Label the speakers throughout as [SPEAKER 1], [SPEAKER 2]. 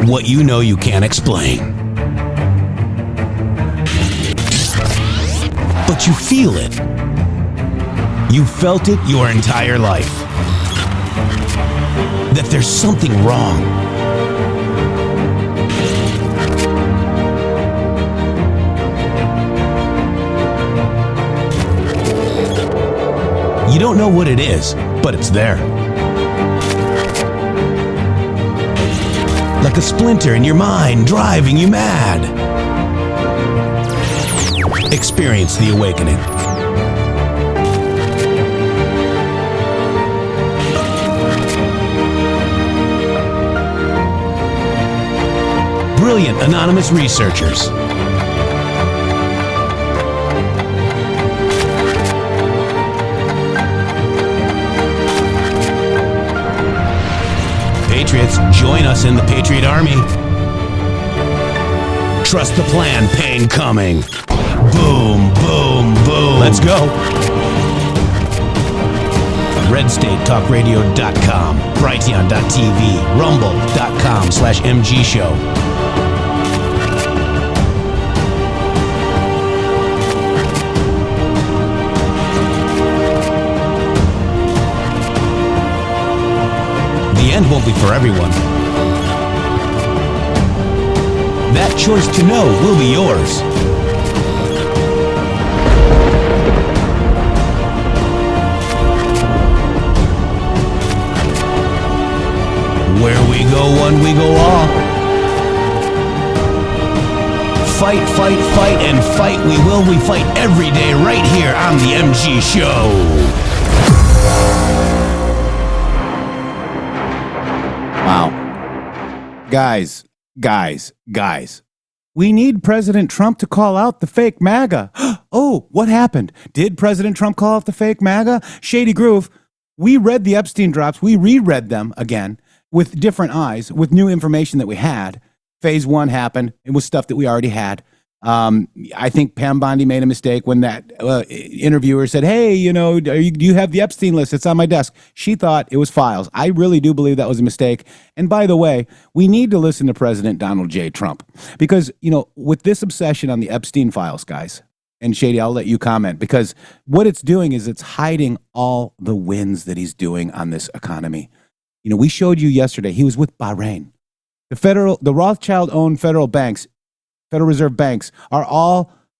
[SPEAKER 1] What you know you can't explain. But you feel it. You felt it your entire life. That there's something wrong. You don't know what it is, but it's there. Like a splinter in your mind, driving you mad. Experience the awakening. Brilliant anonymous researchers. Patriots, join us in the Patriot Army. Trust the plan, pain coming. Boom, boom, boom. Let's go. RedStateTalkRadio.com, Brighteon.tv, Rumble.com/MG Show. The end won't be for everyone. That choice to know will be yours. Where we go one, we go all. Fight, fight, fight, and fight we will. We fight every day right here on the MG Show.
[SPEAKER 2] Wow. Guys. We need President Trump to call out the fake MAGA. Oh, what happened? Did President Trump call out the fake MAGA? Shady Groove, we read the Epstein drops. We reread them again with different eyes, with new information that we had. Phase one happened. It was stuff that we already had. I think Pam Bondi made a mistake when that interviewer said, hey, do you have the Epstein list? It's on my desk. She thought it was files. I really do believe that was a mistake. And by the way, we need to listen to President Donald J. Trump because, with this obsession on the Epstein files, guys, and Shady, I'll let you comment, because what it's doing is it's hiding all the wins that he's doing on this economy. We showed you yesterday, he was with Bahrain. The Rothschild-owned federal banks, Federal Reserve banks,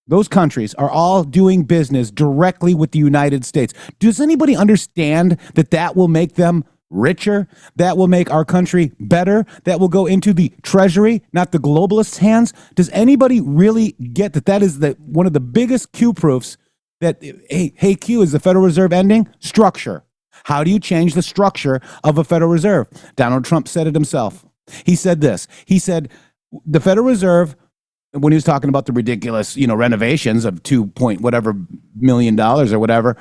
[SPEAKER 2] those countries are all doing business directly with the United States. Does anybody understand that will make them richer? That will make our country better? That will go into the treasury, not the globalists' hands? Does anybody really get that is one of the biggest Q proofs that, hey, Q, is the Federal Reserve ending? Structure. How do you change the structure of a Federal Reserve? Donald Trump said it himself. He said this. He said the Federal Reserve, when he was talking about the ridiculous, renovations of $2 million or whatever,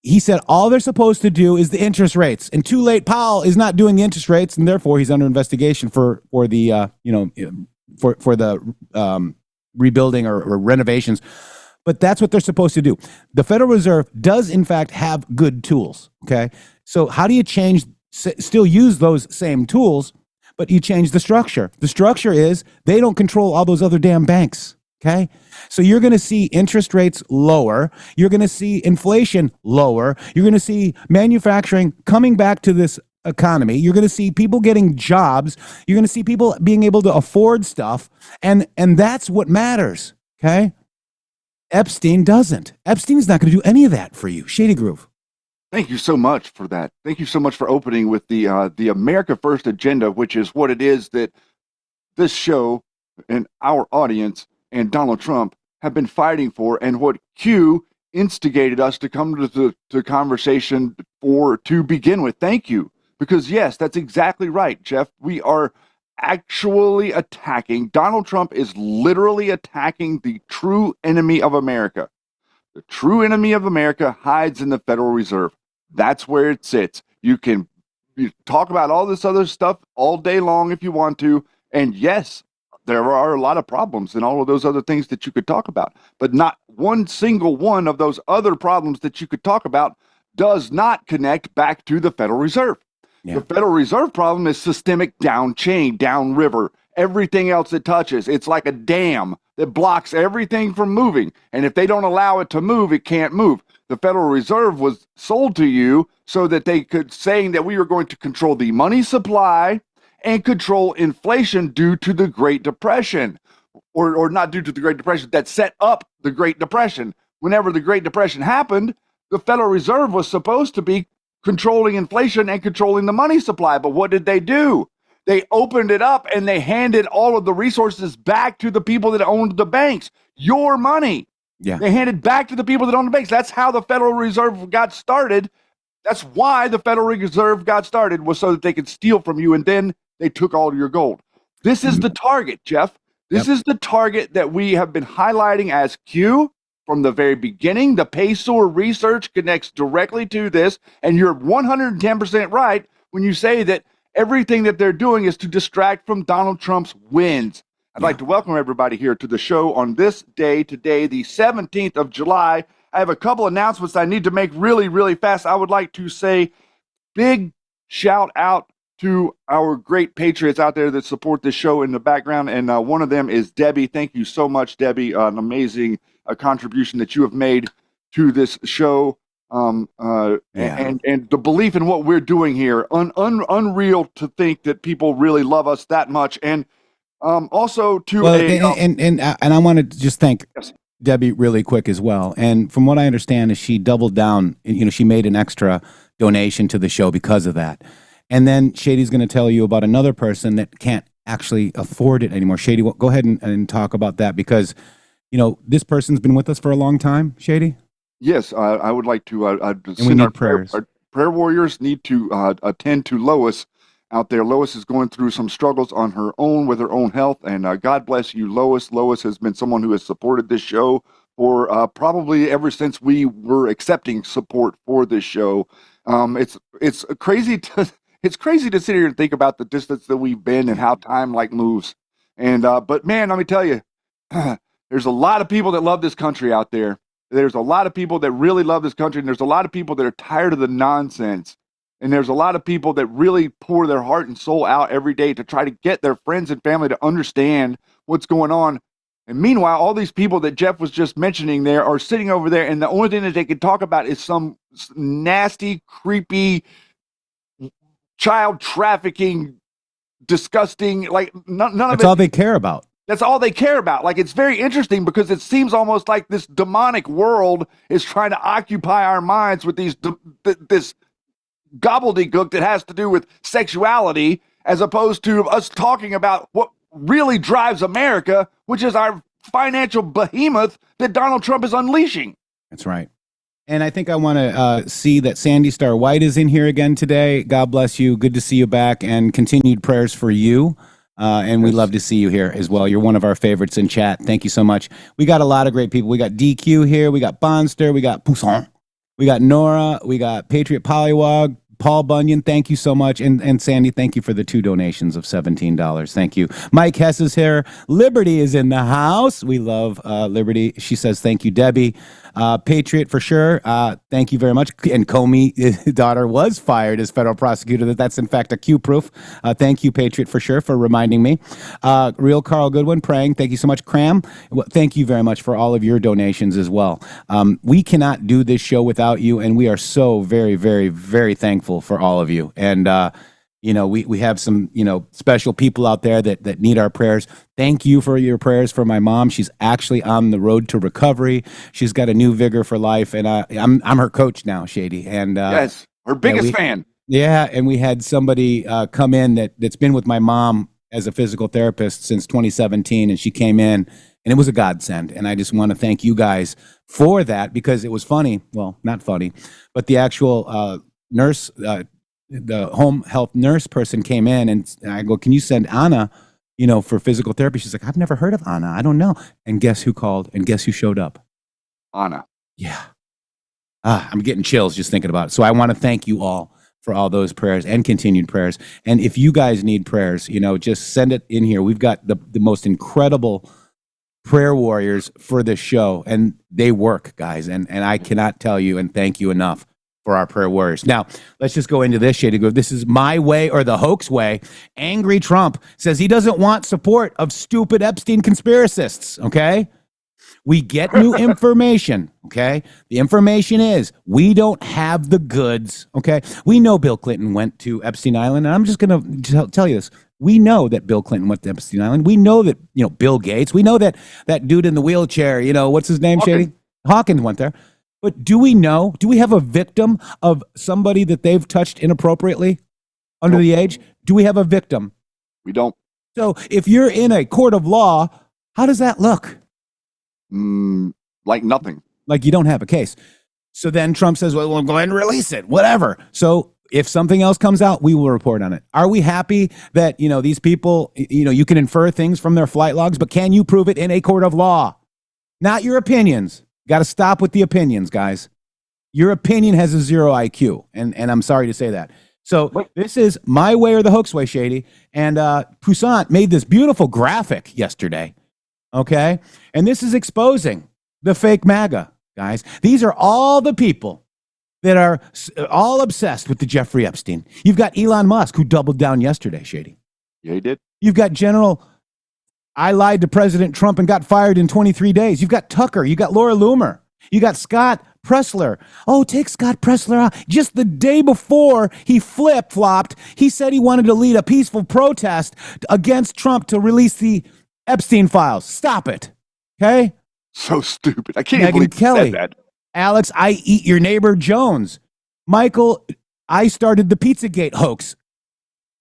[SPEAKER 2] he said all they're supposed to do is the interest rates. And too late, Powell is not doing the interest rates, and therefore he's under investigation for the rebuilding or renovations. But that's what they're supposed to do. The Federal Reserve does, in fact, have good tools, okay? So how do you still use those same tools, but you change the structure? The structure is they don't control all those other damn banks, okay? So you're going to see interest rates lower. You're going to see inflation lower. You're going to see manufacturing coming back to this economy. You're going to see people getting jobs. You're going to see people being able to afford stuff. And that's what matters, okay? Epstein doesn't. Epstein's not going to do any of that for you. Shady Groove.
[SPEAKER 3] Thank you so much for that. Thank you so much for opening with the America First agenda, which is what it is that this show and our audience and Donald Trump have been fighting for, and what Q instigated us to come to the conversation to begin with. Thank you. Because yes, that's exactly right, Jeff. We are actually attacking. Donald Trump is literally attacking the true enemy of America. The true enemy of America hides in the Federal Reserve. That's where it sits. You talk about all this other stuff all day long if you want to. And yes, there are a lot of problems and all of those other things that you could talk about. But not one single one of those other problems that you could talk about does not connect back to the Federal Reserve.
[SPEAKER 2] Yeah.
[SPEAKER 3] The Federal Reserve problem is systemic down chain, down river, everything else it touches. It's like a dam that blocks everything from moving. And if they don't allow it to move, it can't move. The Federal Reserve was sold to you so that they could, saying that we were going to control the money supply and control inflation due to the Great Depression, or not due to the Great Depression, that set up the Great Depression. Whenever the Great Depression happened, the Federal Reserve was supposed to be controlling inflation and controlling the money supply. But what did they do? They opened it up and they handed all of the resources back to the people that owned the banks. Your money.
[SPEAKER 2] Yeah.
[SPEAKER 3] They handed back to the people that owned the banks. That's how the Federal Reserve got started. That's why the Federal Reserve got started, was so that they could steal from you, and then they took all of your gold. This is the target, Jeff. This is the target that we have been highlighting as Q from the very beginning. The PaySor research connects directly to this, and you're 110% right when you say that everything that they're doing is to distract from Donald Trump's wins. I'd like to welcome everybody here to the show on this day today, the 17th of July. I have a couple announcements I need to make really, really fast. I would like to say big shout out to our great patriots out there that support this show in the background. And one of them is Debbie. Thank you so much, Debbie. An amazing contribution that you have made to this show. And the belief in what we're doing here, unreal to think that people really love us that much. And also to
[SPEAKER 2] and I want to just thank
[SPEAKER 3] yes.
[SPEAKER 2] Debbie really quick as well. And from what I understand is she doubled down, she made an extra donation to the show because of that. And then Shady's going to tell you about another person that can't actually afford it anymore. Shady, go ahead and talk about that, because, this person's been with us for a long time, Shady.
[SPEAKER 3] Yes, I would like to
[SPEAKER 2] and we need prayers.
[SPEAKER 3] Our prayer warriors need to attend to Lois out there. Lois is going through some struggles on her own with her own health, and God bless you, Lois. Lois has been someone who has supported this show for probably ever since we were accepting support for this show. It's crazy to sit here and think about the distance that we've been and how time moves. And but man, let me tell you, there's a lot of people that love this country out there. There's a lot of people that really love this country, and there's a lot of people that are tired of the nonsense. And there's a lot of people that really pour their heart and soul out every day to try to get their friends and family to understand what's going on. And meanwhile, all these people that Jeff was just mentioning there are sitting over there, and the only thing that they can talk about is some nasty, creepy, child trafficking, disgusting, none of it.
[SPEAKER 2] That's all they care about.
[SPEAKER 3] That's all they care about. It's very interesting because it seems almost like this demonic world is trying to occupy our minds with this gobbledygook that has to do with sexuality, as opposed to us talking about what really drives America, which is our financial behemoth that Donald Trump is unleashing.
[SPEAKER 2] That's right. And I think I want to see that Sandy Star White is in here again today. God bless you. Good to see you back, and continued prayers for you. And we love to see you here as well. You're one of our favorites in chat. Thank you so much. We got a lot of great people. We got DQ here. We got Bonster. We got Poussin. We got Nora. We got Patriot Pollywog. Paul Bunyan, thank you so much. And Sandy, thank you for the 2 donations of $17. Thank you. Mike Hess is here. Liberty is in the house. We love Liberty. She says, thank you, Debbie. Patriot for sure. Thank you very much. And Comey's daughter was fired as federal prosecutor. That's in fact a Q proof. Thank you, Patriot, for sure, for reminding me. Real Carl Goodwin praying. Thank you so much, Cram. Thank you very much for all of your donations as well. We cannot do this show without you, and we are so very, very, very thankful for all of you. And we have some special people out there that need our prayers. Thank you for your prayers for my mom. She's actually on the road to recovery. She's got a new vigor for life, and I'm her coach now, Shady. And
[SPEAKER 3] yes, her biggest fan.
[SPEAKER 2] Yeah, and we had somebody come in that's been with my mom as a physical therapist since 2017, and she came in, and it was a godsend. And I just want to thank you guys for that, because it was funny. Well, not funny, but the actual nurse, the home health nurse person came in, and I go, can you send Anna, for physical therapy? She's like, I've never heard of Anna. I don't know. And guess who called? And guess who showed up?
[SPEAKER 3] Anna.
[SPEAKER 2] Yeah. I'm getting chills just thinking about it. So I want to thank you all for all those prayers and continued prayers. And if you guys need prayers, just send it in here. We've got the most incredible prayer warriors for this show, and they work, guys. And I cannot tell you and thank you enough for our prayer warriors. Now, let's just go into this, Shady Groove. This is my way or the hoax way. Angry Trump says he doesn't want support of stupid Epstein conspiracists, okay? We get new information, okay? The information is we don't have the goods, okay? We know Bill Clinton went to Epstein Island, and I'm just going to tell you this. We know that Bill Clinton went to Epstein Island. We know that, Bill Gates. We know that dude in the wheelchair, what's his name, Shady? Hawkins went there. But do we have a victim of somebody that they've touched inappropriately under the age? Do we have a victim?
[SPEAKER 3] We don't.
[SPEAKER 2] So if you're in a court of law, how does that look?
[SPEAKER 3] Like nothing.
[SPEAKER 2] Like you don't have a case. So then Trump says, well, we'll go ahead and release it, whatever. So if something else comes out, we will report on it. Are we happy that, these people, you can infer things from their flight logs, but can you prove it in a court of law? Not your opinions. Got to stop with the opinions, guys. Your opinion has a 0 IQ, and I'm sorry to say that. So this is my way or the hoax way, Shady. And Poussaint made this beautiful graphic yesterday, okay? And this is exposing the fake MAGA, guys. These are all the people that are all obsessed with the Jeffrey Epstein. You've got Elon Musk, who doubled down yesterday, Shady.
[SPEAKER 3] Yeah, he did.
[SPEAKER 2] You've got General... I lied to President Trump and got fired in 23 days. You've got Tucker. You got Laura Loomer. You got Scott Pressler. Oh, take Scott Pressler out. Just the day before he flip-flopped, he said he wanted to lead a peaceful protest against Trump to release the Epstein files. Stop it. Okay?
[SPEAKER 3] So stupid. I can't even
[SPEAKER 2] Megyn
[SPEAKER 3] believe
[SPEAKER 2] Kelly.
[SPEAKER 3] he said that.
[SPEAKER 2] Alex, I eat your neighbor Jones. Michael, I started the Pizzagate hoax.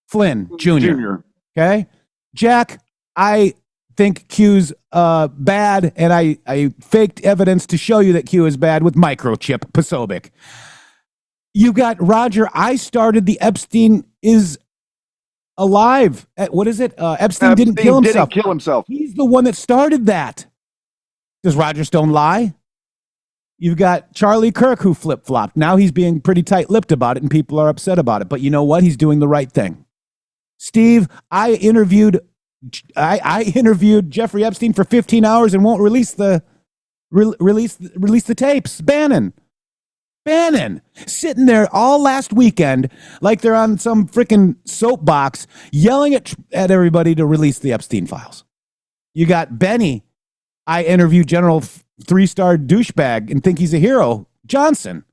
[SPEAKER 2] Flynn Jr. Okay? Jack, I think Q's bad, and I faked evidence to show you that Q is bad with microchip Posobiec. You got Roger. I started the Epstein is alive. What is it? Epstein didn't kill himself. He's the one that started that. Does Roger Stone lie? You've got Charlie Kirk who flip-flopped. Now he's being pretty tight-lipped about it, and people are upset about it. But you know what? He's doing the right thing. Steve, I interviewed Jeffrey Epstein for 15 hours and won't release the tapes. Bannon sitting there all last weekend like they're on some freaking soapbox yelling at everybody to release the Epstein files. You got Benny. I interviewed General 3-star douchebag and think he's a hero. Johnson,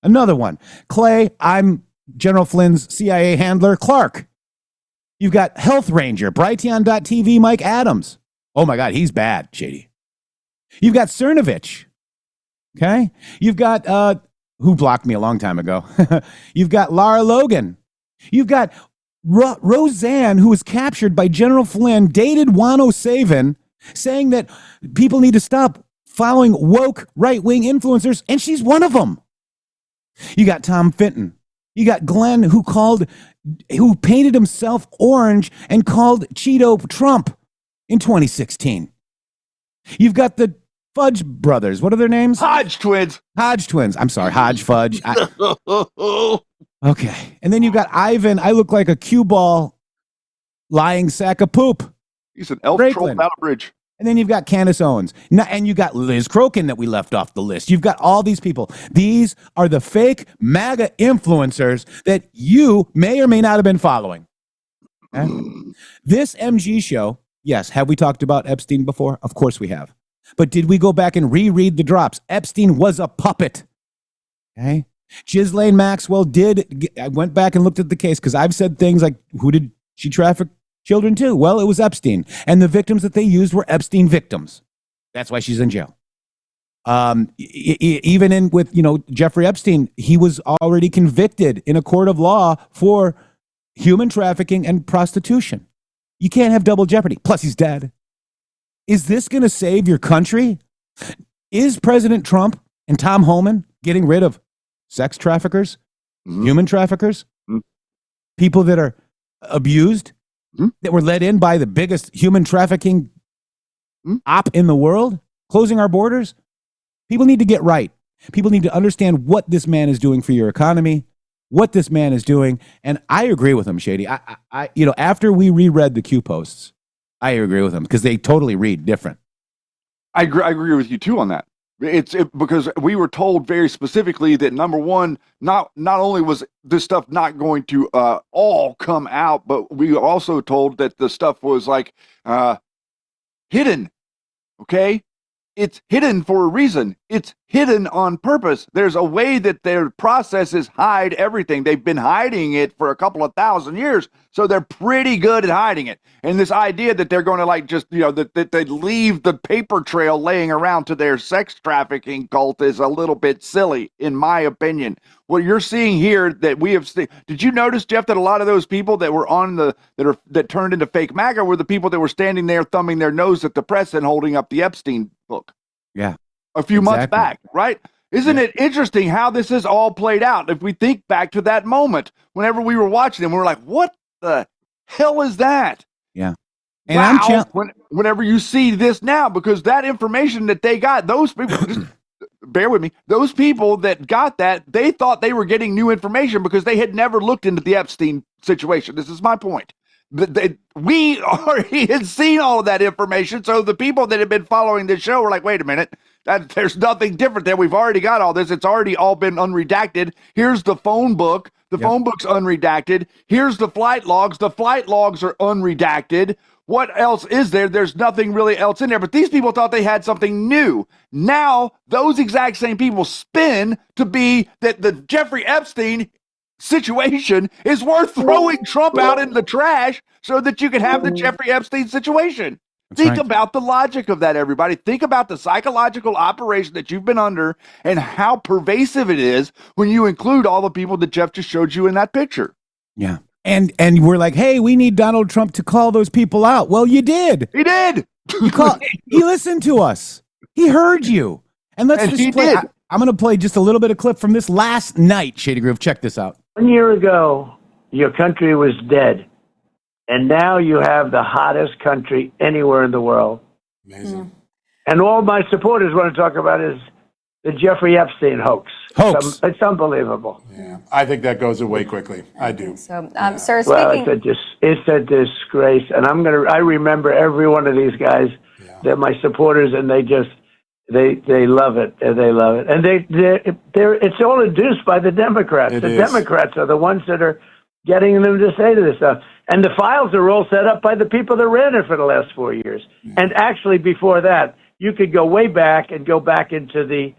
[SPEAKER 2] another one. Clay, I'm General Flynn's CIA handler. Clark. You've got Health Ranger, Brighteon.tv, Mike Adams. Oh my God, he's bad, Shady. You've got Cernovich. Okay? You've got, who blocked me a long time ago? You've got Lara Logan. You've got Roseanne, who was captured by General Flynn, dated Juan O'Savin, saying that people need to stop following woke right-wing influencers, and she's one of them. You got Tom Fitton. You got Glenn, who painted himself orange and called Cheeto Trump in 2016. You've got the Fudge brothers. What are their names?
[SPEAKER 3] Hodge twins.
[SPEAKER 2] I'm sorry, Hodge Fudge. Okay. And then you've got Ivan. I look like a cue ball lying sack of poop.
[SPEAKER 3] He's an elf troll battle bridge.
[SPEAKER 2] And then you've got Candace Owens. And you got Liz Crokin that we left off the list. You've got all these people. These are the fake MAGA influencers that you may or may not have been following. Okay? This MG show, yes, have we talked about Epstein before? Of course we have. But did we go back and reread the drops? Epstein was a puppet. Okay? Ghislaine Maxwell I went back and looked at the case because I've said things like, who did she traffic children too? Well, it was Epstein. And the victims that they used were Epstein victims. That's why she's in jail. Even with Jeffrey Epstein, he was already convicted in a court of law for human trafficking and prostitution. You can't have double jeopardy. Plus, he's dead. Is this going to save your country? Is President Trump and Tom Homan getting rid of sex traffickers, human traffickers, people that are abused, that were let in by the biggest human trafficking op in the world, closing our borders? People need to get right. People need to understand what this man is doing for your economy, what this man is doing. And I agree with him, Shady. After we reread the Q posts, I agree with him because they totally read different.
[SPEAKER 3] I agree with you too on that. Because we were told very specifically that number one, not only was this stuff not going to all come out, but we were also told that the stuff was like hidden. Okay, it's hidden for a reason. It's hidden on purpose. There's a way that their processes hide everything. They've been hiding it for a couple of thousand years, so they're pretty good at hiding it. And this idea that they're going to like just, that they leave the paper trail laying around to their sex trafficking cult is a little bit silly, in my opinion. What you're seeing here that we have seen, did you notice, Jeff, that a lot of those people that were that turned into fake MAGA were the people that were standing there thumbing their nose at the press and holding up the Epstein book?
[SPEAKER 2] Yeah.
[SPEAKER 3] A few months back, right? Isn't it interesting how this has all played out? If we think back to that moment, whenever we were watching them, we were like, what the hell is that?
[SPEAKER 2] Yeah. And
[SPEAKER 3] wow, whenever you see this now, because that information that they got, those people, just bear with me, those people that got that, they thought they were getting new information because they had never looked into the Epstein situation. This is my point. We already had seen all of that information, so the people that had been following this show were like, wait a minute, there's nothing different there. We've already got all this. It's already all been unredacted. Here's the phone book. The phone book's unredacted. Here's the flight logs. The flight logs are unredacted. What else is there? There's nothing really else in there. But these people thought they had something new. Now, those exact same people spin to be that the Jeffrey Epstein situation is worth throwing Trump out in the trash so that you can have the Jeffrey Epstein situation. Think about the logic of that, everybody. Think about the psychological operation that you've been under and how pervasive it is when you include all the people that Jeff just showed you in that picture.
[SPEAKER 2] Yeah. And we're like, hey, we need Donald Trump to call those people out. Well, you did.
[SPEAKER 3] He did.
[SPEAKER 2] He listened to us. He heard you. And let's just play. I'm going to play just a little bit of clip from this last night, Shady Groove. Check this out.
[SPEAKER 4] 1 year ago, your country was dead. And now you have the hottest country anywhere in the world.
[SPEAKER 5] Amazing.
[SPEAKER 4] And all my supporters want to talk about is the Jeffrey Epstein hoax. It's unbelievable.
[SPEAKER 5] Yeah, I think that goes away quickly. I do.
[SPEAKER 6] So, sir,
[SPEAKER 4] well,
[SPEAKER 6] speaking...
[SPEAKER 4] it's a disgrace. And I remember every one of these guys. They're my supporters, and they love it. And they love it. And it's all induced by the Democrats. The Democrats are the ones that are getting them to say to this stuff. And the files are all set up by the people that ran it for the last 4 years. Yeah. And actually, before that, you could go way back and go back into the,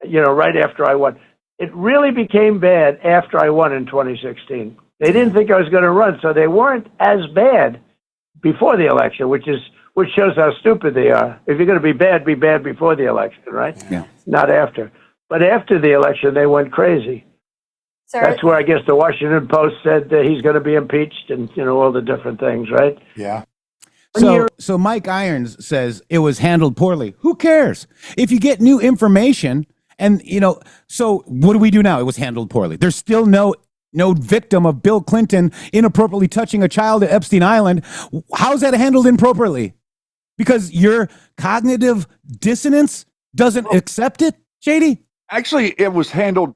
[SPEAKER 4] right after I won. It really became bad after I won in 2016. They didn't think I was going to run, so they weren't as bad before the election, which shows how stupid they are. If you're going to be bad before the election, right?
[SPEAKER 2] Yeah.
[SPEAKER 4] Not after. But after the election, they went crazy.
[SPEAKER 6] Sir,
[SPEAKER 4] that's where I guess the Washington Post said that he's going to be impeached and, all the different things, right?
[SPEAKER 5] Yeah.
[SPEAKER 2] So Mike Irons says it was handled poorly. Who cares? If you get new information and, so what do we do now? It was handled poorly. There's still no victim of Bill Clinton inappropriately touching a child at Epstein Island. How's that handled improperly? Because your cognitive dissonance doesn't accept it, Shady?
[SPEAKER 3] Actually, it was handled.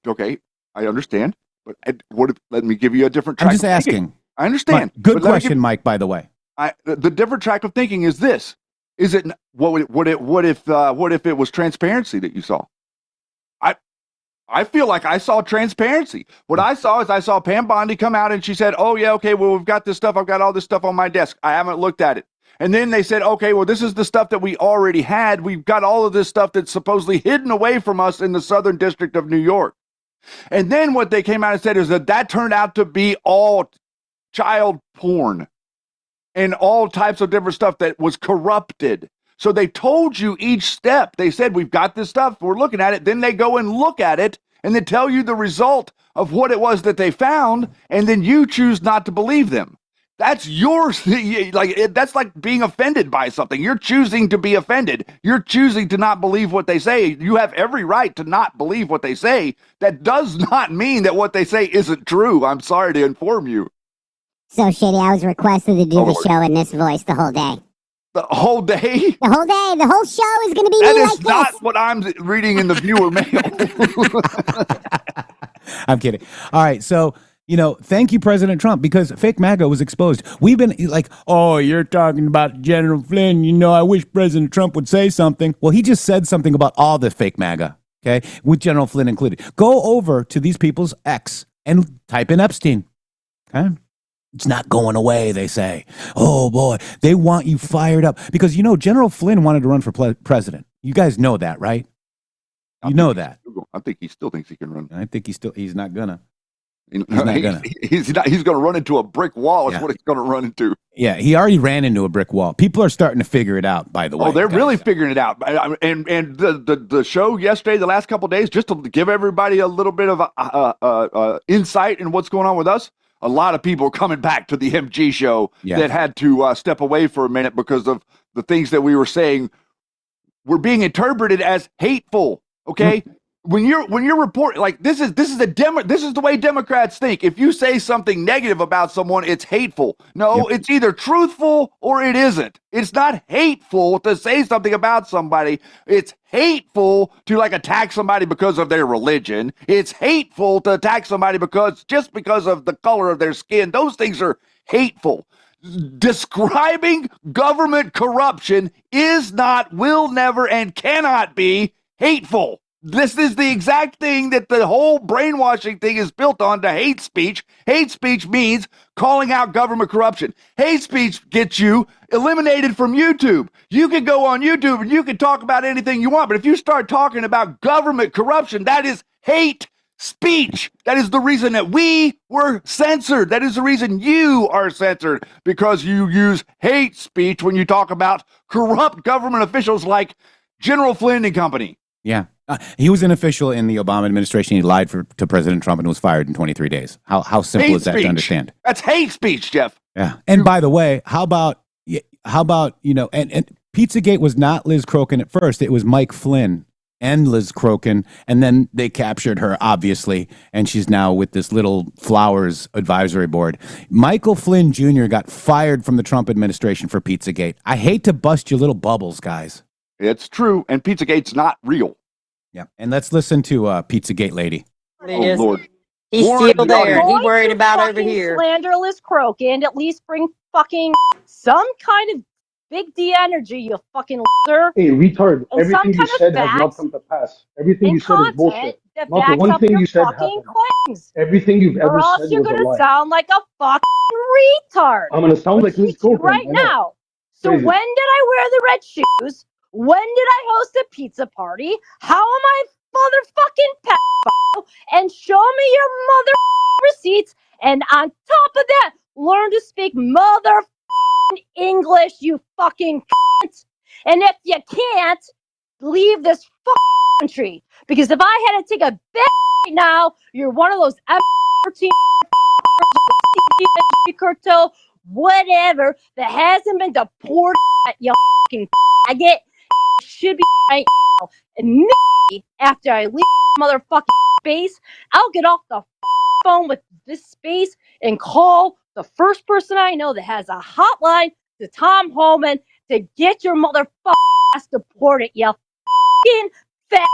[SPEAKER 3] Okay, I understand. But let me give you a different track.
[SPEAKER 2] I'm just asking.
[SPEAKER 3] I understand.
[SPEAKER 2] Good question, Mike, by the way.
[SPEAKER 3] The different track of thinking is this. Is it what if it was transparency that you saw? I feel like I saw transparency. What I saw Pam Bondi come out and she said, oh yeah, okay, well, we've got this stuff. I've got all this stuff on my desk. I haven't looked at it. And then they said, okay, well, this is the stuff that we already had. We've got all of this stuff that's supposedly hidden away from us in the Southern District of New York. And then what they came out and said is that turned out to be all child porn and all types of different stuff that was corrupted. So they told you each step. They said, we've got this stuff. We're looking at it. Then they go and look at it and they tell you the result of what it was that they found. And then you choose not to believe them. That's yours. That's like being offended by something. You're choosing to be offended. You're choosing to not believe what they say. You have every right to not believe what they say. That does not mean that what they say isn't true. I'm sorry to inform you.
[SPEAKER 7] So, Shady, I was requested to do the show in this voice the whole day.
[SPEAKER 3] The whole day?
[SPEAKER 7] The whole day. The whole show is going to be
[SPEAKER 3] that
[SPEAKER 7] me
[SPEAKER 3] is
[SPEAKER 7] like
[SPEAKER 3] not
[SPEAKER 7] this.
[SPEAKER 3] what I'm reading in the viewer mail.
[SPEAKER 2] I'm kidding. All right, so thank you, President Trump, because fake MAGA was exposed. We've been like, oh, you're talking about General Flynn. I wish President Trump would say something. Well, he just said something about all the fake MAGA, okay, with General Flynn included. Go over to these people's X and type in Epstein, okay? It's not going away, they say. Oh, boy, they want you fired up. Because, General Flynn wanted to run for president. You guys know that, right? You know that.
[SPEAKER 3] I think he still thinks he can run.
[SPEAKER 2] I think he's not gonna.
[SPEAKER 3] He's going to run into a brick wall. Is what he's going to run into.
[SPEAKER 2] Yeah, he already ran into a brick wall. People are starting to figure it out, by the way.
[SPEAKER 3] Oh, they're really figuring it out. And the show yesterday, the last couple of days, just to give everybody a little bit of insight in what's going on with us, a lot of people are coming back to the MG show that had to step away for a minute because of the things that we were saying were being interpreted as hateful. Okay. When you're reporting, like, this is the way Democrats think. If you say something negative about someone, it's hateful. No, it's either truthful or it isn't. It's not hateful to say something about somebody. It's hateful to attack somebody because of their religion. It's hateful to attack somebody because of the color of their skin. Those things are hateful. Describing government corruption is not, will never, and cannot be hateful. This is the exact thing that the whole brainwashing thing is built on, to hate speech. Hate speech means calling out government corruption. Hate speech gets you eliminated from YouTube. You can go on YouTube and you can talk about anything you want, but if you start talking about government corruption, that is hate speech. That is the reason that we were censored. That is the reason you are censored, because you use hate speech when you talk about corrupt government officials like General Flynn and company.
[SPEAKER 2] Yeah. He was an official in the Obama administration. He lied to President Trump and was fired in 23 days. How simple
[SPEAKER 3] hate
[SPEAKER 2] is that
[SPEAKER 3] speech.
[SPEAKER 2] to understand?
[SPEAKER 3] That's hate speech, Jeff.
[SPEAKER 2] Yeah. And by the way, how about and Pizzagate was not Liz Crokin at first. It was Mike Flynn and Liz Crokin, and then they captured her, obviously, and she's now with this little Flowers advisory board. Michael Flynn Jr. got fired from the Trump administration for Pizzagate. I hate to bust your little bubbles, guys.
[SPEAKER 3] It's true, and Pizzagate's not real.
[SPEAKER 2] Yeah, and let's listen to Pizzagate lady.
[SPEAKER 3] Oh, Lord.
[SPEAKER 6] He's still there. He
[SPEAKER 8] Going
[SPEAKER 6] worried
[SPEAKER 8] to
[SPEAKER 6] about over
[SPEAKER 8] fucking
[SPEAKER 6] here.
[SPEAKER 8] Slanderless Crokin, at least bring fucking some kind of big D energy, you fucking loser.
[SPEAKER 9] Hey, retard.
[SPEAKER 8] And some
[SPEAKER 9] Everything you
[SPEAKER 8] kind of
[SPEAKER 9] said has not
[SPEAKER 8] facts
[SPEAKER 9] come to pass. Everything you
[SPEAKER 8] and
[SPEAKER 9] said is bullshit.
[SPEAKER 8] content that
[SPEAKER 9] Not the
[SPEAKER 8] backs
[SPEAKER 9] one
[SPEAKER 8] up
[SPEAKER 9] thing
[SPEAKER 8] your
[SPEAKER 9] you said
[SPEAKER 8] fucking
[SPEAKER 9] happened.
[SPEAKER 8] claims.
[SPEAKER 9] Everything you've
[SPEAKER 8] Or
[SPEAKER 9] ever
[SPEAKER 8] else
[SPEAKER 9] said
[SPEAKER 8] you're
[SPEAKER 9] was a
[SPEAKER 8] gonna
[SPEAKER 9] lie.
[SPEAKER 8] sound like a fucking retard.
[SPEAKER 9] I'm gonna sound like Liz Crokin
[SPEAKER 8] right now. So
[SPEAKER 9] Crazy.
[SPEAKER 8] when did I wear the red shoes? When did I host a pizza party? How am I motherfucking pedophile? And show me your mother receipts. And on top of that, learn to speak motherfucking English, you fucking cunt. And if you can't, leave this fucking country. Because if I had to take a bet right now, you're one of those M14 cartel, whatever, that hasn't been deported yet, you fucking faggot. Should be right now. And maybe after I leave motherfucking space, I'll get off the phone with this space and call the first person I know that has a hotline to Tom Homan to get your motherfucking ass deported, you fucking fat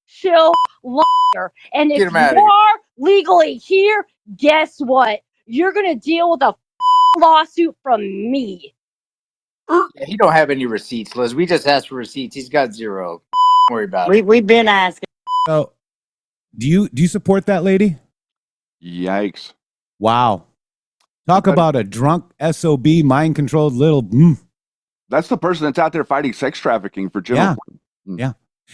[SPEAKER 8] shill liar. And if you are legally here, guess what? You're gonna deal with a lawsuit from me.
[SPEAKER 10] Yeah, he don't have any receipts, Liz. We just asked for receipts. He's got zero. Don't worry about it.
[SPEAKER 6] We've been asking.
[SPEAKER 2] So, do you support that lady?
[SPEAKER 3] Yikes.
[SPEAKER 2] Wow. Talk about a drunk SOB, mind-controlled little...
[SPEAKER 3] That's the person that's out there fighting sex trafficking for General.
[SPEAKER 2] Yeah.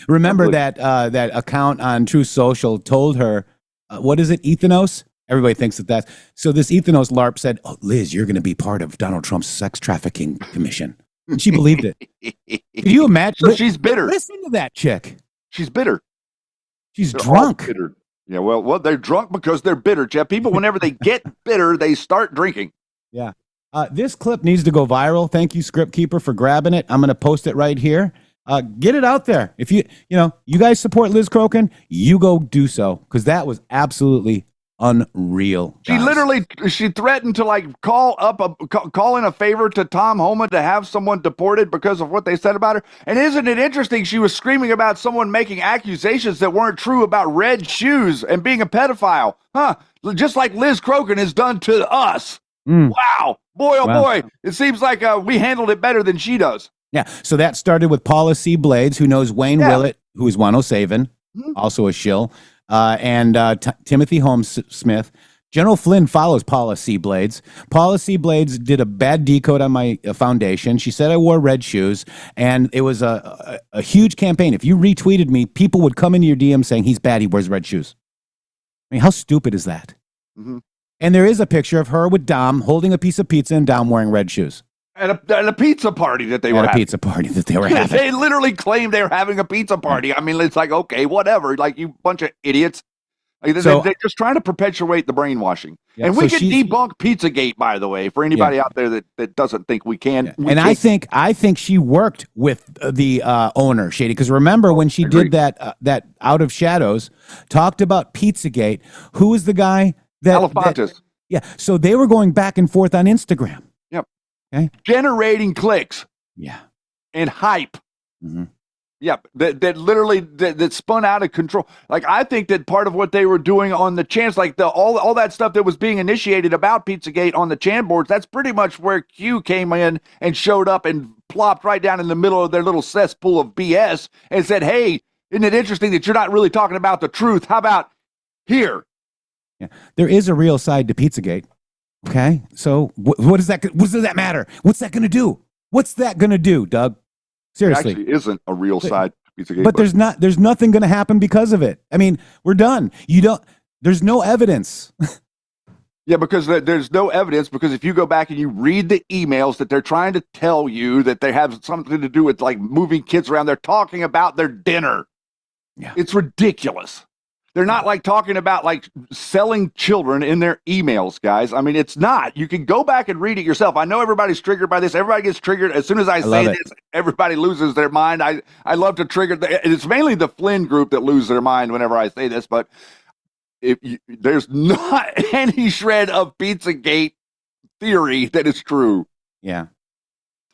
[SPEAKER 2] Remember that account on True Social told her, what is it, Ethanos? Everybody thinks that's... So this Ethanos LARP said, oh, Liz, you're going to be part of Donald Trump's sex trafficking commission. And she believed it. Can you imagine?
[SPEAKER 3] So she's bitter.
[SPEAKER 2] Listen to that chick.
[SPEAKER 3] She's bitter.
[SPEAKER 2] She's
[SPEAKER 3] They're
[SPEAKER 2] drunk.
[SPEAKER 3] all bitter. Yeah, well, they're drunk because they're bitter, Jeff. People, whenever they get bitter, they start drinking.
[SPEAKER 2] Yeah. This clip needs to go viral. Thank you, Script Keeper, for grabbing it. I'm going to post it right here. Get it out there. If you guys support Liz Crokin, you go do so, because that was absolutely unreal.
[SPEAKER 3] She
[SPEAKER 2] guys.
[SPEAKER 3] literally she threatened to like call in a favor to Tom Homan to have someone deported because of what they said about her. And isn't it interesting? She was screaming about someone making accusations that weren't true about red shoes and being a pedophile, huh? Just like Liz Crokin has done to us. Wow, boy, oh
[SPEAKER 2] Wow.
[SPEAKER 3] boy! It seems like we handled it better than she does.
[SPEAKER 2] Yeah. So that started with Paula C. Blades, who knows Wayne Willett, who is 107, also a shill, and Timothy Holmes Smith. General Flynn follows Paula C. Blades. Paula C. Blades did a bad decode on my foundation. She said I wore red shoes, and it was a huge campaign. If you retweeted me, people would come into your DM saying he's bad, he wears red shoes. I mean, how stupid is that?
[SPEAKER 3] Mm-hmm.
[SPEAKER 2] And there is a picture of her with Dom holding a piece of pizza and Dom wearing red shoes.
[SPEAKER 3] At a pizza party that they were having.
[SPEAKER 2] Pizza party that they were having.
[SPEAKER 3] They literally claimed they were having a pizza party. I mean, it's like, okay, whatever. Like, you bunch of idiots. Like, they're just trying to perpetuate the brainwashing.
[SPEAKER 2] Yeah,
[SPEAKER 3] and we
[SPEAKER 2] so
[SPEAKER 3] can debunk Pizzagate, by the way, for anybody out there that doesn't think we can.
[SPEAKER 2] Yeah. And I think she worked with the owner, Shady, because remember when she did that Out of Shadows, talked about Pizzagate, who was the guy
[SPEAKER 3] Elefantis.
[SPEAKER 2] Yeah, so they were going back and forth on Instagram.
[SPEAKER 3] Yep.
[SPEAKER 2] Okay.
[SPEAKER 3] Generating clicks.
[SPEAKER 2] Yeah.
[SPEAKER 3] And hype.
[SPEAKER 2] Mm-hmm.
[SPEAKER 3] Yep. That literally that spun out of control. Like, I think that part of what they were doing on the chance, like all that stuff that was being initiated about Pizzagate on the Chan boards, that's pretty much where Q came in and showed up and plopped right down in the middle of their little cesspool of BS and said, hey, isn't it interesting that you're not really talking about the truth? How about here?
[SPEAKER 2] Yeah, there is a real side to Pizzagate. Okay, so what does that matter? What's that going to do? What's that going to do, Doug? Seriously,
[SPEAKER 3] it actually isn't a real side to Pizzagate.
[SPEAKER 2] But there's nothing going to happen because of it. I mean, we're done. There's no evidence.
[SPEAKER 3] Yeah, because there's no evidence, because if you go back and you read the emails that they're trying to tell you that they have something to do with like moving kids around, they're talking about their dinner.
[SPEAKER 2] Yeah.
[SPEAKER 3] It's ridiculous. They're not like talking about like selling children in their emails, guys. I mean, it's not. You can go back and read it yourself. I know everybody's triggered by this. Everybody gets triggered. As soon as I say this, everybody loses their mind. I love to trigger. It's mainly the Flynn group that lose their mind whenever I say this, but there's not any shred of Pizzagate theory that is true.
[SPEAKER 2] Yeah.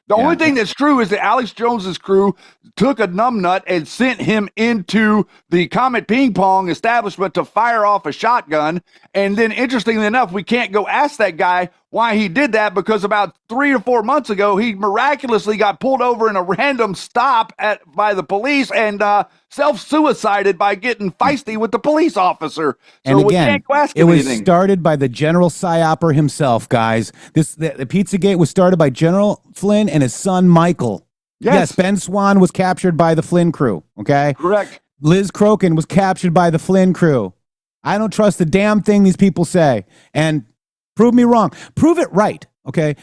[SPEAKER 3] The only thing that's true is that Alex Jones's crew took a numbnut and sent him into the Comet Ping Pong establishment to fire off a shotgun. And then, interestingly enough, we can't go ask that guy why he did that, because about 3 or 4 months ago, he miraculously got pulled over in a random stop by the police and self-suicided by getting feisty with the police officer. So
[SPEAKER 2] and again,
[SPEAKER 3] we can't go ask
[SPEAKER 2] it
[SPEAKER 3] him
[SPEAKER 2] was
[SPEAKER 3] anything.
[SPEAKER 2] started by the General Psyoper himself, guys. The Pizzagate was started by General Flynn and his son, Michael. Yes, Ben Swan was captured by the Flynn crew, okay?
[SPEAKER 3] Correct.
[SPEAKER 2] Liz Crokin was captured by the Flynn crew. I don't trust a damn thing these people say. And prove me wrong. Prove it right, okay?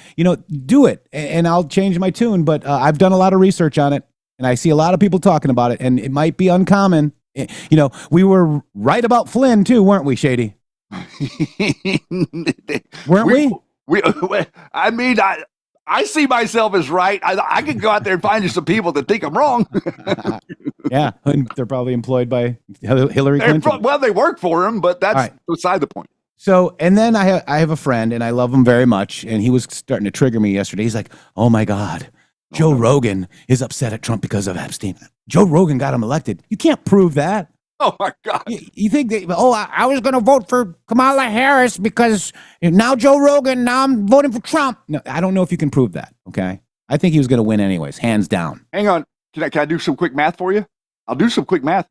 [SPEAKER 2] Do it, and I'll change my tune. But I've done a lot of research on it, and I see a lot of people talking about it, and it might be uncommon. We were right about Flynn, too, weren't we, Shady? Weren't we?
[SPEAKER 3] I mean, I see myself as right. I could go out there and find you some people that think I'm wrong.
[SPEAKER 2] Yeah, and they're probably employed by Hillary Clinton.
[SPEAKER 3] Well, they work for him, but that's beside the point.
[SPEAKER 2] So, and then I have a friend, and I love him very much, and he was starting to trigger me yesterday. He's like, oh, my God, Joe Rogan is upset at Trump because of Epstein. Joe Rogan got him elected. You can't prove that.
[SPEAKER 3] Oh, my God.
[SPEAKER 2] You think I was going to vote for Kamala Harris because now Joe Rogan, now I'm voting for Trump. No, I don't know if you can prove that, okay? I think he was going to win anyways, hands down.
[SPEAKER 3] Hang on. Can I do some quick math for you? I'll do some quick math.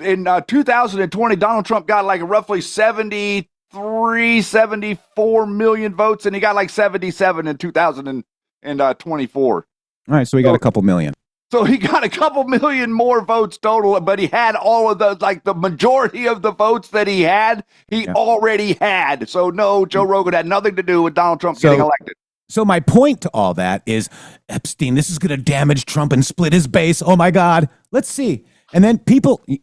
[SPEAKER 3] In 2020, Donald Trump got like roughly 74 million votes, and he got like 77 in 2024.
[SPEAKER 2] All right, so he got a couple million.
[SPEAKER 3] So he got a couple million more votes total, but he had all of the, like the majority of the votes that he had, already had. So no, Joe Rogan had nothing to do with Donald Trump getting elected.
[SPEAKER 2] So my point to all that is, Epstein, this is going to damage Trump and split his base. Oh, my God. Let's see. And then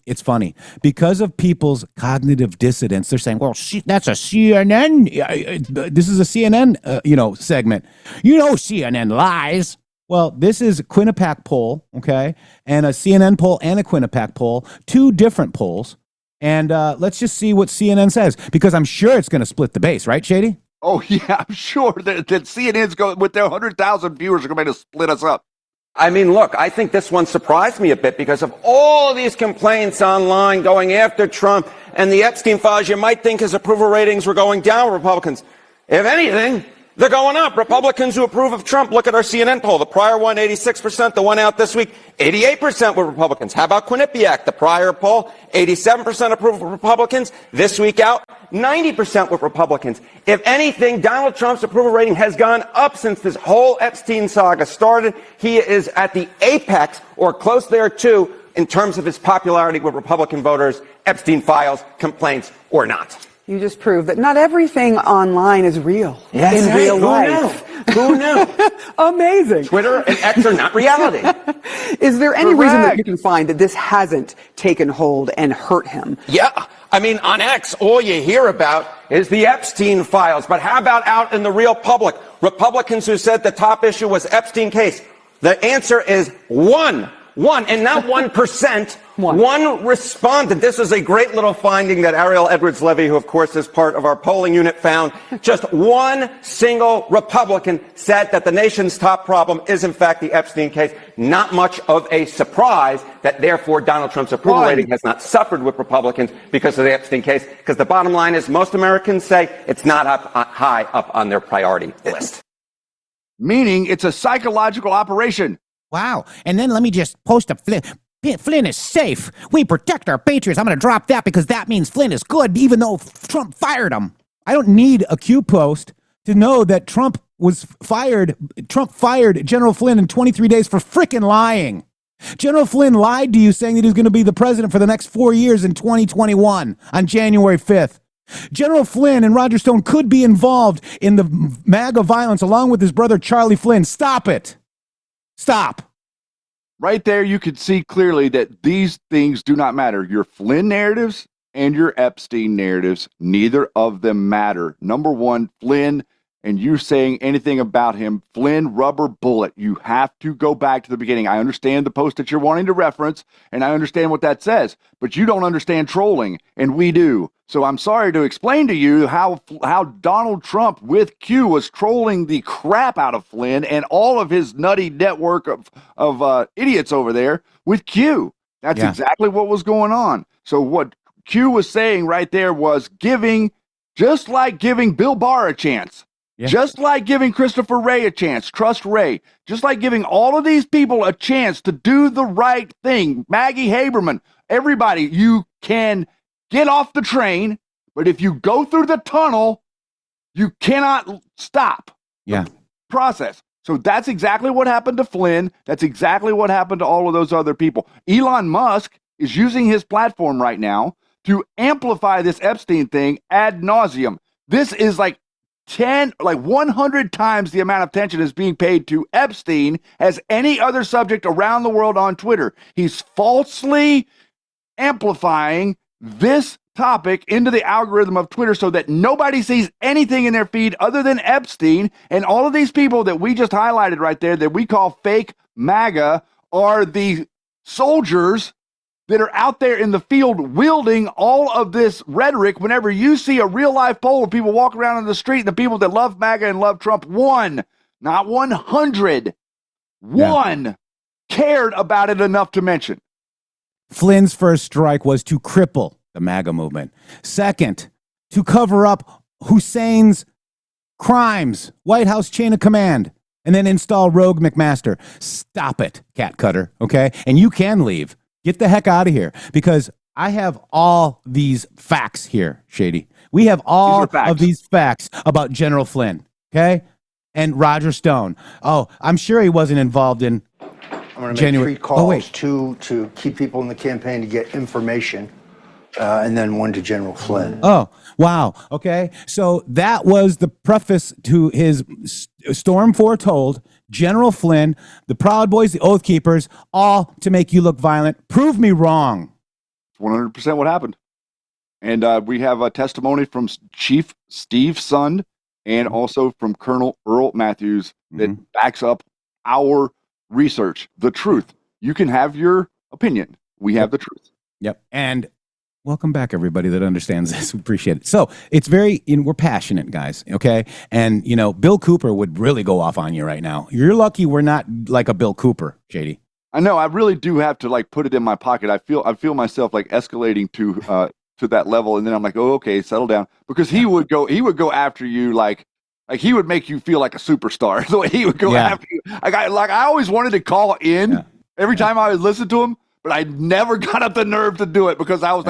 [SPEAKER 2] it's funny, because of people's cognitive dissonance, they're saying, well, that's a CNN. This is a CNN, segment. CNN lies. Well, this is a Quinnipiac poll, okay, and a CNN poll and a Quinnipiac poll, two different polls. And let's just see what CNN says, because I'm sure it's going to split the base, right, Shady?
[SPEAKER 3] Oh, yeah, I'm sure that CNN's going with their 100,000 viewers are going to split us up.
[SPEAKER 11] I mean, look, I think this one surprised me a bit because of all these complaints online going after Trump and the Epstein files. You might think his approval ratings were going down, Republicans. If anything, they're going up. Republicans who approve of Trump, look at our CNN poll. The prior one, 86%. The one out this week, 88% were Republicans. How about Quinnipiac? The prior poll, 87% approve of Republicans. This week out, 90% with Republicans. If anything, Donald Trump's approval rating has gone up since this whole Epstein saga started. He is at the apex or close there too in terms of his popularity with Republican voters, Epstein files, complaints or not.
[SPEAKER 12] You just proved that not everything online is real
[SPEAKER 11] Yes,
[SPEAKER 12] in real life.
[SPEAKER 11] Who knew?
[SPEAKER 12] Amazing.
[SPEAKER 11] Twitter and X are not reality.
[SPEAKER 12] Is there any reason that
[SPEAKER 3] Correct.
[SPEAKER 12] you can find that this hasn't taken hold and hurt him?
[SPEAKER 11] Yeah. I mean, on X, all you hear about is the Epstein files. But how about out in the real public? Republicans who said the top issue was Epstein case. The answer is one, and not 1%. One respondent. This is a great little finding that Ariel Edwards-Levy, who of course is part of our polling unit, found. Just one single Republican said that the nation's top problem is in fact the Epstein case. Not much of a surprise that therefore Donald Trump's approval rating has not suffered with Republicans because of the Epstein case. Because the bottom line is most Americans say it's not high up on their priority list.
[SPEAKER 3] Meaning it's a psychological operation.
[SPEAKER 1] Wow. And then let me just post a Flynn is safe. We protect our patriots. I'm going to drop that because that means Flynn is good, even though Trump fired him.
[SPEAKER 2] I don't need a Q post to know that Trump was fired. Trump fired General Flynn in 23 days for frickin' lying. General Flynn lied to you saying that he was going to be the president for the next 4 years in 2021 on January 5th. General Flynn and Roger Stone could be involved in the MAGA violence along with his brother Charlie Flynn. Stop it. Stop.
[SPEAKER 3] Right there, you could see clearly that these things do not matter. Your Flynn narratives and your Epstein narratives, neither of them matter. Number one, Flynn, and you saying anything about him, Flynn, rubber bullet. You have to go back to the beginning. I understand the post that you're wanting to reference, and I understand what that says, but you don't understand trolling, and we do. So I'm sorry to explain to you how Donald Trump with Q was trolling the crap out of Flynn and all of his nutty network of idiots over there with Q. That's exactly what was going on. So what Q was saying right there was just like giving Bill Barr a chance. Yeah. Just like giving Christopher Wray a chance, trust Wray, just like giving all of these people a chance to do the right thing. Maggie Haberman, everybody, you can get off the train, but if you go through the tunnel, you cannot stop the process. So that's exactly what happened to Flynn. That's exactly what happened to all of those other people. Elon Musk is using his platform right now to amplify this Epstein thing ad nauseum. This is like 100 times the amount of attention is being paid to Epstein as any other subject around the world on Twitter. He's falsely amplifying this topic into the algorithm of Twitter so that nobody sees anything in their feed other than Epstein. And all of these people that we just highlighted right there that we call fake MAGA are the soldiers that are out there in the field wielding all of this rhetoric. Whenever you see a real life poll where people walk around in the street and the people that love MAGA and love Trump, not 100, cared about it enough to mention.
[SPEAKER 2] Flynn's first strike was to cripple the MAGA movement. Second, to cover up Hussein's crimes, White House chain of command, and then install Rogue McMaster. Stop it, cat cutter, okay? And you can leave. Get the heck out of here, because I have all these facts here, Shady. We have all of these facts about General Flynn, okay? And Roger Stone. Oh, I'm sure he wasn't involved in
[SPEAKER 13] I'm going to make 3 calls, 2 to keep people in the campaign to get information, and then 1 to General Flynn.
[SPEAKER 2] Oh, wow. Okay. So that was the preface to his storm foretold. General Flynn, the Proud Boys, the Oath Keepers, all to make you look violent. Prove me wrong.
[SPEAKER 3] 100% what happened. And we have a testimony from Chief Steve Sund and also from Colonel Earl Matthews that backs up our research. The truth. You can have your opinion. We have the truth.
[SPEAKER 2] Yep. And Welcome back, everybody that understands this. We appreciate it. So it's very, we're passionate, guys, okay? And, Bill Cooper would really go off on you right now. You're lucky we're not like a Bill Cooper, JD.
[SPEAKER 3] I know. I really do have to put it in my pocket. I feel myself escalating to that level, and then I'm like, oh, okay, settle down, because he would go after you like he would make you feel like a superstar. The way he would go after you. I always wanted to call in every time I would listen to him. But I never got up the nerve to do it because I was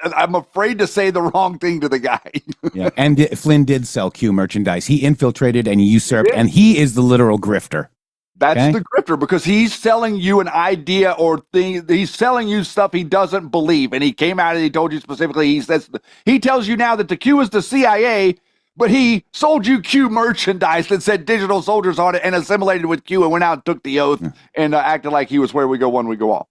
[SPEAKER 3] I'm afraid to say the wrong thing to the guy.
[SPEAKER 2] Yeah, and Flynn did sell Q merchandise. He infiltrated and usurped, and he is the literal grifter.
[SPEAKER 3] That's the grifter, because he's selling you an idea or thing. He's selling you stuff he doesn't believe. And he came out and he told you specifically, he tells you now that the Q is the CIA, but he sold you Q merchandise that said digital soldiers on it and assimilated with Q and went out and took the oath and acted like he was where we go one, we go all.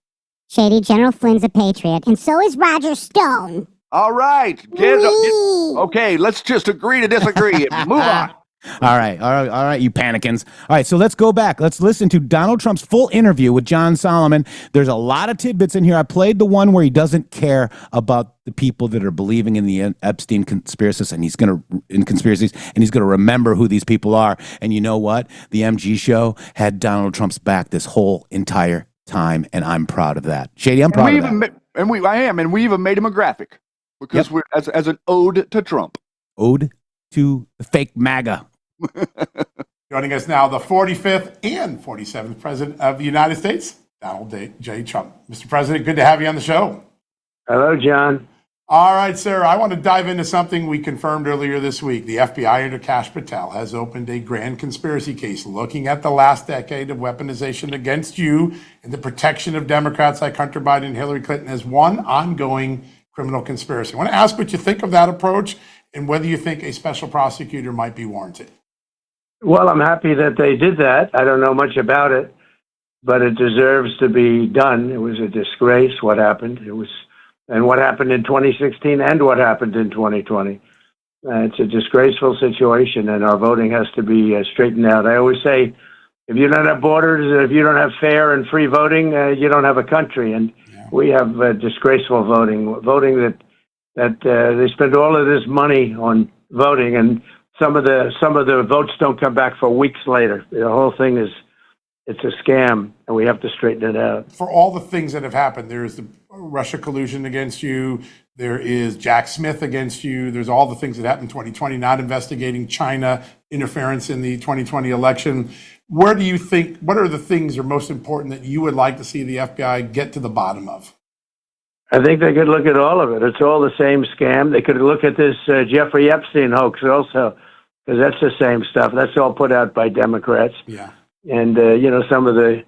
[SPEAKER 7] Shady, General Flynn's a patriot, and so is Roger Stone.
[SPEAKER 3] All right. Okay, let's just agree to disagree and move on.
[SPEAKER 2] All right, you panicans. All right, so let's go back. Let's listen to Donald Trump's full interview with John Solomon. There's a lot of tidbits in here. I played the one where he doesn't care about the people that are believing in the Epstein conspiracies, and he's going to remember who these people are. And you know what? The MG show had Donald Trump's back this whole entire time, and I'm proud of that. Shady, I'm proud of that.
[SPEAKER 3] And we even made him a graphic because we're as an ode to Trump.
[SPEAKER 2] Ode to the fake MAGA.
[SPEAKER 5] Joining us now, the 45th and 47th President of the United States, Donald J. Trump. Mr. President, good to have you on the show.
[SPEAKER 4] Hello, John.
[SPEAKER 5] All right, sir. I want to dive into something we confirmed earlier this week. The FBI under Kash Patel has opened a grand conspiracy case looking at the last decade of weaponization against you and the protection of Democrats like Hunter Biden and Hillary Clinton as one ongoing criminal conspiracy. I want to ask what you think of that approach and whether you think a special prosecutor might be warranted.
[SPEAKER 4] Well, I'm happy that they did that. I don't know much about it, but it deserves to be done. It was a disgrace what happened. And what happened in 2016 and what happened in 2020. It's a disgraceful situation, and our voting has to be straightened out. I always say, if you don't have borders, if you don't have fair and free voting, you don't have a country. And we have disgraceful voting that they spend all of this money on voting, and some of the votes don't come back for weeks later. The whole thing it's a scam, and we have to straighten it out.
[SPEAKER 5] For all the things that have happened, there is the Russia collusion against you. There is Jack Smith against you. There's all the things that happened in 2020, not investigating China interference in the 2020 election. What are the things that are most important that you would like to see the FBI get to the bottom of?
[SPEAKER 4] I think they could look at all of it. It's all the same scam. They could look at this Jeffrey Epstein hoax also, because that's the same stuff. That's all put out by Democrats.
[SPEAKER 5] Yeah.
[SPEAKER 4] And, some of the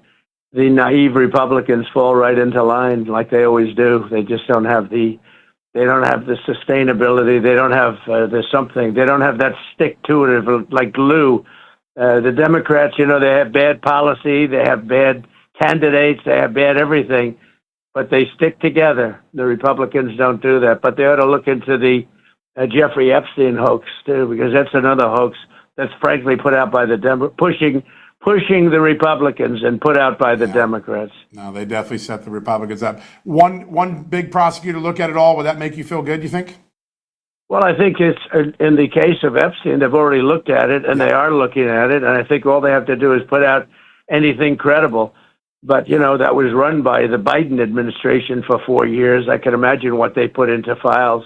[SPEAKER 4] naive Republicans fall right into line like they always do. They just don't have the sustainability. They don't have they don't have that stick to it like glue. The Democrats, they have bad policy. They have bad candidates. They have bad everything, but they stick together. The Republicans don't do that, but they ought to look into the Jeffrey Epstein hoax too, because that's another hoax that's frankly put out by the pushing the Republicans and put out by the Democrats.
[SPEAKER 5] No, they definitely set the Republicans up. One big prosecutor look at it all. Would that make you feel good, you think?
[SPEAKER 4] Well, I think it's in the case of Epstein, they've already looked at it, and they are looking at it, and I think all they have to do is put out anything credible. But, that was run by the Biden administration for 4 years. I can imagine what they put into files,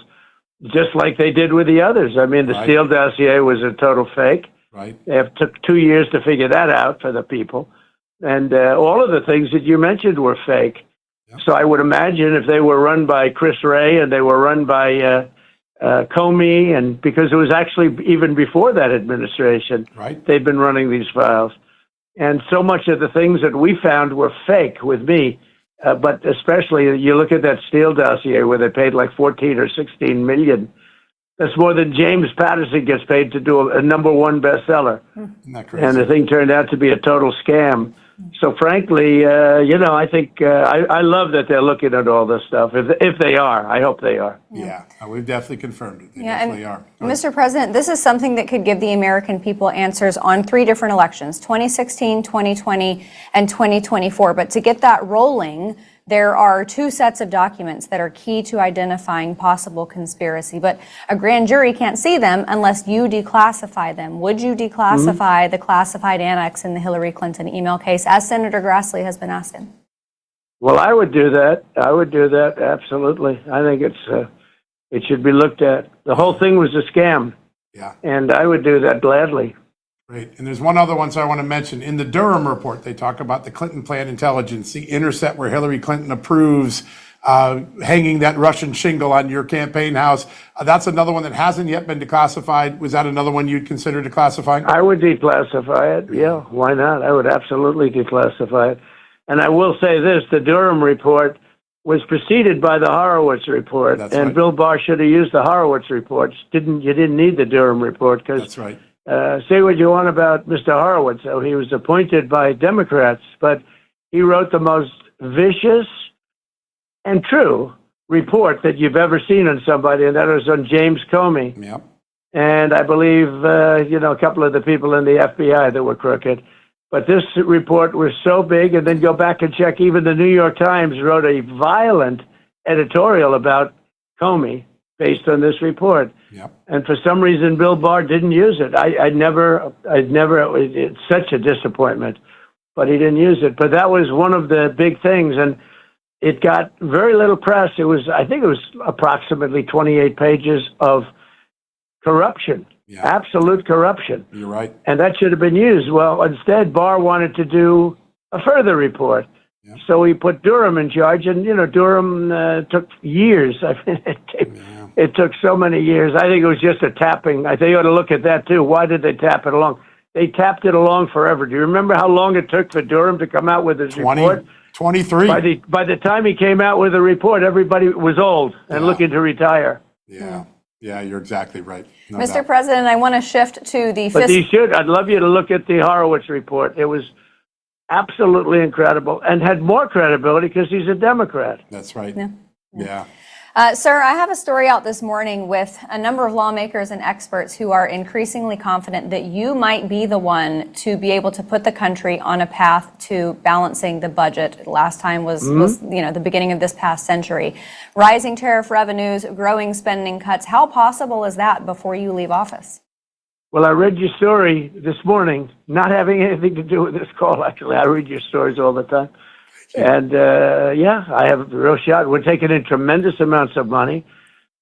[SPEAKER 4] just like they did with the others. I mean, the Steele dossier was a total fake.
[SPEAKER 5] Right.
[SPEAKER 4] It took 2 years to figure that out for the people. And all of the things that you mentioned were fake. Yep. So I would imagine if they were run by Chris Wray and they were run by Comey, and because it was actually even before that administration, they've been running these files. And so much of the things that we found were fake with me. But especially you look at that Steele dossier where they paid like 14 or 16 million. That's more than James Patterson gets paid to do a number one bestseller.
[SPEAKER 5] Isn't that crazy?
[SPEAKER 4] And the thing turned out to be a total scam. So frankly, I think I love that they're looking at all this stuff. If they are, I hope they are.
[SPEAKER 5] Yeah, we've definitely confirmed it. They definitely are.
[SPEAKER 14] Mr. President, this is something that could give the American people answers on 3 different elections, 2016, 2020, and 2024. But to get that rolling, there are two sets of documents that are key to identifying possible conspiracy, but a grand jury can't see them unless you declassify them. Would you declassify the classified annex in the Hillary Clinton email case, as Senator Grassley has been asking?
[SPEAKER 4] Well, I would do that. I would do that, absolutely. I think it should be looked at. The whole thing was a scam.
[SPEAKER 5] Yeah.
[SPEAKER 4] And I would do that gladly.
[SPEAKER 5] Great. And there's one other one I want to mention. In the Durham report, they talk about the Clinton plan intelligence, the intercept where Hillary Clinton approves hanging that Russian shingle on your campaign house. That's another one that hasn't yet been declassified. Was that another one you'd consider declassifying?
[SPEAKER 4] I would declassify it. Yeah, why not? I would absolutely declassify it. And I will say this, the Durham report was preceded by the Horowitz report.
[SPEAKER 5] That's
[SPEAKER 4] and
[SPEAKER 5] right.
[SPEAKER 4] Bill Barr should have used the Horowitz report. You didn't need the Durham report because
[SPEAKER 5] That's right.
[SPEAKER 4] say what you want about Mr. Horowitz. So he was appointed by Democrats, but he wrote the most vicious and true report that you've ever seen on somebody, and that was on James Comey.
[SPEAKER 5] Yep.
[SPEAKER 4] And I believe, a couple of the people in the FBI that were crooked. But this report was so big, and then go back and check, even the New York Times wrote a violent editorial about Comey based on this report.
[SPEAKER 5] Yep.
[SPEAKER 4] And for some reason, Bill Barr didn't use it. It's such a disappointment, but he didn't use it. But that was one of the big things, and it got very little press. I think it was approximately 28 pages of corruption.
[SPEAKER 5] Yeah.
[SPEAKER 4] Absolute corruption.
[SPEAKER 5] You're right.
[SPEAKER 4] And that should have been used. Well, instead, Barr wanted to do a further report.
[SPEAKER 5] Yeah.
[SPEAKER 4] So he put Durham in charge, and, Durham took years. I mean, it took so many years. I think it was just a tapping. I think you ought to look at that, too. Why did they tap it along? They tapped it along forever. Do you remember how long it took for Durham to come out with his report?
[SPEAKER 5] 23.
[SPEAKER 4] By the time he came out with a report, everybody was old and looking to retire.
[SPEAKER 5] Yeah. Yeah, you're exactly right. No
[SPEAKER 14] Mr.
[SPEAKER 5] doubt.
[SPEAKER 14] President, I want to shift to the
[SPEAKER 4] But I'd love you to look at the Horowitz report. It was absolutely incredible and had more credibility because he's a Democrat.
[SPEAKER 5] That's right. Yeah.
[SPEAKER 14] Sir, I have a story out this morning with a number of lawmakers and experts who are increasingly confident that you might be the one to be able to put the country on a path to balancing the budget. Last time was the beginning of this past century. Rising tariff revenues, growing spending cuts. How possible is that before you leave office?
[SPEAKER 4] Well, I read your story this morning, not having anything to do with this call, actually. I read your stories all the time. And, I have a real shot. We're taking in tremendous amounts of money.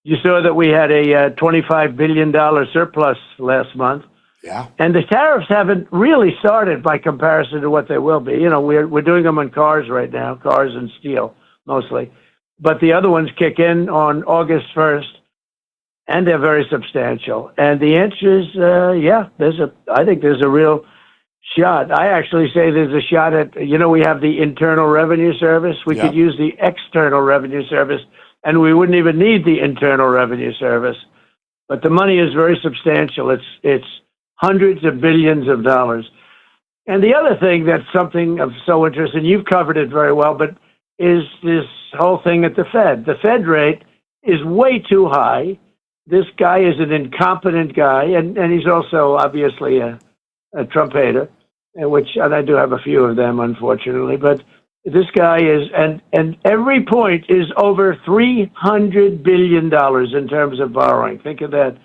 [SPEAKER 4] You saw that we had a $25 billion surplus last month.
[SPEAKER 5] Yeah.
[SPEAKER 4] And the tariffs haven't really started by comparison to what they will be. We're doing them on cars right now, cars and steel mostly. But the other ones kick in on August 1st, and they're very substantial. And the answer is, I think there's a real shot. I actually say there's a shot at, we have the Internal Revenue Service. We could use the External Revenue Service, and we wouldn't even need the Internal Revenue Service. But the money is very substantial. It's hundreds of billions of dollars. And the other thing that's something of so interesting, you've covered it very well, but is this whole thing at the Fed. The Fed rate is way too high. This guy is an incompetent guy, and he's also obviously a Trump hater, and I do have a few of them, unfortunately. But this guy is, and every point is over $300 billion in terms of borrowing. Think of that.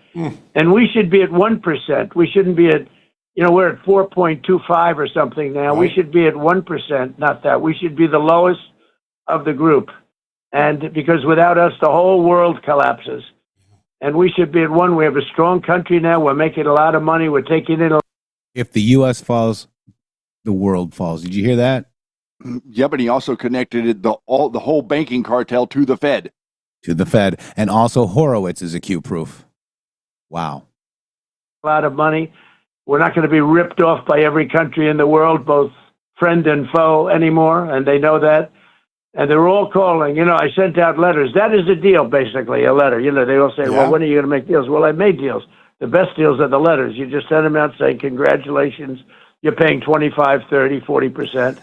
[SPEAKER 4] And we should be at 1%. We shouldn't be at, we're at 4.25 or something now.
[SPEAKER 5] Right.
[SPEAKER 4] We should be at 1%, not that. We should be the lowest of the group. And because without us, the whole world collapses. And we should be at 1. We have a strong country now. We're making a lot of money. We're taking in
[SPEAKER 2] If the U.S. falls, the world falls. Did you hear that?
[SPEAKER 3] Yeah, but he also connected the whole banking cartel to the Fed.
[SPEAKER 2] To the Fed. And also Horowitz is a Q proof. Wow.
[SPEAKER 4] a lot of money. We're not going to be ripped off by every country in the world, both friend and foe anymore, and they know that. And they're all calling. I sent out letters. That is a deal, basically, a letter. They all say, well, when are you going to make deals? Well, I made deals. The best deals are the letters. You just send them out saying, congratulations, you're paying 25, 30, 40%.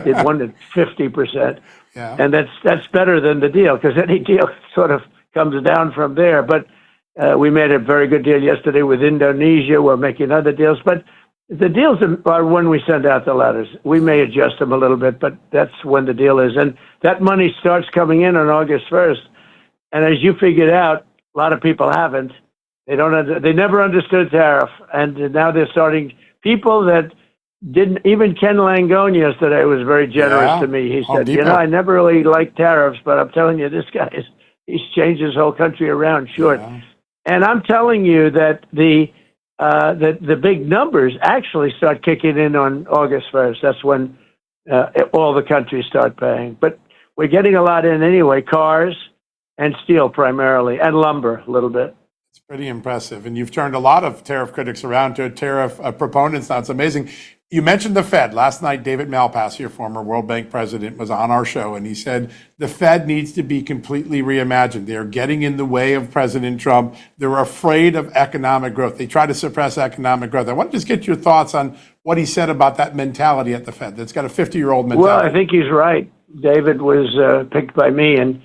[SPEAKER 4] Did one at 50%.
[SPEAKER 5] Yeah.
[SPEAKER 4] And that's better than the deal, because any deal sort of comes down from there. But we made a very good deal yesterday with Indonesia. We're making other deals. But The deals are when we send out the letters. We may adjust them a little bit, but that's when the deal is. And that money starts coming in on August 1st. And as you figured out, a lot of people haven't. They they never understood tariff. And now they're starting. People that didn't, even Ken Langone yesterday was very generous to me. He said, I never really liked tariffs, but I'm telling you, this guy he's changed his whole country around short. Yeah. And I'm telling you that the big numbers actually start kicking in on August 1st. That's when all the countries start paying. But we're getting a lot in anyway, cars and steel primarily, and lumber a little bit.
[SPEAKER 5] It's pretty impressive. And you've turned a lot of tariff critics around to tariff proponents. Now, it's amazing. You mentioned the Fed. Last night, David Malpass, your former World Bank president, was on our show, and he said the Fed needs to be completely reimagined. They're getting in the way of President Trump. They're afraid of economic growth. They try to suppress economic growth. I want to just get your thoughts on what he said about that mentality at the Fed. That's got a 50-year-old mentality.
[SPEAKER 4] Well, I think he's right. David was picked by me and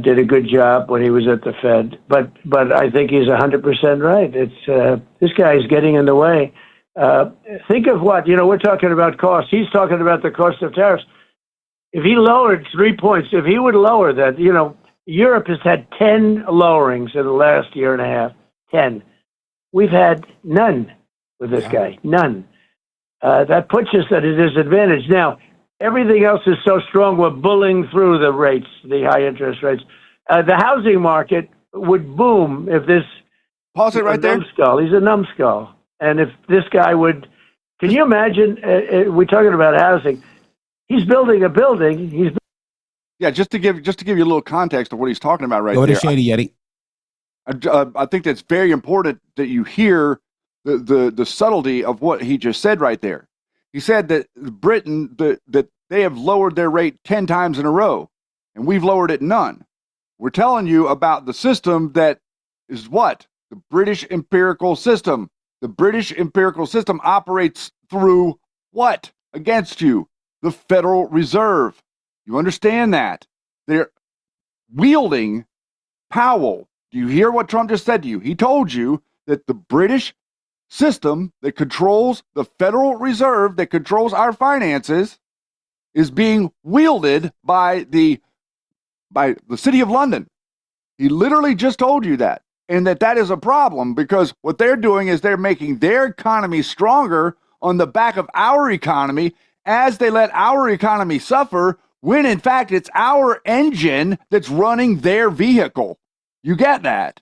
[SPEAKER 4] did a good job when he was at the Fed. But I think he's 100% right. It's this guy is getting in the way. Think of what, we're talking about costs. He's talking about the cost of tariffs. If he lowered 3 points, if he would lower that, Europe has had 10 lowerings in the last year and a half. 10. We've had none with this guy. None. That puts us at a disadvantage. Now, everything else is so strong, we're bullying through the rates, the high interest rates. The housing market would boom if this...
[SPEAKER 3] Pause it right there.
[SPEAKER 4] Numbskull. He's a numbskull. And if this guy would, can you imagine? We're talking about housing. He's building a building.
[SPEAKER 3] Just to give you a little context of what he's talking about right there.
[SPEAKER 2] Go to Shady Yeti.
[SPEAKER 3] I think that's very important that you hear the subtlety of what he just said right there. He said that Britain that they have lowered their rate 10 times in a row, and we've lowered it none. We're telling you about the system that is what? The British empirical system. The British empirical system operates through what against you? The Federal Reserve. You understand that? They're wielding Powell. Do you hear what Trump just said to you? He told you that the British system that controls the Federal Reserve, that controls our finances, is being wielded by the City of London. He literally just told you that. And that is a problem because what they're doing is they're making their economy stronger on the back of our economy as they let our economy suffer when in fact it's our engine that's running their vehicle. You get that?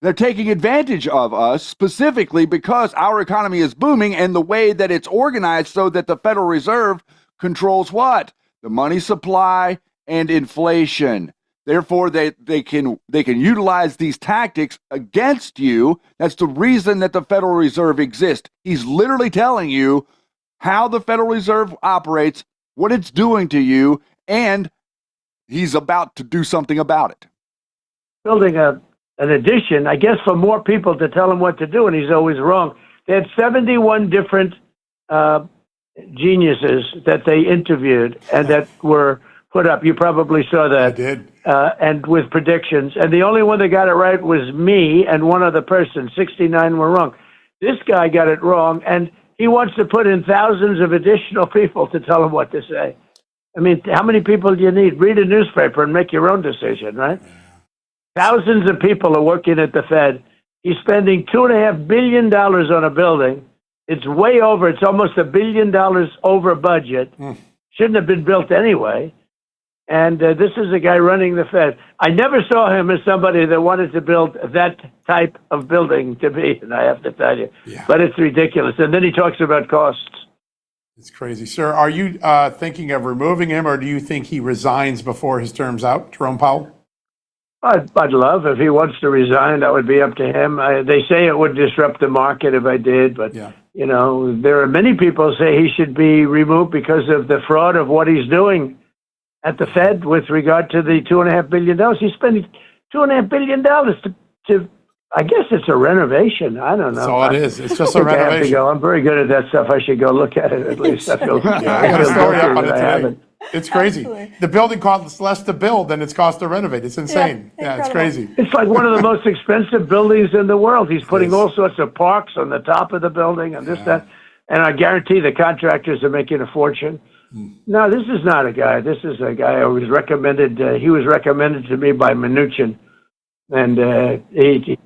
[SPEAKER 3] They're taking advantage of us specifically because our economy is booming and the way that it's organized so that the Federal Reserve controls what? The money supply and inflation. Therefore, they can utilize these tactics against you. That's the reason that the Federal Reserve exists. He's literally telling you how the Federal Reserve operates, what it's doing to you, and he's about to do something about it.
[SPEAKER 4] Building an addition, I guess, for more people to tell him what to do, and he's always wrong. They had 71 different geniuses that they interviewed and that were put up. You probably saw that.
[SPEAKER 5] I did.
[SPEAKER 4] And with predictions. And the only one that got it right was me and one other person. 69 were wrong. This guy got it wrong, and he wants to put in thousands of additional people to tell him what to say. I mean, how many people do you need? Read a newspaper and make your own decision, right? Thousands of people are working at the Fed. He's spending $2.5 billion on a building. It's way over. It's almost $1 billion over budget. Shouldn't have been built anyway. And this is a guy running the Fed. I never saw him as somebody that wanted to build that type of building to be, and I have to tell you. Yeah. But it's ridiculous. And then he talks about costs.
[SPEAKER 5] It's crazy. Sir, are you thinking of removing him, or do you think he resigns before his term's out, Jerome Powell?
[SPEAKER 4] I'd love if he wants to resign. That would be up to him. They say it would disrupt the market if I did, but there are many people say he should be removed because of the fraud of what he's doing at the Fed with regard to the $2.5 billion. He's spending $2.5 billion to I guess it's a renovation. I don't know.
[SPEAKER 5] That's all it is. It's just a renovation.
[SPEAKER 4] I have to go. I'm very good at that stuff. I should go look at it at least. I feel,
[SPEAKER 5] I got a story up on it today. It's crazy.
[SPEAKER 14] Absolutely.
[SPEAKER 5] The building costs less to build than it's cost to renovate. It's insane. Yeah, it's crazy.
[SPEAKER 4] It's like one of the most expensive buildings in the world. He's putting all sorts of parks on the top of the building and this, that. and I guarantee the contractors are making a fortune. No, this is not a guy. This is a guy who was recommended. He was recommended to me by Mnuchin, and he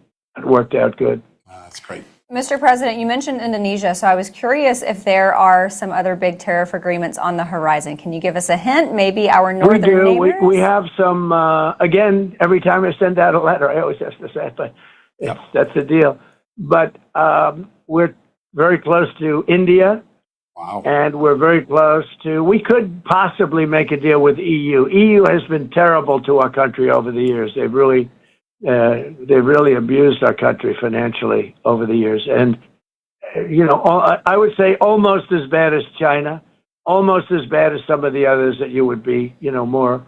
[SPEAKER 4] worked out good.
[SPEAKER 5] That's great.
[SPEAKER 14] Mr. President, you mentioned Indonesia, so I was curious if there are some other big tariff agreements on the horizon. Can you give us a hint? Maybe our northern neighbors?
[SPEAKER 4] We have some, again, every time I send out a letter, I always have to say it, but that's the deal. But we're very close to India.
[SPEAKER 5] Wow.
[SPEAKER 4] And we're very close to, we could possibly make a deal with EU. EU has been terrible to our country over the years. They've really abused our country financially over the years. And, I would say almost as bad as China, almost as bad as some of the others that you would be, more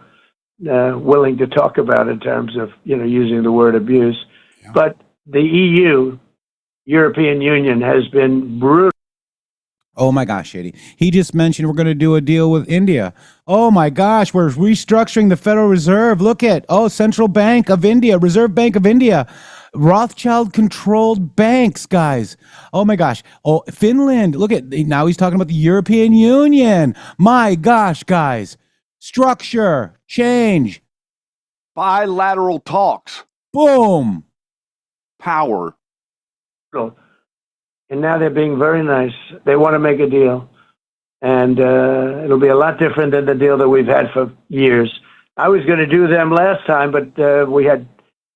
[SPEAKER 4] willing to talk about in terms of, using the word abuse. Yeah. But the EU, European Union, has been brutal.
[SPEAKER 2] Oh my gosh, Shady. He just mentioned we're going to do a deal with India. Oh my gosh, we're restructuring the Federal Reserve. Look at, Central Bank of India, Reserve Bank of India. Rothschild-controlled banks, guys. Oh my gosh. Oh, Finland. Look at, now he's talking about the European Union. My gosh, guys. Structure, change.
[SPEAKER 3] Bilateral talks.
[SPEAKER 2] Boom.
[SPEAKER 3] Power.
[SPEAKER 4] And now they're being very nice. They want to make a deal. And it'll be a lot different than the deal that we've had for years. I was going to do them last time, but we had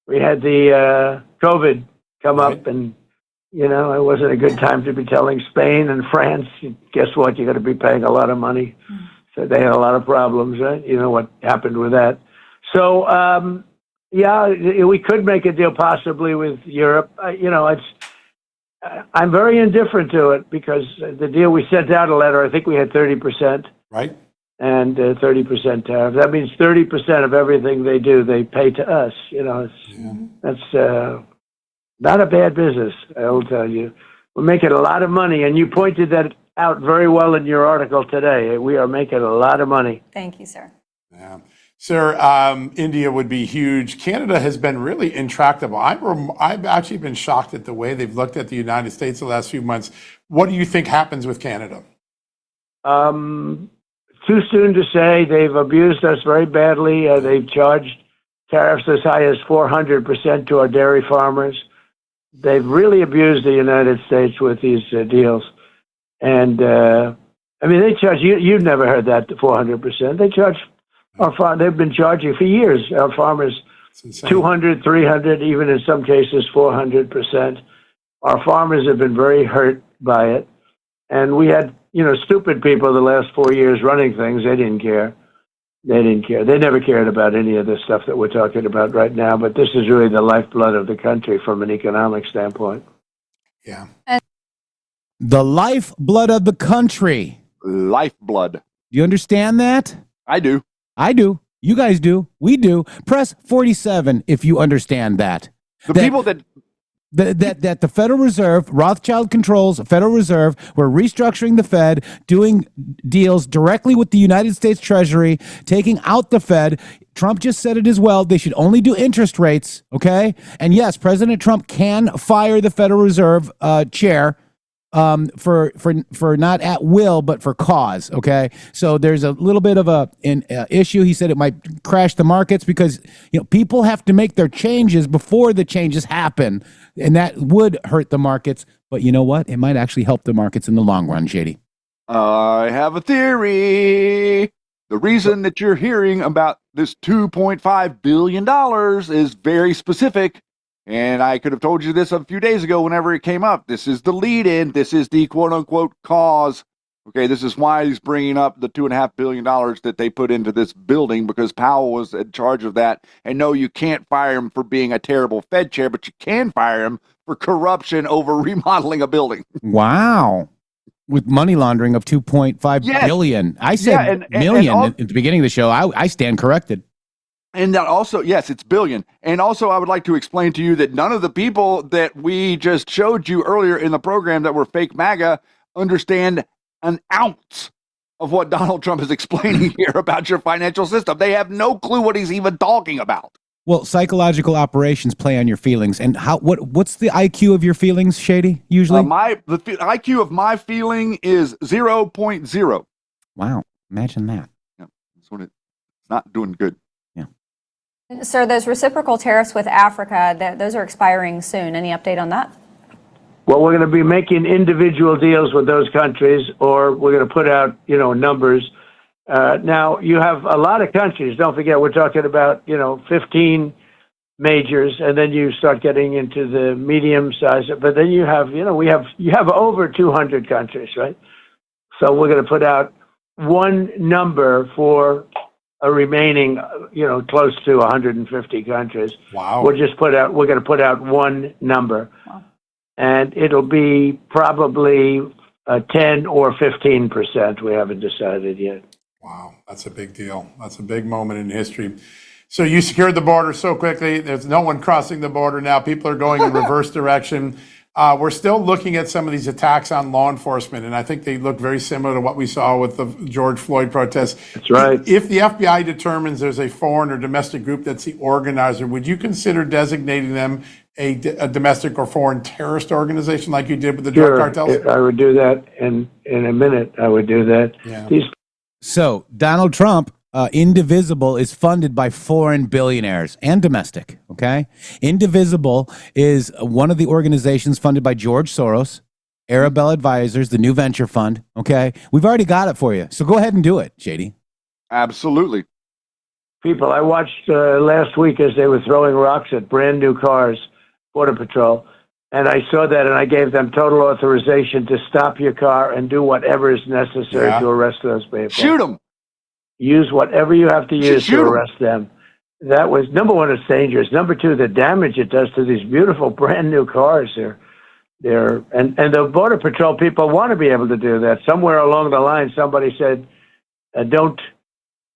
[SPEAKER 4] the COVID come up, and, it wasn't a good time to be telling Spain and France, guess what, you're going to be paying a lot of money. So they had a lot of problems, right? You know what happened with that. So, we could make a deal possibly with Europe. I'm very indifferent to it because the deal we sent out a letter, I think we had 30%.
[SPEAKER 5] Right.
[SPEAKER 4] And 30% tariff. That means 30% of everything they do, they pay to us. That's not a bad business, I will tell you. We're making a lot of money, and you pointed that out very well in your article today. We are making a lot of money.
[SPEAKER 14] Thank you, sir.
[SPEAKER 5] Yeah. Sir, India would be huge. Canada has been really intractable. I've actually been shocked at the way they've looked at the United States the last few months. What do you think happens with Canada?
[SPEAKER 4] Too soon to say. They've abused us very badly. They've charged tariffs as high as 400% to our dairy farmers. They've really abused the United States with these deals. And, they charge, you've never heard that, 400%. They charge, they've been charging for years, our farmers, 200, 300, even in some cases 400%. Our farmers have been very hurt by it. And we had, stupid people the last 4 years running things. They didn't care. They never cared about any of the stuff that we're talking about right now. But this is really the lifeblood of the country from an economic standpoint.
[SPEAKER 5] Yeah.
[SPEAKER 2] The lifeblood of the country.
[SPEAKER 3] Lifeblood.
[SPEAKER 2] Do you understand that?
[SPEAKER 3] I do.
[SPEAKER 2] I do. You guys do. We do. Press 47 if you understand that.
[SPEAKER 3] People that
[SPEAKER 2] the Federal Reserve, Rothschild controls Federal Reserve, we're restructuring the Fed, doing deals directly with the United States Treasury, taking out the Fed. Trump just said it as well. They should only do interest rates, okay? And yes, President Trump can fire the Federal Reserve chair for not at will, but for cause. Okay. So there's a little bit of an issue. He said it might crash the markets because, people have to make their changes before the changes happen. And that would hurt the markets. But you know what? It might actually help the markets in the long run, Shady.
[SPEAKER 3] I have a theory. The reason that you're hearing about this $2.5 billion is very specific. And I could have told you this a few days ago whenever it came up. This is the lead-in. This is the quote-unquote cause. Okay, this is why he's bringing up the $2.5 billion that they put into this building, because Powell was in charge of that. And no, you can't fire him for being a terrible Fed chair, but you can fire him for corruption over remodeling a building.
[SPEAKER 2] Wow. With money laundering of $2.5 billion. I said million at the beginning of the show. I stand corrected.
[SPEAKER 3] And that also, yes, it's billion. And also, I would like to explain to you that none of the people that we just showed you earlier in the program that were fake MAGA understand an ounce of what Donald Trump is explaining here about your financial system. They have no clue what he's even talking about.
[SPEAKER 2] Well, psychological operations play on your feelings, and what's the IQ of your feelings, Shady? Usually,
[SPEAKER 3] The IQ of my feeling is 0.0.
[SPEAKER 2] Wow, imagine that.
[SPEAKER 3] Yeah, that's what it's not doing good.
[SPEAKER 2] Yeah.
[SPEAKER 14] Sir, those reciprocal tariffs with Africa, those are expiring soon. Any update on that?
[SPEAKER 4] Well, we're going to be making individual deals with those countries, or we're going to put out, numbers. Now, you have a lot of countries. Don't forget, we're talking about, 15 majors, and then you start getting into the medium size. But then you have, you have over 200 countries, right? So we're going to put out one number for a remaining, close to 150 countries.
[SPEAKER 5] Wow.
[SPEAKER 4] We're going to put out one number.
[SPEAKER 14] Wow.
[SPEAKER 4] And it'll be probably 10 or 15%. We haven't decided yet.
[SPEAKER 5] Wow, that's a big deal. That's a big moment in history. So you secured the border so quickly. There's no one crossing the border now. People are going in reverse direction. We're still looking at some of these attacks on law enforcement, and I think they look very similar to what we saw with the George Floyd protests.
[SPEAKER 4] That's right.
[SPEAKER 5] If the FBI determines there's a foreign or domestic group that's the organizer, would you consider designating them a domestic or foreign terrorist organization like you did with the drug cartels?
[SPEAKER 4] I would do that in a minute. I would do that.
[SPEAKER 5] Yeah.
[SPEAKER 2] So Donald Trump, Indivisible, is funded by foreign billionaires and domestic. Okay, Indivisible is one of the organizations funded by George Soros, Arabella Advisors, the new venture fund. Okay, we've already got it for you, so go ahead and do it, Shady.
[SPEAKER 3] Absolutely.
[SPEAKER 4] People, I watched last week as they were throwing rocks at brand new cars, Border Patrol, and I saw that, and I gave them total authorization to stop your car and do whatever is necessary to arrest those people.
[SPEAKER 3] Shoot them.
[SPEAKER 4] Use whatever you have to use to arrest them. That was, number one, it's dangerous. Number two, the damage it does to these beautiful brand new cars. And the Border Patrol people want to be able to do that. Somewhere along the line, somebody said, don't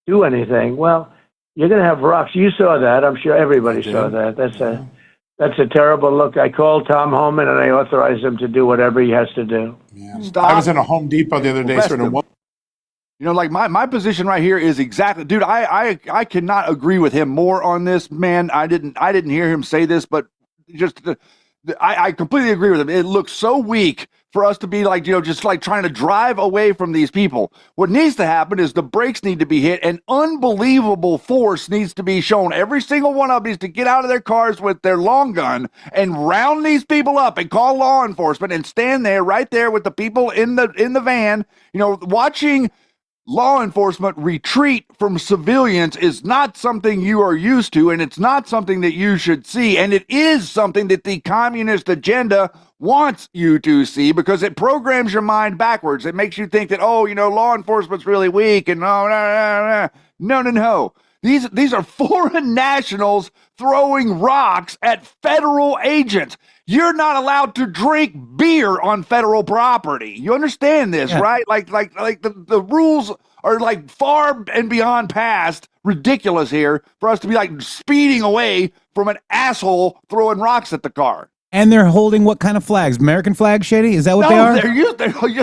[SPEAKER 4] do anything. Well, you're going to have rocks. You saw that. I'm sure everybody saw that. That's a terrible look. I called Tom Homan and I authorized him to do whatever he has to do.
[SPEAKER 5] Yeah. I was in a Home Depot the other day.
[SPEAKER 3] Like my position right here is exactly, dude. I cannot agree with him more on this, man. I didn't hear him say this, but I completely agree with him. It looks so weak for us to be like, just like trying to drive away from these people. What needs to happen is the brakes need to be hit, and unbelievable force needs to be shown. Every single one of them needs to get out of their cars with their long gun and round these people up and call law enforcement and stand there right there with the people in the van, watching law enforcement retreat from civilians is not something you are used to, and it's not something that you should see, and it is something that the communist agenda wants you to see because it programs your mind backwards. It makes you think that, law enforcement's really weak, and no. These are foreign nationals throwing rocks at federal agents. You're not allowed to drink beer on federal property. You understand this, right? Like the rules are like far and beyond past ridiculous here for us to be like speeding away from an asshole throwing rocks at the car.
[SPEAKER 2] And they're holding what kind of flags? American flags, Shady? Is that what they are?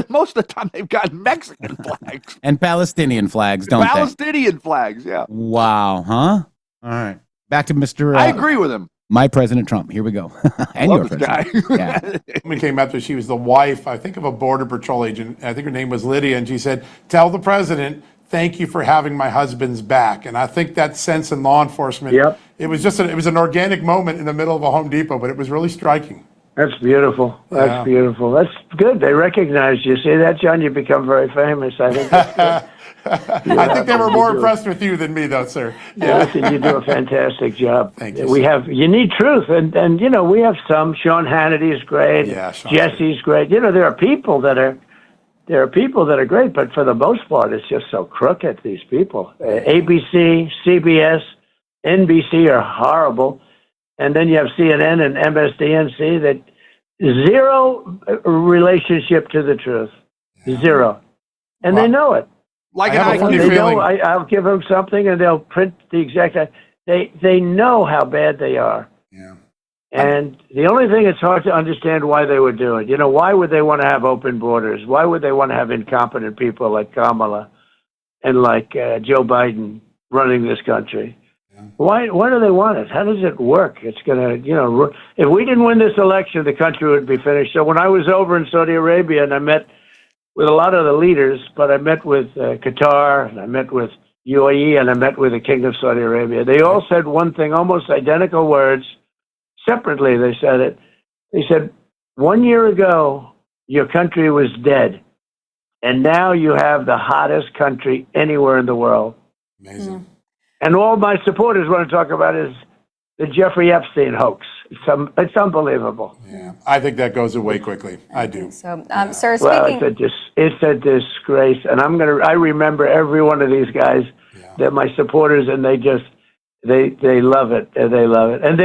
[SPEAKER 3] Most of the time they've got Mexican flags.
[SPEAKER 2] And Palestinian flags, don't
[SPEAKER 3] Palestinian flags, yeah.
[SPEAKER 2] Wow, huh? All right. Back to Mr.
[SPEAKER 3] I agree with him.
[SPEAKER 2] My President Trump. Here we go. And your president.
[SPEAKER 5] Yeah. Woman came after she was the wife, I think, of a Border Patrol agent. I think her name was Lydia, and she said, "Tell the president, thank you for having my husband's back." And I think that sense in law enforcement, it was just it was an organic moment in the middle of a Home Depot, but it was really striking.
[SPEAKER 4] That's beautiful. That's beautiful. That's good. They recognized you. See that, John? You become very famous. I think that's good.
[SPEAKER 5] I think they were more impressed with you than me, though, sir.
[SPEAKER 4] Yeah, listen, you do a fantastic job.
[SPEAKER 5] Thank you.
[SPEAKER 4] You need truth, and we have some. Sean Hannity is great.
[SPEAKER 5] Yeah,
[SPEAKER 4] Jesse's great. There are people that are great, but for the most part, it's just so crooked. These people, ABC, CBS, NBC are horrible, and then you have CNN and MSDNC that zero relationship to the truth, zero, and they know it.
[SPEAKER 5] Like
[SPEAKER 4] I'll give them something, and they'll print the exact. They know how bad they are.
[SPEAKER 5] Yeah.
[SPEAKER 4] And the only thing it's hard to understand why they would do it. Why would they want to have open borders? Why would they want to have incompetent people like Kamala and like Joe Biden running this country? Why do they want it? How does it work? It's gonna, if we didn't win this election, the country would be finished. So when I was over in Saudi Arabia and I met with a lot of the leaders, but I met with Qatar and I met with UAE and I met with the King of Saudi Arabia. They all said one thing, almost identical words. Separately, they said it. They said, 1 year ago, your country was dead. And now you have the hottest country anywhere in the world.
[SPEAKER 5] Amazing.
[SPEAKER 4] And all my supporters want to talk about is the Jeffrey Epstein hoax. It's unbelievable.
[SPEAKER 5] Yeah, I think that goes away quickly. I do.
[SPEAKER 14] So, sir,
[SPEAKER 4] Well,
[SPEAKER 14] speaking.
[SPEAKER 4] it's a disgrace. And I remember every one of these guys. They're my supporters, and they love it. They love it. And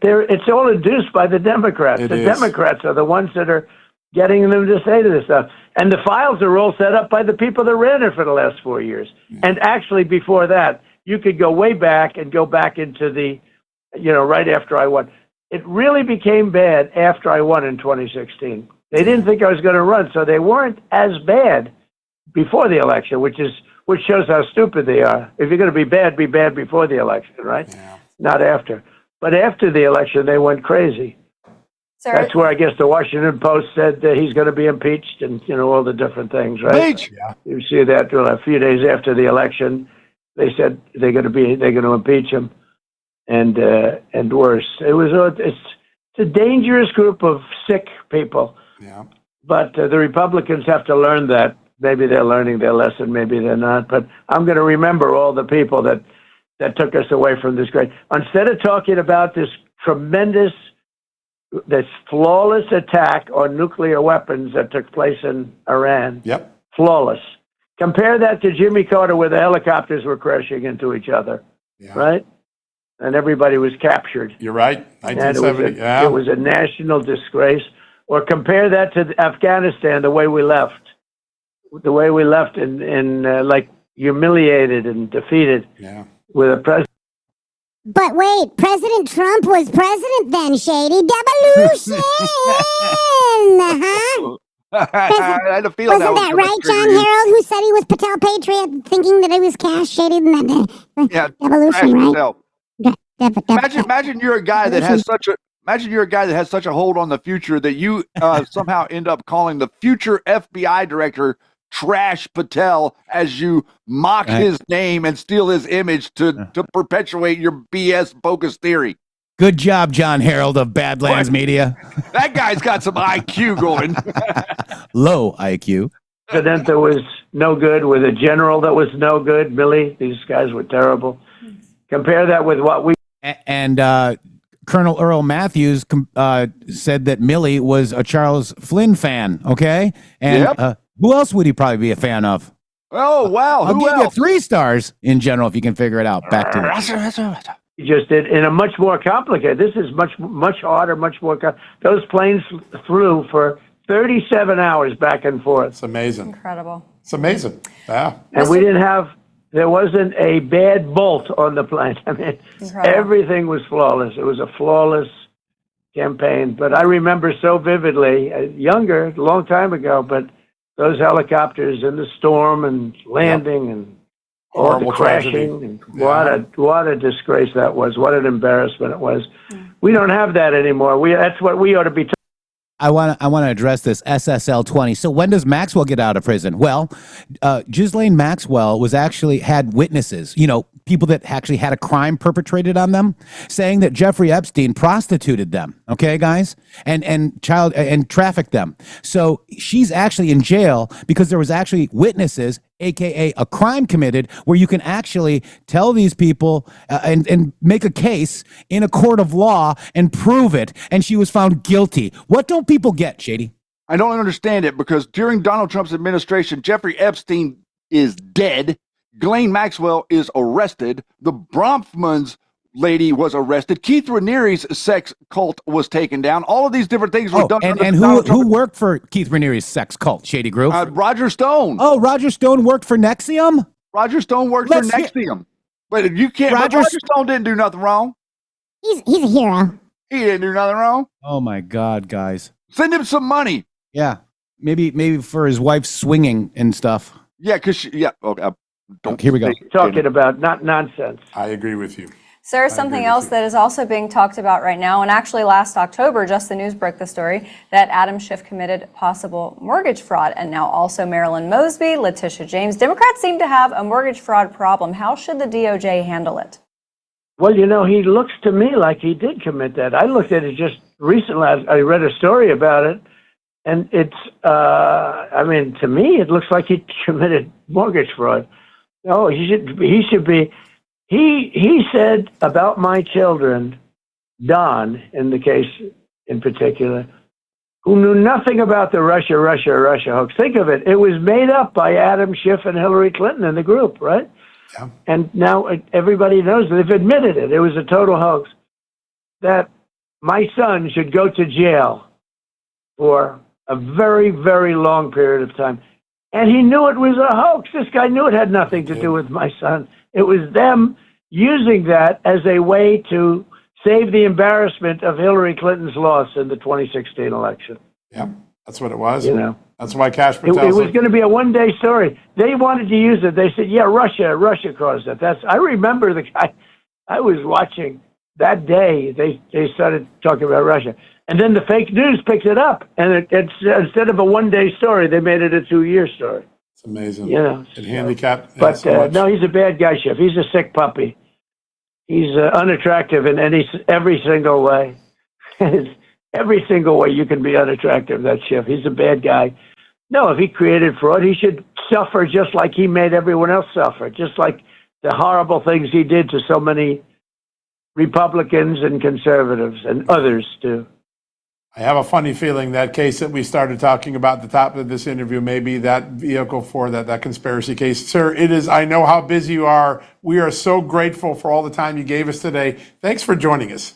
[SPEAKER 4] it's all induced by the Democrats. The Democrats are the ones that are getting them to say this stuff. And the files are all set up by the people that ran it for the last 4 years. And actually, before that, you could go way back and go back into the, right after I won. It really became bad after I won in 2016. They didn't think I was going to run, so they weren't as bad before the election, which shows how stupid they are. If you're going to be bad before the election, right? Yeah. Not after. But after the election, they went crazy.
[SPEAKER 14] Sir,
[SPEAKER 4] that's where I guess the Washington Post said that he's going to be impeached and, all the different things, right?
[SPEAKER 5] Impeach. Yeah.
[SPEAKER 4] You see that a few days after the election, they said they're going to impeach him and worse. It's a dangerous group of sick people.
[SPEAKER 5] Yeah.
[SPEAKER 4] But the Republicans have to learn that. Maybe they're learning their lesson, maybe they're not. But I'm going to remember all the people that took us away from this great. Instead of talking about this flawless attack on nuclear weapons that took place in Iran.
[SPEAKER 5] Yep.
[SPEAKER 4] Flawless. Compare that to Jimmy Carter, where the helicopters were crashing into each other. Yeah. Right? And everybody was captured.
[SPEAKER 5] You're right. 1970.
[SPEAKER 4] It was a national disgrace. Or compare that to Afghanistan, the way we left. The way we left in like humiliated and defeated with a president.
[SPEAKER 7] But wait, President Trump was president then, Shady. Devolution!
[SPEAKER 3] I had a feeling
[SPEAKER 7] wasn't that right, John Harold, who said he was Patel Patriot, thinking that he was Cash Shady? Devolution, right?
[SPEAKER 3] Imagine you're a guy that has such a hold on the future that you somehow end up calling the future FBI director Trash Patel as you mock his name and steal his image to perpetuate your BS bogus theory.
[SPEAKER 2] Good job, John Harold of Badlands Media.
[SPEAKER 3] That guy's got some IQ going.
[SPEAKER 2] Low IQ.
[SPEAKER 4] President that was no good with a general that was no good. Milley, these guys were terrible. Compare that with what we...
[SPEAKER 2] And Colonel Earl Matthews said that Milley was a Charles Flynn fan, okay? And who else would he probably be a fan of?
[SPEAKER 3] Oh, wow.
[SPEAKER 2] I'll give you 3 stars in general if you can figure it out. Back to it.
[SPEAKER 4] He just did in a much more complicated. This is much harder, much more. Those planes flew for 37 hours back and forth.
[SPEAKER 5] It's amazing.
[SPEAKER 14] Incredible.
[SPEAKER 5] It's amazing. Yeah.
[SPEAKER 4] And there wasn't a bad bolt on the plane. I mean, everything was flawless. It was a flawless campaign. But I remember so vividly, a long time ago, but those helicopters in the storm and landing and all the crashing. And what a disgrace that was. What an embarrassment it was. We don't have that anymore. That's what we ought to be talking.
[SPEAKER 2] I want to address this SSL 20. So when does Maxwell get out of prison? Well, Ghislaine Maxwell had witnesses, people that actually had a crime perpetrated on them, saying that Jeffrey Epstein prostituted them. Okay, guys, and trafficked them. So she's actually in jail because there was actually witnesses, aka a crime committed, where you can actually tell these people and make a case in a court of law and prove it. And she was found guilty. What don't people get, Shady?
[SPEAKER 3] I don't understand it because during Donald Trump's administration, Jeffrey Epstein is dead. Ghislaine Maxwell is arrested. The Bronfman's lady was arrested. Keith Raniere's sex cult was taken down. All of these different things were done.
[SPEAKER 2] And who worked for Keith Raniere's sex cult, Shady Groove?
[SPEAKER 3] Roger Stone.
[SPEAKER 2] Oh, Roger Stone worked for NXIVM?
[SPEAKER 3] Roger Stone worked for NXIVM. But you can't. Roger Stone didn't do nothing wrong.
[SPEAKER 7] He's a hero.
[SPEAKER 3] He didn't do nothing wrong.
[SPEAKER 2] Oh my God, guys!
[SPEAKER 3] Send him some money.
[SPEAKER 2] Yeah, maybe for his wife swinging and stuff.
[SPEAKER 3] Yeah, because okay.
[SPEAKER 2] Here we go.
[SPEAKER 4] Talking about not nonsense.
[SPEAKER 5] I agree with you.
[SPEAKER 14] Sir, something else that is also being talked about right now, and actually last October, Just the News broke the story that Adam Schiff committed possible mortgage fraud, and now also Marilyn Mosby, Letitia James. Democrats seem to have a mortgage fraud problem. How should the DOJ handle it?
[SPEAKER 4] Well, he looks to me like he did commit that. I looked at it just recently. I read a story about it, and it's, to me, it looks like he committed mortgage fraud. No, he should be. He said about my children, Don, in the case in particular, who knew nothing about the Russia hoax. Think of it. It was made up by Adam Schiff and Hillary Clinton in the group, right?
[SPEAKER 5] Yeah.
[SPEAKER 4] And now everybody knows, they've admitted it. It was a total hoax. That my son should go to jail for a very, very long period of time. And he knew it was a hoax. This guy knew it had nothing to do with my son. It was them using that as a way to save the embarrassment of Hillary Clinton's loss in the 2016 election.
[SPEAKER 5] Yeah, that's what it was.
[SPEAKER 4] That's
[SPEAKER 5] why Kash Patel.
[SPEAKER 4] It was going to be a one-day story. They wanted to use it. They said, "Yeah, Russia caused it." I remember the guy. I was watching that day. They started talking about Russia, and then the fake news picked it up, and it's instead of a one-day story, they made it a 2-year story.
[SPEAKER 5] It's amazing.
[SPEAKER 4] It
[SPEAKER 5] handicapped.
[SPEAKER 4] But no, he's a bad guy, Schiff. He's a sick puppy. He's unattractive in every single way. Every single way you can be unattractive, that Schiff. He's a bad guy. No, if he created fraud, he should suffer just like he made everyone else suffer, just like the horrible things he did to so many Republicans and conservatives and others too.
[SPEAKER 5] I have a funny feeling that case that we started talking about at the top of this interview may be that vehicle for that conspiracy case. Sir, it is. I know how busy you are. We are so grateful for all the time you gave us today. Thanks for joining us.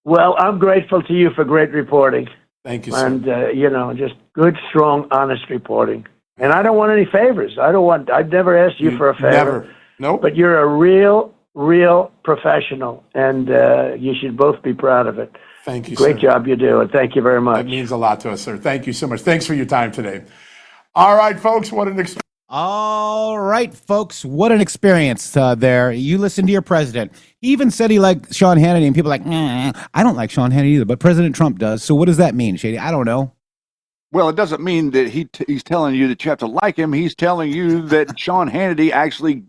[SPEAKER 4] Well, I'm grateful to you for great reporting.
[SPEAKER 5] Thank you, sir.
[SPEAKER 4] And, just good, strong, honest reporting. And I don't want any favors. I've never asked you for a favor.
[SPEAKER 5] Never. Nope.
[SPEAKER 4] But you're a real professional, and you should both be proud of it.
[SPEAKER 5] Thank you,
[SPEAKER 4] Great
[SPEAKER 5] sir.
[SPEAKER 4] job you do, and thank you very much.
[SPEAKER 5] That means a lot to us, sir. Thank you so much. Thanks for your time today. All right, folks, what an experience.
[SPEAKER 2] All right, folks, what an experience there. You listen to your president. He even said he liked Sean Hannity, and people are like, I don't like Sean Hannity either, but President Trump does. So what does that mean, Shady? I don't know.
[SPEAKER 3] Well, it doesn't mean that he's telling you that you have to like him. He's telling you that Sean Hannity actually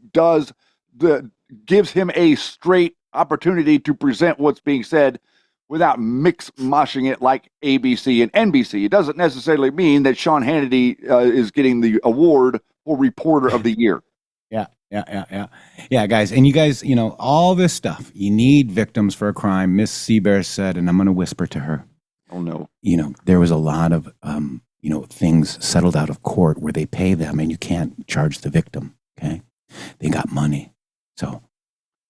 [SPEAKER 3] gives him a straight opportunity to present what's being said without mix-moshing it like ABC and NBC. It doesn't necessarily mean that Sean Hannity is getting the award for Reporter of the Year.
[SPEAKER 2] Yeah, guys. And you guys, all this stuff, you need victims for a crime. Miss Seabear said, and I'm going to whisper to her.
[SPEAKER 3] Oh, no.
[SPEAKER 2] There was a lot of, things settled out of court where they pay them and you can't charge the victim, okay? They got money. So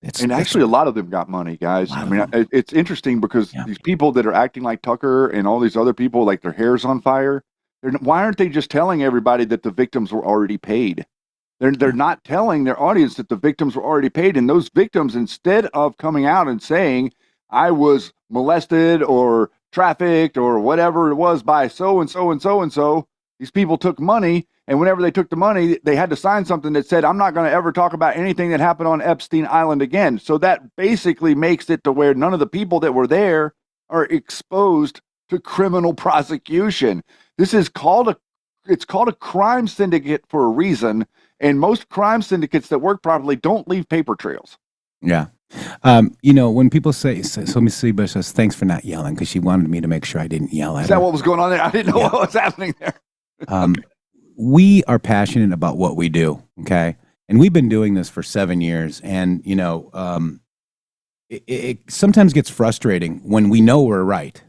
[SPEAKER 3] actually, a lot of them got money, guys. It's interesting because these people that are acting like Tucker and all these other people, like their hair's on fire, why aren't they just telling everybody that the victims were already paid? They're not telling their audience that the victims were already paid. And those victims, instead of coming out and saying, I was molested or trafficked or whatever it was by so-and-so and so-and-so, these people took money. And whenever they took the money, they had to sign something that said, I'm not going to ever talk about anything that happened on Epstein Island again. So that basically makes it to where none of the people that were there are exposed to criminal prosecution. This is it's called a crime syndicate for a reason. And most crime syndicates that work properly don't leave paper trails.
[SPEAKER 2] Yeah. When people say, so Miss Seabear says, thanks for not yelling, because she wanted me to make sure I didn't yell at her.
[SPEAKER 3] Is that what was going on there? I didn't know what was happening there.
[SPEAKER 2] We are passionate about what we do, okay? And we've been doing this for 7 years. And, it sometimes gets frustrating when we know we're right.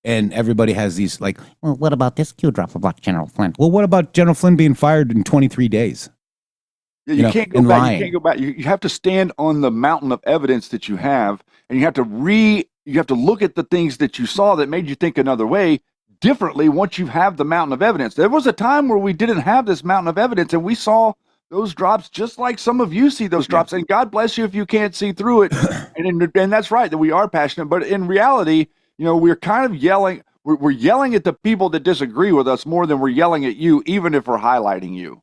[SPEAKER 2] And everybody has these
[SPEAKER 1] well, what about this Q drop about General Flynn?
[SPEAKER 2] Well, what about General Flynn being fired in 23 days?
[SPEAKER 3] Yeah, you can't go back. You can't go back. You have to stand on the mountain of evidence that you have, and you have to look at the things that you saw that made you think another way differently once you have the mountain of evidence. There was a time where we didn't have this mountain of evidence, and we saw those drops just like some of you see those drops. And God bless you if you can't see through it. and that's right, that we are passionate. But in reality, we're kind of yelling. We're yelling at the people that disagree with us more than we're yelling at you, even if we're highlighting you.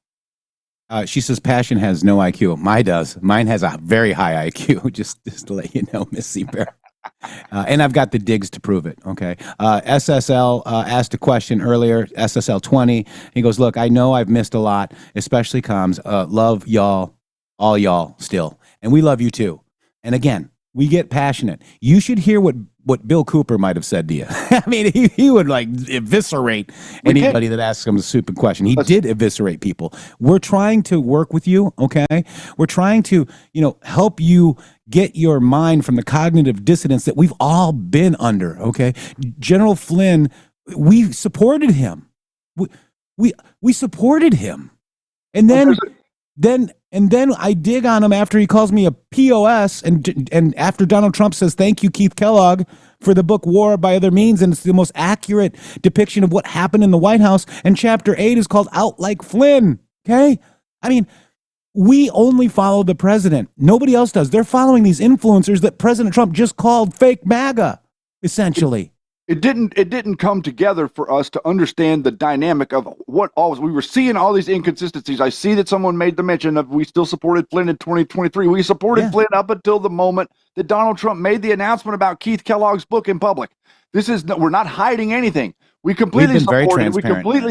[SPEAKER 2] She says passion has no IQ. Mine does. Mine has a very high IQ. Just to let you know, Miss Seabear. And I've got the digs to prove it. Okay. SSL asked a question earlier. SSL 20. He goes, "Look, I know I've missed a lot, especially comms. Love y'all, all y'all still, and we love you too. And again, we get passionate. You should hear what Bill Cooper might have said to you. I mean, he would like eviscerate anybody that asks him a stupid question. He did eviscerate people. We're trying to work with you, okay? We're trying to, help you get your mind from the cognitive dissonance that we've all been under, okay? General Flynn, we supported him. We supported him. And then I dig on him after he calls me a POS, and after Donald Trump says, "Thank you, Keith Kellogg, for the book War by Other Means," and it's the most accurate depiction of what happened in the White House, and chapter 8 is called Out Like Flynn, okay? I mean, we only follow the president. Nobody else does. They're following these influencers that President Trump just called fake MAGA, essentially.
[SPEAKER 3] It didn't come together for us to understand the dynamic of what we were seeing all these inconsistencies. I see that someone made the mention of we still supported Flynn in 2023. We supported Flynn up until the moment that Donald Trump made the announcement about Keith Kellogg's book in public. We're not hiding anything. We completely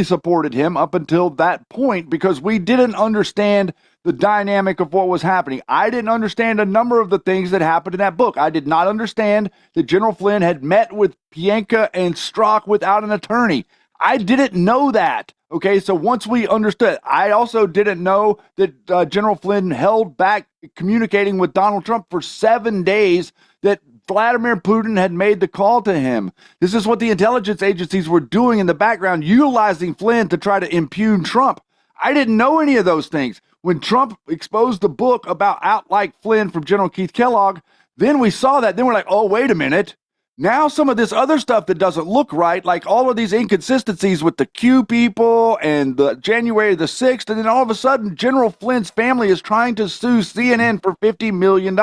[SPEAKER 3] supported him up until that point because we didn't understand the dynamic of what was happening. I didn't understand a number of the things that happened in that book. I did not understand that General Flynn had met with Pienka and Strzok without an attorney. I didn't know that. Okay, so once we understood, I also didn't know that General Flynn held back communicating with Donald Trump for 7 days, that Vladimir Putin had made the call to him. This is what the intelligence agencies were doing in the background, utilizing Flynn to try to impugn Trump. I didn't know any of those things. When Trump exposed the book about Out Like Flynn from General Keith Kellogg, then we saw that. Then we're like, oh, wait a minute. Now some of this other stuff that doesn't look right, like all of these inconsistencies with the Q people and the January the 6th, and then all of a sudden General Flynn's family is trying to sue CNN for $50 million.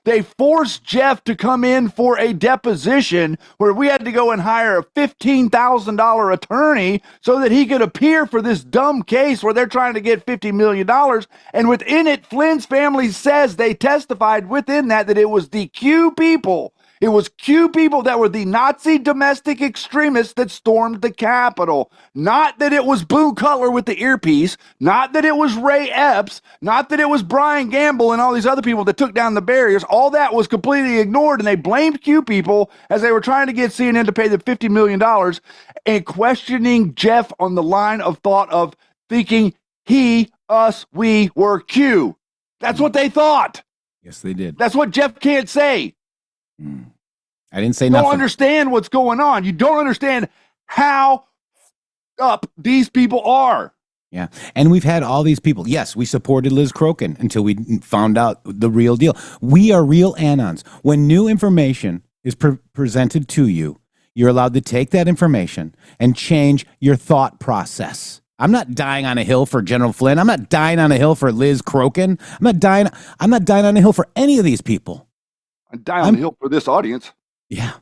[SPEAKER 3] They forced Jeff to come in for a deposition where we had to go and hire a $15,000 attorney so that he could appear for this dumb case where they're trying to get $50 million. And within it, Flynn's family says they testified within that it was the Q people. It was Q people that were the Nazi domestic extremists that stormed the Capitol. Not that it was Boo Cutler with the earpiece. Not that it was Ray Epps. Not that it was Brian Gamble and all these other people that took down the barriers. All that was completely ignored, and they blamed Q people as they were trying to get CNN to pay them $50 million and questioning Jeff on the line of thought of thinking he, us, we were Q. That's what they thought.
[SPEAKER 2] Yes, they did.
[SPEAKER 3] That's what Jeff can't say.
[SPEAKER 2] I didn't say nothing.
[SPEAKER 3] You don't understand what's going on. You don't understand how up these people are.
[SPEAKER 2] Yeah. And we've had all these people. Yes, we supported Liz Crokin until we found out the real deal. We are real anons. When new information is presented to you, you're allowed to take that information and change your thought process. I'm not dying on a hill for General Flynn. I'm not dying on a hill for Liz Crokin. I'm not dying on a hill for any of these people.
[SPEAKER 3] I'm dying on the hill for this audience.
[SPEAKER 2] Yeah,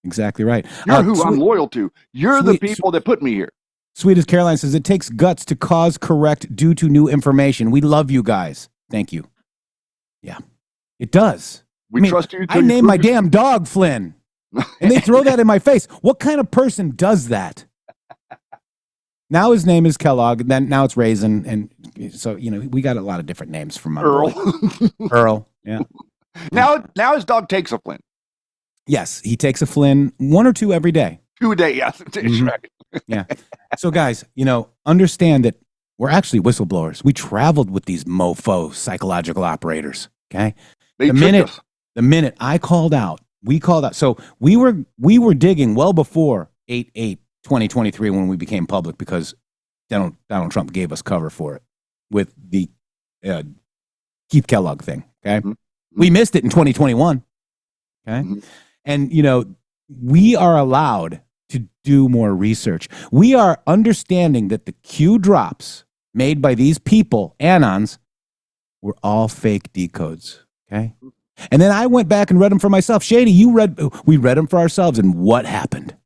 [SPEAKER 2] exactly right.
[SPEAKER 3] You're who I'm loyal to. You're the people that put me here.
[SPEAKER 2] Sweet as Caroline says, it takes guts to cause correct due to new information. We love you guys. Thank you. Yeah, it does.
[SPEAKER 3] We trust you.
[SPEAKER 2] I named my damn dog Flynn, and they throw that in my face. What kind of person does that? Now his name is Kellogg. Then now it's Raisin, and so we got a lot of different names from my
[SPEAKER 3] Earl.
[SPEAKER 2] Earl. Yeah.
[SPEAKER 3] Now his dog takes a Flynn.
[SPEAKER 2] Yes, he takes a Flynn 1 or 2 every day.
[SPEAKER 3] 2 a day, yes. Right.
[SPEAKER 2] Yeah. So guys, understand that we're actually whistleblowers. We traveled with these mofo psychological operators. Okay. The minute I called out, we called out. So we were digging well before 8/8/2023 when we became public because Donald Trump gave us cover for it with the Keith Kellogg thing. Okay. Mm-hmm. We missed it in 2021. Okay. Mm-hmm. And, we are allowed to do more research. We are understanding that the Q drops made by these people, anons, were all fake decodes. Okay. And then I went back and read them for myself. Shady, we read them for ourselves. And what happened?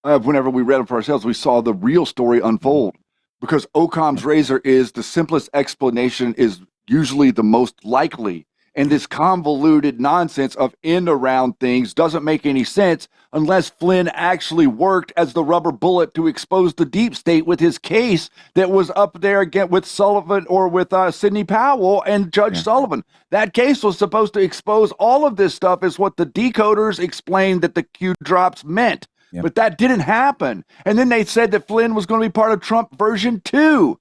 [SPEAKER 3] Whenever we read them for ourselves, we saw the real story unfold. because Occam's razor is the simplest explanation is usually the most likely. And this convoluted nonsense of end around things doesn't make any sense unless Flynn actually worked as the rubber bullet to expose the deep state with his case that was up there again with Sullivan or with Sidney Powell and Judge Sullivan. That case was supposed to expose all of this stuff is what the decoders explained that the Q drops meant. Yep. But that didn't happen. And then they said that Flynn was going to be part of Trump version 2.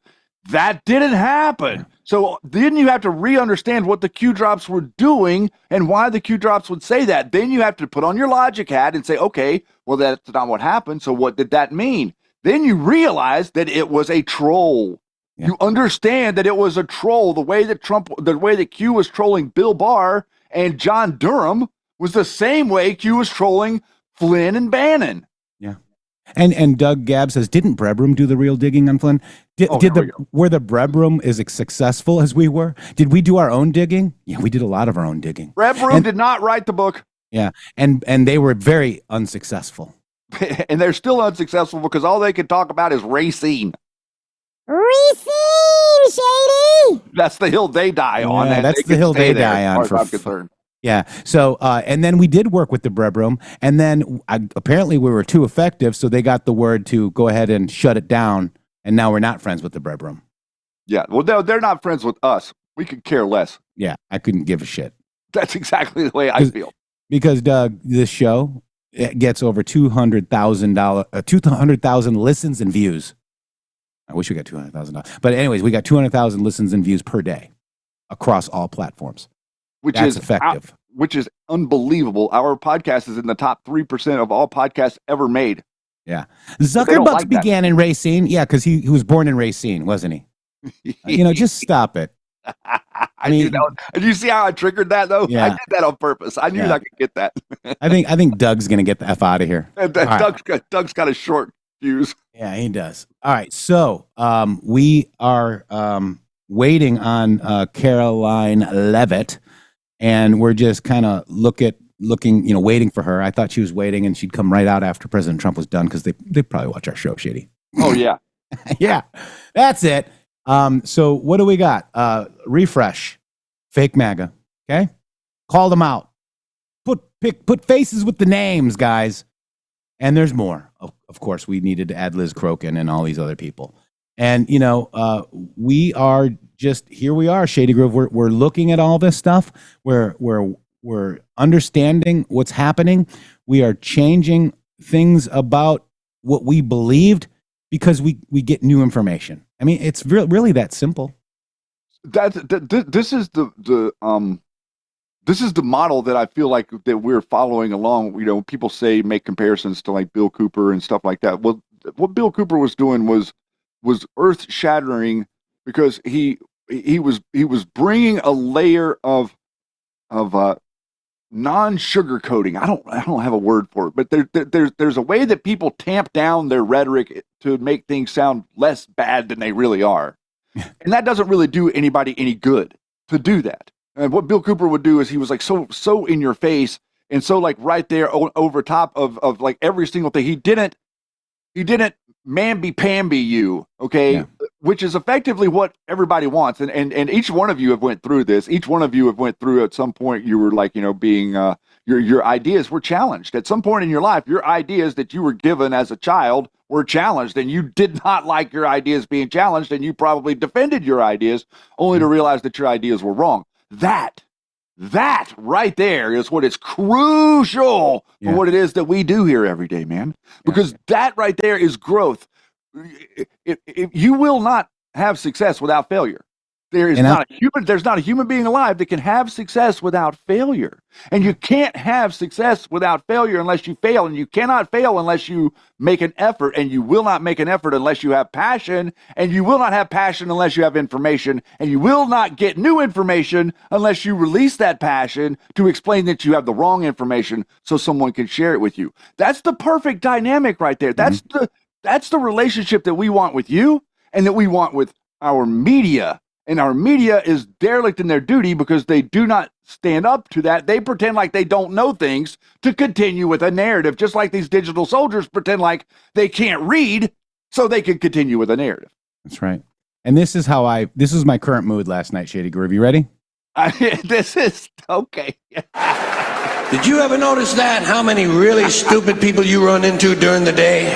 [SPEAKER 3] That didn't happen. So then you have to re-understand what the Q drops were doing and why the Q drops would say that. Then you have to put on your logic hat and say, okay, well, that's not what happened. So what did that mean? Then you realize that it was a troll. Yeah. You understand that it was a troll. The way that Q was trolling Bill Barr and John Durham was the same way Q was trolling Flynn and Bannon.
[SPEAKER 2] Yeah. And Doug Gabb says, didn't Brebrum do the real digging on Flynn? Were the Brebrum as successful as we were? Did we do our own digging? Yeah, we did a lot of our own digging.
[SPEAKER 3] Brebrum did not write the book.
[SPEAKER 2] Yeah, and they were very unsuccessful.
[SPEAKER 3] And they're still unsuccessful because all they can talk about is racine.
[SPEAKER 7] Racine, Shady!
[SPEAKER 3] That's the hill they die on.
[SPEAKER 2] Yeah, that's the hill they die on.
[SPEAKER 3] As far as I'm concerned.
[SPEAKER 2] Yeah. So, and then we did work with the Brebrum, and then apparently we were too effective, so they got the word to go ahead and shut it down, and now we're not friends with the Brebrum.
[SPEAKER 3] Yeah. Well, they're not friends with us. We could care less.
[SPEAKER 2] Yeah. I couldn't give a shit.
[SPEAKER 3] That's exactly the way I feel.
[SPEAKER 2] Because, Doug, this show it gets over 200,000 listens and views. I wish we got 200,000. But anyways, we got 200,000 listens and views per day across all platforms. That's effective.
[SPEAKER 3] Which is unbelievable. Our podcast is in the top 3% of all podcasts ever made.
[SPEAKER 2] Yeah. Zuckerbucks began in Racine. Yeah, because he was born in Racine, wasn't he? Just stop it.
[SPEAKER 3] I mean, did you see how I triggered that, though?
[SPEAKER 2] Yeah.
[SPEAKER 3] I did that on purpose. I knew I could get that.
[SPEAKER 2] I think Doug's going to get the F out of here.
[SPEAKER 3] Doug's got a short fuse.
[SPEAKER 2] Yeah, he does. All right. So we are waiting on Karoline Leavitt. And we're just kind of looking, waiting for her. I thought she was waiting and she'd come right out after President Trump was done because they probably watch our show, Shady.
[SPEAKER 3] Oh, yeah.
[SPEAKER 2] Yeah, that's it. So what do we got? Refresh. Fake MAGA. Okay? Call them out. Put faces with the names, guys. And there's more. Of course, we needed to add Liz Crokin and all these other people. And, we are just, here we are, Shady Grove. We're looking at all this stuff. We're understanding what's happening. We are changing things about what we believed because we get new information. I mean, it's really that simple.
[SPEAKER 3] This is the model that I feel like that we're following along. People say make comparisons to like Bill Cooper and stuff like that. Well, what Bill Cooper was doing was earth shattering because he was bringing a layer of non-sugarcoating. I don't have a word for it, but there's a way that people tamp down their rhetoric to make things sound less bad than they really are. And that doesn't really do anybody any good to do that. And what Bill Cooper would do is he was like so in your face and so like right there over top of like every single thing. He didn't mamby-pamby you, okay? Yeah. Which is effectively what everybody wants. And each one of you have went through this. Each one of you have went through at some point you were like, being your ideas were challenged. At some point in your life, your ideas that you were given as a child were challenged, and you did not like your ideas being challenged, and you probably defended your ideas only to realize that your ideas were wrong. That right there is what is crucial for what it is that we do here every day, man. Because that right there is growth. You will not have success without failure. There's not a human being alive that can have success without failure. And you can't have success without failure unless you fail. And you cannot fail unless you make an effort. And you will not make an effort unless you have passion. And you will not have passion unless you have information. And you will not get new information unless you release that passion to explain that you have the wrong information so someone can share it with you. That's the perfect dynamic right there. That's the relationship that we want with you and that we want with our media. And our media is derelict in their duty because they do not stand up to that. They pretend like they don't know things to continue with a narrative, just like these digital soldiers pretend like they can't read so they can continue with a narrative.
[SPEAKER 2] That's right. And this is my current mood last night, Shady Groove. You ready?
[SPEAKER 3] This is okay.
[SPEAKER 15] Did you ever notice that? How many really stupid people you run into during the day?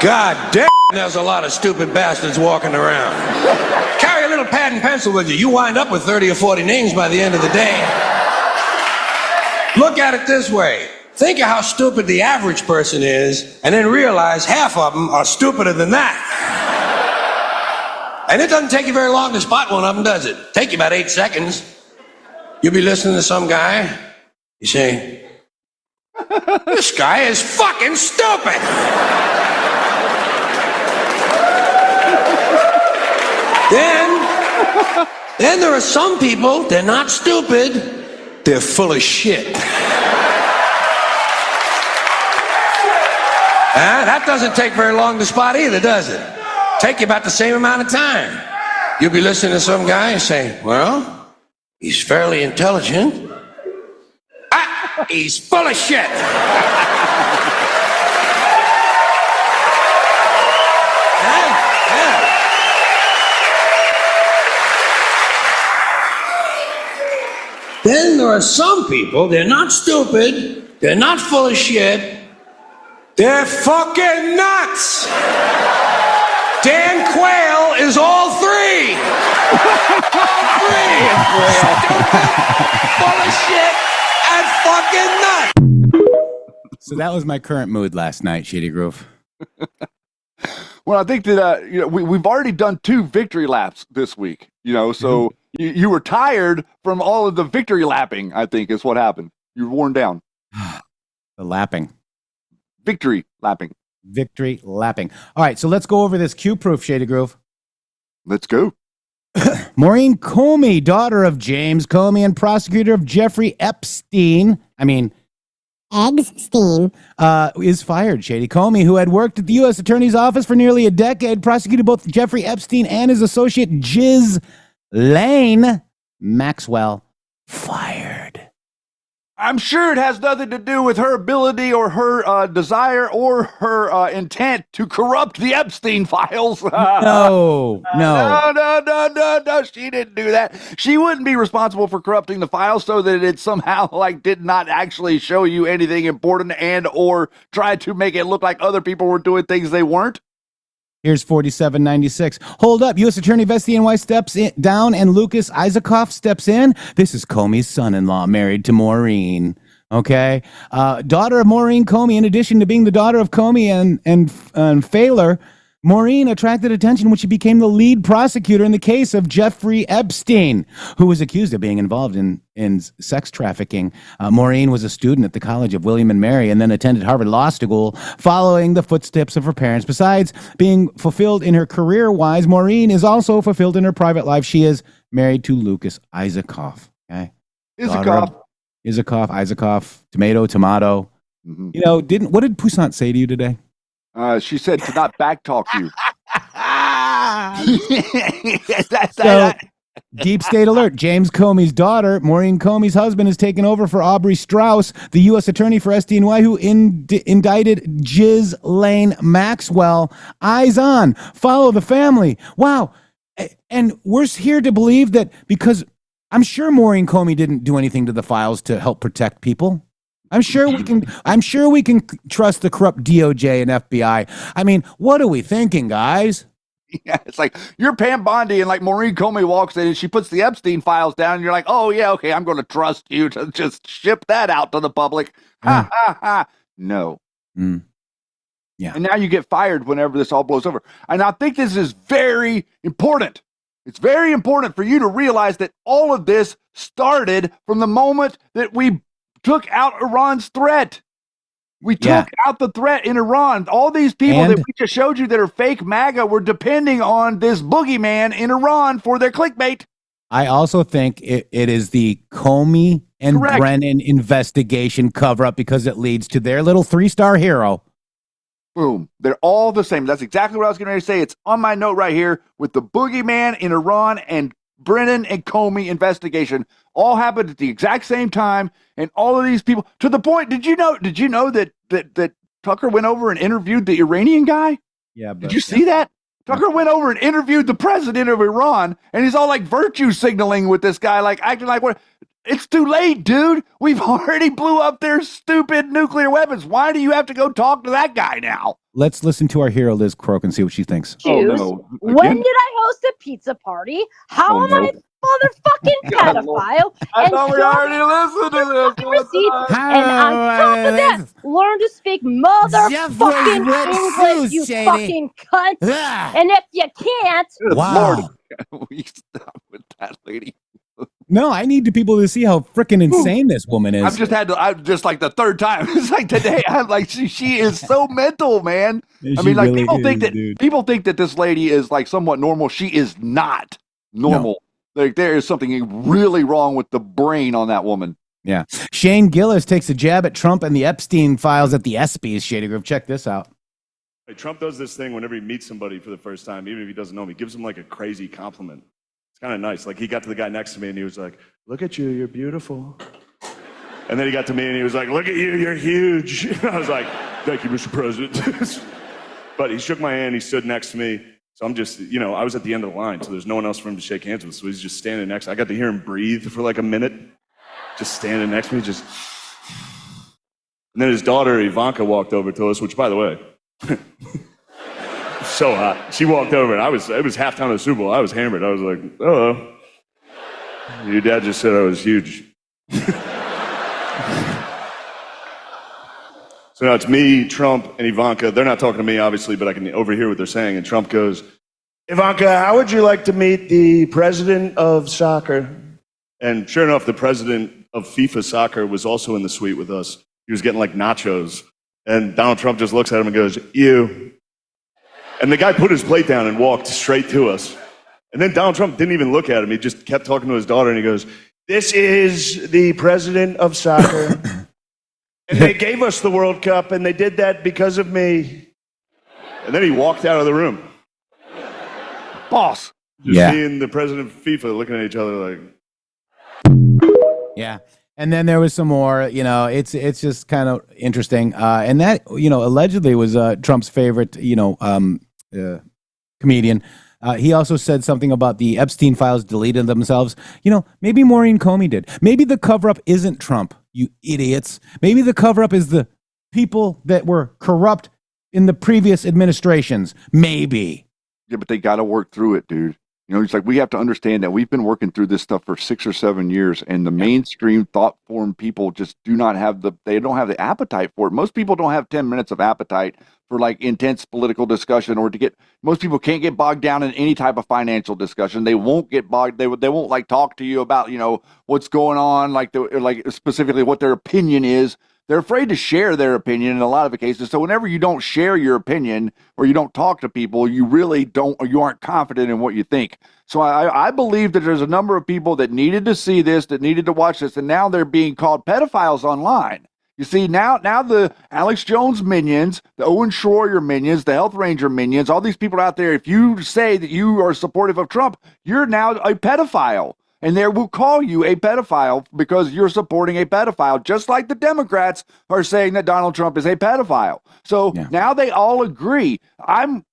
[SPEAKER 15] God damn, there's a lot of stupid bastards walking around. Carry a little pad and pencil with you. You wind up with 30 or 40 names by the end of the day. Look at it this way. Think of how stupid the average person is, and then realize half of them are stupider than that. And it doesn't take you very long to spot one of them, does it? Take you about 8 seconds. You'll be listening to some guy. You say, this guy is fucking stupid. Then there are some people, they're not stupid, they're full of shit. That doesn't take very long to spot either, does it? Take you about the same amount of time. You'll be listening to some guy and say, well, he's fairly intelligent. He's full of shit. Then there are some people, they're not stupid, they're not full of shit, they're fucking nuts. Dan Quayle is all three. All three. Stupid, full of shit, and fucking nuts.
[SPEAKER 2] So that was my current mood last night, Shady Groove.
[SPEAKER 3] Well, I think that we've already done 2 victory laps this week. So you were tired from all of the victory lapping. I think is what happened. You're worn down.
[SPEAKER 2] The lapping.
[SPEAKER 3] Victory lapping.
[SPEAKER 2] Victory lapping. All right, so let's go over this Q-proof, Shady Groove.
[SPEAKER 3] Let's go.
[SPEAKER 2] Maureen Comey, daughter of James Comey and prosecutor of Jeffrey Epstein.
[SPEAKER 7] Eggstein.
[SPEAKER 2] Is fired. Shady Comey, who had worked at the U.S. Attorney's Office for nearly a decade, prosecuted both Jeffrey Epstein and his associate Ghislaine Maxwell. Fired.
[SPEAKER 3] I'm sure it has nothing to do with her ability or her desire or her intent to corrupt the Epstein files.
[SPEAKER 2] No.
[SPEAKER 3] No. She didn't do that. She wouldn't be responsible for corrupting the files so that it somehow did not actually show you anything important and or try to make it look like other people were doing things they weren't.
[SPEAKER 2] Here's 4796. Hold up. U.S. Attorney Vesti NY steps down and Lucas Isaacoff steps in. This is Comey's son-in-law married to Maureen. Okay. Daughter of Maureen Comey. In addition to being the daughter of Comey and Failer, Maureen attracted attention when she became the lead prosecutor in the case of Jeffrey Epstein, who was accused of being involved in sex trafficking. Maureen was a student at the College of William and Mary and then attended Harvard Law School, following the footsteps of her parents. Besides being fulfilled in her career-wise, Maureen is also fulfilled in her private life. She is married to Lucas Isaacoff. Okay, Isaacoff, tomato. Mm-hmm. What did Poussant say to you today?
[SPEAKER 3] She said to not backtalk you.
[SPEAKER 2] Deep state alert. James Comey's daughter, Maureen Comey's husband, has taken over for Aubrey Strauss, the U.S. attorney for SDNY, who indicted Ghislaine Maxwell. Eyes on. Follow the family. Wow. And we're here to believe that because I'm sure Maureen Comey didn't do anything to the files to help protect people. I'm sure we can trust the corrupt DOJ and FBI. What are we thinking, guys?
[SPEAKER 3] Yeah, it's like you're Pam Bondi and Maureen Comey walks in and she puts the Epstein files down and you're like, oh yeah, okay, I'm going to trust you to just ship that out to the public. Ha ha ha. No.
[SPEAKER 2] Yeah.
[SPEAKER 3] And now you get fired whenever this all blows over. And I think this is very important. It's very important for you to realize that all of this started from the moment that we took out Iran's threat. We took out the threat in Iran. All these people that we just showed you that are fake MAGA were depending on this boogeyman in Iran for their clickbait.
[SPEAKER 2] I also think it is the Comey and Brennan investigation cover-up because it leads to their little 3-star hero.
[SPEAKER 3] Boom. They're all the same. That's exactly what I was getting ready to say. It's on my note right here with the boogeyman in Iran and Brennan and Comey investigation all happened at the exact same time, and all of these people to the point. Did you know that Tucker went over and interviewed the Iranian guy?
[SPEAKER 2] Yeah, but,
[SPEAKER 3] did you see that? Tucker went over and interviewed the president of Iran, and he's all like virtue signaling with this guy, like acting like what? It's too late, dude. We've already blew up their stupid nuclear weapons. Why do you have to go talk to that guy now?
[SPEAKER 2] Let's listen to our hero, Liz Croak, and see what she thinks.
[SPEAKER 3] Oh, no.
[SPEAKER 8] When did I host a pizza party? How am I a motherfucking pedophile?
[SPEAKER 3] I thought we already listened to this.
[SPEAKER 8] Fucking receipts. And on top of that, learn to speak motherfucking English, you
[SPEAKER 1] Shady.
[SPEAKER 8] fucking cunt. And if you can't,
[SPEAKER 2] Wow.
[SPEAKER 3] We stop with that lady.
[SPEAKER 2] No, I need people to see how freaking insane this woman is.
[SPEAKER 3] I'm just like the third time. It's like today. I'm like, she is so mental, man. I mean, like
[SPEAKER 2] really
[SPEAKER 3] people think that this lady is like somewhat normal. She is not normal. Like there is something really wrong with the brain on that woman.
[SPEAKER 2] Yeah. Shane Gillis takes a jab at Trump and the Epstein files at the ESPYs. Shady Groove, check this out.
[SPEAKER 16] Hey, Trump does this thing whenever he meets somebody for the first time, even if he doesn't know him, he gives them like a crazy compliment. It's kind of nice. Like he got to the guy next to me and he was like, "Look at you, you're beautiful." And then he got to me and he was like, "Look at you, you're huge." I was like, "Thank you, Mr. President." But he shook my hand, he stood next to me. So I'm just, I was at the end of the line, so there's no one else for him to shake hands with. So he's just standing next. I got to hear him breathe for like a minute, just standing next to me, just. And then his daughter, Ivanka, walked over to us, which, by the way, so hot. She walked over, and it was halftime of the Super Bowl. I was hammered. I was like, "Hello. Your dad just said I was huge." So now it's me, Trump, and Ivanka. They're not talking to me, obviously, but I can overhear what they're saying. And Trump goes, "Ivanka, how would you like to meet the president of soccer?" And sure enough, the president of FIFA soccer was also in the suite with us. He was getting like nachos. And Donald Trump just looks at him and goes, "You." And the guy put his plate down and walked straight to us. And then Donald Trump didn't even look at him. He just kept talking to his daughter and he goes, "This is the president of soccer. And they gave us the World Cup and they did that because of me." And then he walked out of the room.
[SPEAKER 3] Boss.
[SPEAKER 16] Just me and the president of FIFA looking at each other like.
[SPEAKER 2] Yeah. And then there was some more, it's just kind of interesting. And that, allegedly was Trump's favorite, comedian. He also said something about the Epstein files deleted themselves. Maybe Maureen Comey did. Maybe the cover-up isn't Trump, you idiots. Maybe the cover-up is the people that were corrupt in the previous administrations. Maybe.
[SPEAKER 3] Yeah, but they got to work through it, dude. It's like we have to understand that we've been working through this stuff for 6 or 7 years, and the mainstream thought form people just do not have they don't have the appetite for it. Most people don't have 10 minutes of appetite for like intense political discussion most people can't get bogged down in any type of financial discussion. They won't get bogged. They won't like talk to you about, what's going on, like specifically what their opinion is. They're afraid to share their opinion in a lot of the cases. So whenever you don't share your opinion or you don't talk to people, you really don't, or you aren't confident in what you think. So I believe that there's a number of people that needed to see this, that needed to watch this, and now they're being called pedophiles online. You see, now the Alex Jones minions, the Owen Schroyer minions, the Health Ranger minions, all these people out there, if you say that you are supportive of Trump, you're now a pedophile. And they will call you a pedophile because you're supporting a pedophile, just like the Democrats are saying that Donald Trump is a pedophile. So now they all agree. I'm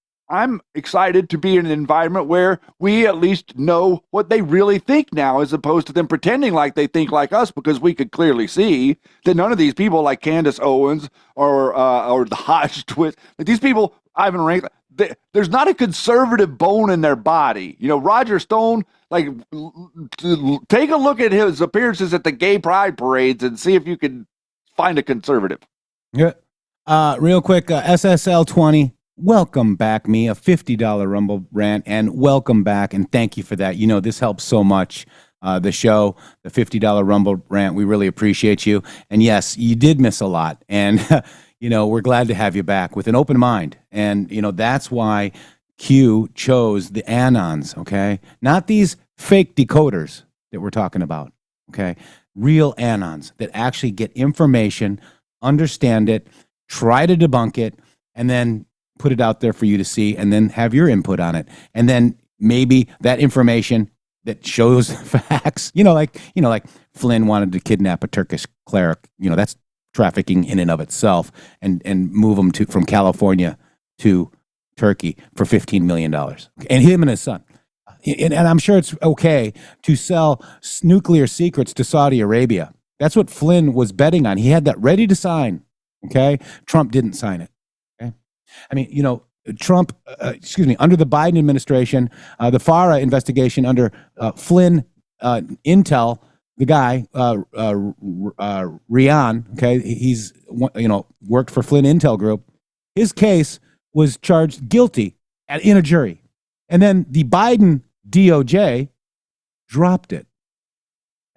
[SPEAKER 3] excited to be in an environment where we at least know what they really think now, as opposed to them pretending like they think like us, because we could clearly see that none of these people like Candace Owens or the Hodge twist, like these people, Ivan Rank, there's not a conservative bone in their body. Roger Stone, like, take a look at his appearances at the gay pride parades and see if you can find a conservative.
[SPEAKER 2] Yeah. Real quick, SSL 20. Welcome back, me, a $50 Rumble rant, and welcome back, and thank you for that. This helps so much. The show, the $50 Rumble rant, we really appreciate you. And yes, you did miss a lot, and we're glad to have you back with an open mind. And that's why Q chose the Anons, okay? Not these fake decoders that we're talking about, okay? Real Anons that actually get information, understand it, try to debunk it, and then put it out there for you to see, and then have your input on it. And then maybe that information that shows facts, like Flynn wanted to kidnap a Turkish cleric, that's trafficking in and of itself, and move them from California to Turkey for $15 million. And him and his son. And I'm sure it's okay to sell nuclear secrets to Saudi Arabia. That's what Flynn was betting on. He had that ready to sign. Okay. Trump didn't sign it. Okay. I mean, Trump, under the Biden administration, the FARA investigation under Flynn, Intel, the guy, Rian, okay, he's, worked for Flynn Intel Group. His case was charged guilty in a jury. And then the Biden DOJ dropped it.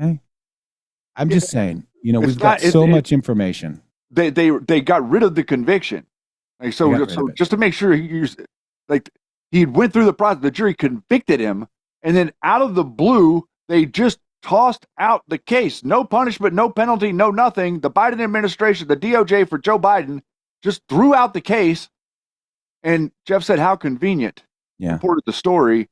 [SPEAKER 2] Okay. I'm just saying, we've got so much information.
[SPEAKER 3] They got rid of the conviction. Like, so just to make sure he went through the process, the jury convicted him, and then out of the blue, they just tossed out the case. No punishment, no penalty, no nothing. The Biden administration, the DOJ for Joe Biden, just threw out the case. And Jeff said, how convenient.
[SPEAKER 2] Yeah.
[SPEAKER 3] Reported the story,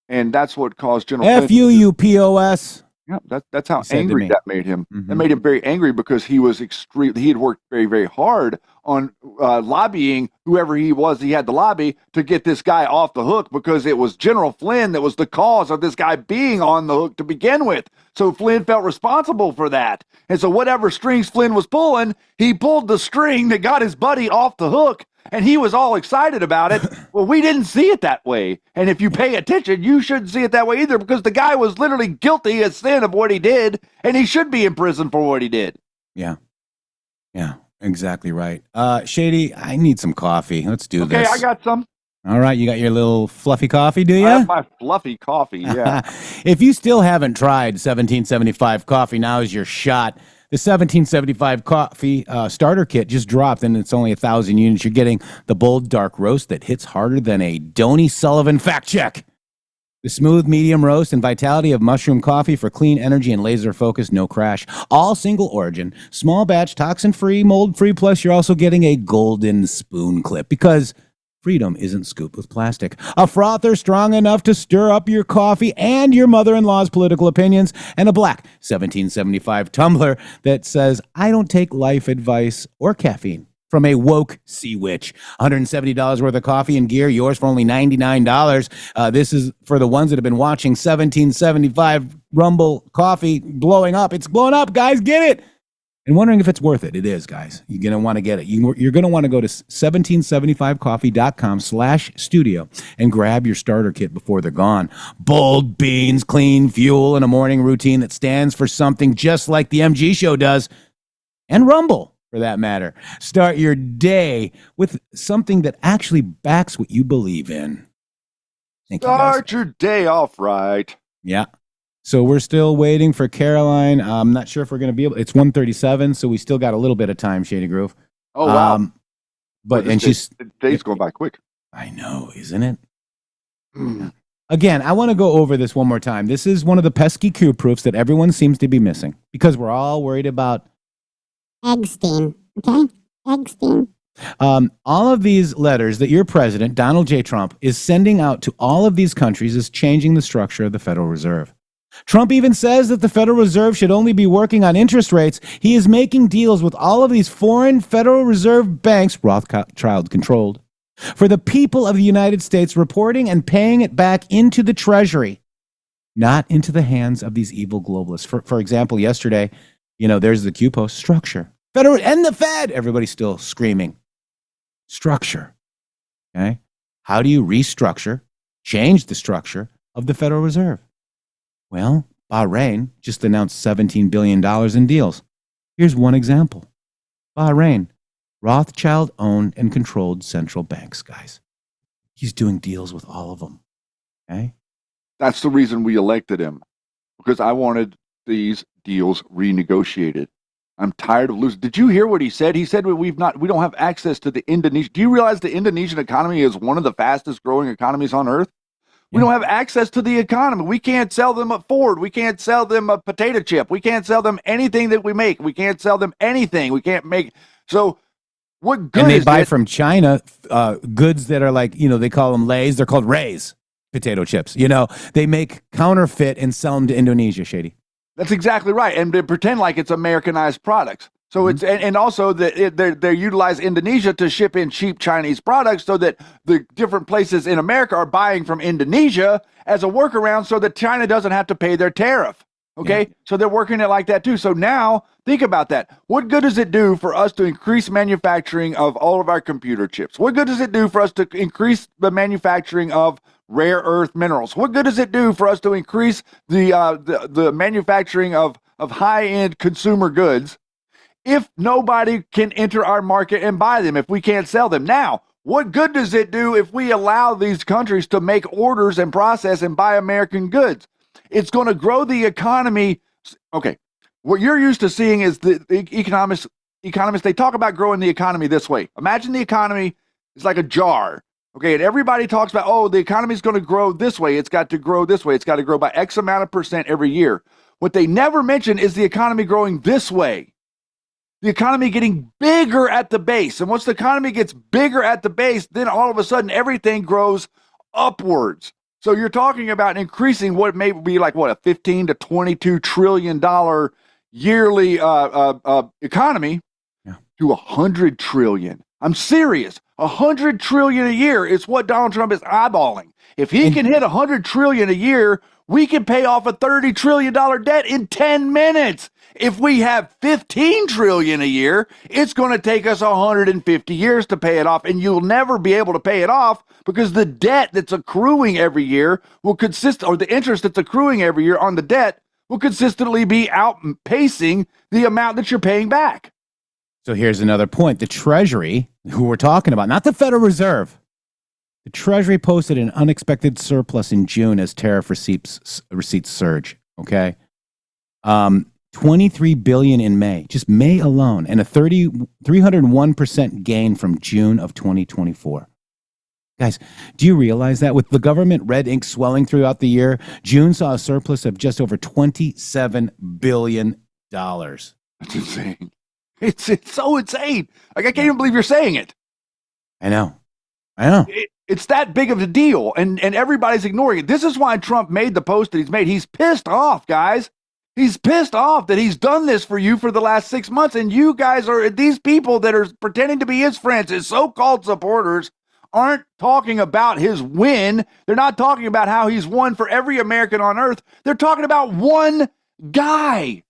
[SPEAKER 3] and that's what caused General
[SPEAKER 2] F-U-U POS.
[SPEAKER 3] Yeah, that's how angry that made him. Mm-hmm. That made him very angry because he was he had worked very, very hard on lobbying whoever he was. He had to lobby to get this guy off the hook because it was General Flynn that was the cause of this guy being on the hook to begin with. So Flynn felt responsible for that. And so whatever strings Flynn was pulling, he pulled the string that got his buddy off the hook. And he was all excited about it. Well, we didn't see it that way. And if you pay attention, you shouldn't see it that way either, because the guy was literally guilty as sin of what he did, and he should be in prison for what he did.
[SPEAKER 2] Yeah. Yeah, exactly right. Shady, I need some coffee. Let's do this.
[SPEAKER 3] Okay, I got some.
[SPEAKER 2] All right, you got your little fluffy coffee, do you?
[SPEAKER 3] I have my fluffy coffee, yeah.
[SPEAKER 2] If you still haven't tried 1775 coffee, now is your shot. The 1775 coffee starter kit just dropped, and it's only 1,000 units. You're getting the bold dark roast that hits harder than a Donny Sullivan fact check. The smooth medium roast and vitality of mushroom coffee for clean energy and laser focus, no crash. All single origin, small batch, toxin-free, mold-free, plus you're also getting a golden spoon clip because freedom isn't scooped with plastic. A frother strong enough to stir up your coffee and your mother-in-law's political opinions, and a black 1775 tumbler that says, I don't take life advice or caffeine from a woke sea witch. $170 worth of coffee and gear, yours for only $99. This is for the ones that have been watching 1775 Rumble coffee blowing up. It's blowing up, guys. Get it. And wondering if it's worth it. It is, guys. You're going to want to get it. You're going to want to go to 1775coffee.com/studio and grab your starter kit before they're gone. Bold beans, clean fuel, and a morning routine that stands for something just like the MG show does, and Rumble, for that matter. Start your day with something that actually backs what you believe in.
[SPEAKER 3] Start your day off right.
[SPEAKER 2] Yeah. So we're still waiting for Karoline. I'm not sure if we're going to be able. It's 1:37, so we still got a little bit of time, Shady Groove.
[SPEAKER 3] Oh wow!
[SPEAKER 2] The
[SPEAKER 3] day's going by quick.
[SPEAKER 2] I know, isn't it? Again, I want to go over this one more time. This is one of the pesky Q proofs that everyone seems to be missing because we're all worried about
[SPEAKER 7] Epstein. Okay, Epstein.
[SPEAKER 2] All of these letters that your president, Donald J. Trump, is sending out to all of these countries is changing the structure of the Federal Reserve. Trump even says that the Federal Reserve should only be working on interest rates. He is making deals with all of these foreign Federal Reserve banks, Rothschild controlled, for the people of the United States, reporting and paying it back into the Treasury, not into the hands of these evil globalists. For example, yesterday, there's the Q post structure. Federal and the Fed. Everybody's still screaming. Structure. Okay. How do you restructure, change the structure of the Federal Reserve? Well, Bahrain just announced $17 billion in deals. Here's one example. Bahrain, Rothschild-owned and controlled central banks, guys. He's doing deals with all of them. Okay?
[SPEAKER 3] That's the reason we elected him, because I wanted these deals renegotiated. I'm tired of losing. Did you hear what he said? He said we don't have access to the Indonesian. Do you realize the Indonesian economy is one of the fastest growing economies on earth? We don't have access to the economy. We can't sell them a Ford. We can't sell them a potato chip. We can't sell them anything that we make. We can't sell them anything. We can't make. So what good
[SPEAKER 2] and they
[SPEAKER 3] is
[SPEAKER 2] buy
[SPEAKER 3] it?
[SPEAKER 2] from China goods that are like, they call them Lays. They're called Rays, potato chips. They make counterfeit and sell them to Indonesia, Shady.
[SPEAKER 3] That's exactly right. And they pretend like it's Americanized products. So it's and also that they utilize Indonesia to ship in cheap Chinese products, so that the different places in America are buying from Indonesia as a workaround, so that China doesn't have to pay their tariff. Okay, so they're working it like that too. So now think about that. What good does it do for us to increase manufacturing of all of our computer chips? What good does it do for us to increase the manufacturing of rare earth minerals? What good does it do for us to increase the manufacturing of high-end consumer goods if nobody can enter our market and buy them, if we can't sell them? Now, what good does it do if we allow these countries to make orders and process and buy American goods? It's going to grow the economy. Okay, what you're used to seeing is the economists, they talk about growing the economy this way. Imagine the economy is like a jar. Okay, and everybody talks about, oh, the economy is going to grow this way. It's got to grow this way. It's got to grow by X amount of percent every year. What they never mention is the economy growing this way. The economy getting bigger at the base. And once the economy gets bigger at the base, then all of a sudden everything grows upwards. So you're talking about increasing what may be like, what, a $15 to $22 trillion yearly economy to $100 trillion. I'm serious. $100 trillion a year is what Donald Trump is eyeballing. If he can hit $100 trillion a year, we can pay off a $30 trillion debt in 10 minutes. If we have $15 trillion a year, it's going to take us 150 years to pay it off, and you'll never be able to pay it off because the debt that's accruing every year will the interest that's accruing every year on the debt will consistently be outpacing the amount that you're paying back.
[SPEAKER 2] So here's another point. The Treasury, who we're talking about, not the Federal Reserve, the Treasury posted an unexpected surplus in June as tariff receipts surge. Okay. 23 billion in May, just May alone, and a 301% gain from June of 2024. Guys, do you realize that with the government red ink swelling throughout the year, June saw a surplus of just over $27 billion.
[SPEAKER 3] That's insane. It's so insane. Like, I can't even believe you're saying it.
[SPEAKER 2] I know.
[SPEAKER 3] It's that big of a deal, and everybody's ignoring it. This is why Trump made the post that he's made. He's pissed off, guys. He's pissed off that he's done this for you for the last 6 months, and you guys are, these people that are pretending to be his friends, his so-called supporters, aren't talking about his win. They're not talking about how he's won for every American on earth. They're talking about one guy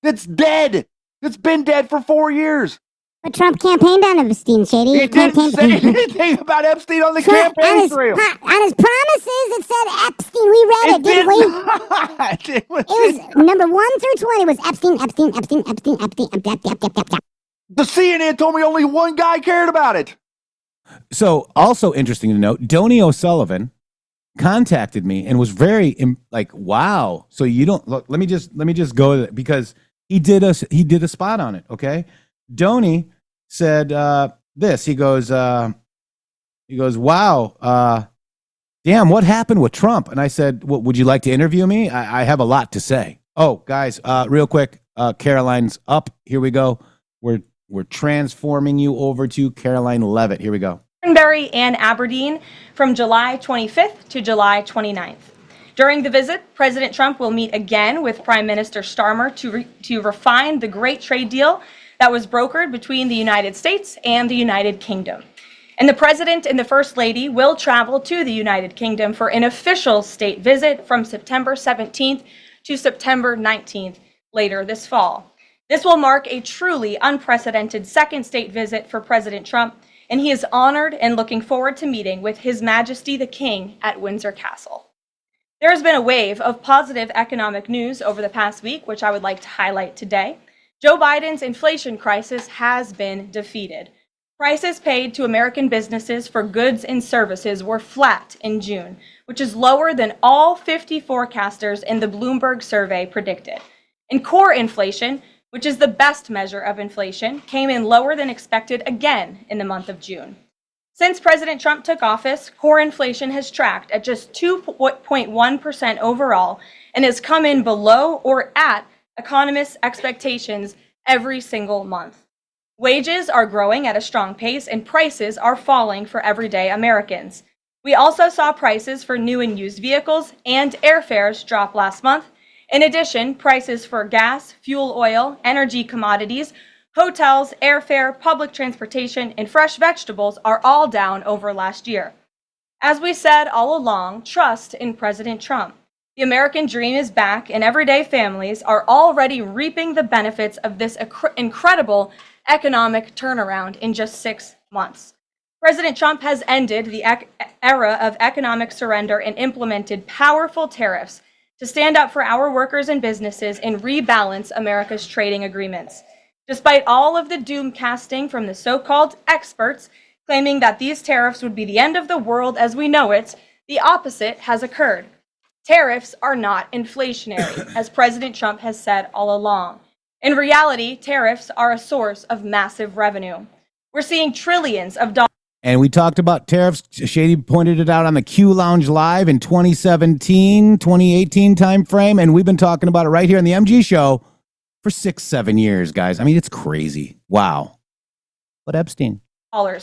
[SPEAKER 3] that's dead, that's been dead for 4 years.
[SPEAKER 7] But Trump campaigned on Epstein, Shady.
[SPEAKER 3] He didn't say anything about Epstein on the campaign trail.
[SPEAKER 7] On his promises, it said Epstein. We read it, didn't we? It was number 1 through 20 was Epstein.
[SPEAKER 3] The CNN told me only one guy cared about it.
[SPEAKER 2] So also interesting to note, Donnie O'Sullivan contacted me and was very like, wow. So you don't look, let me just go because he did a spot on it. Okay. Donnie said this. He goes, wow, damn, what happened with Trump? And I said, well, would you like to interview me? I have a lot to say. Oh, guys, real quick, Karoline's up. Here we go. We're transforming you over to Karoline Leavitt. Here we go.
[SPEAKER 17] Thornbury and Aberdeen from July 25th to July 29th. During the visit, President Trump will meet again with Prime Minister Starmer to refine the great trade deal that was brokered between the United States and the United Kingdom. And the President and the First Lady will travel to the United Kingdom for an official state visit from September 17th to September 19th later this fall. This will mark a truly unprecedented second state visit for President Trump, and he is honored and looking forward to meeting with His Majesty the King at Windsor Castle. There has been a wave of positive economic news over the past week, which I would like to highlight today. Joe Biden's inflation crisis has been defeated. Prices paid to American businesses for goods and services were flat in June, which is lower than all 50 forecasters in the Bloomberg survey predicted. And core inflation, which is the best measure of inflation, came in lower than expected again in the month of June. Since President Trump took office, core inflation has tracked at just 2.1% overall and has come in below or at economists' expectations every single month. Wages are growing at a strong pace and prices are falling for everyday Americans. We also saw prices for new and used vehicles and airfares drop last month. In addition, prices for gas, fuel oil, energy commodities Hotels, airfare, public transportation, and fresh vegetables are all down over last year. As we said all along, trust in President Trump. The American dream is back, and everyday families are already reaping the benefits of this incredible economic turnaround in just 6 months. President Trump has ended the era of economic surrender and implemented powerful tariffs to stand up for our workers and businesses and rebalance America's trading agreements. Despite all of the doom casting from the so-called experts claiming that these tariffs would be the end of the world as we know it, the opposite has occurred. Tariffs are not inflationary, as President Trump has said all along. In reality, tariffs are a source of massive revenue. We're seeing trillions of dollars.
[SPEAKER 2] And we talked about tariffs. Shady pointed it out on the Q Lounge Live in 2017, 2018 timeframe. And we've been talking about it right here on the MG Show for 6-7 years, guys. I mean, it's crazy. Wow. But Epstein.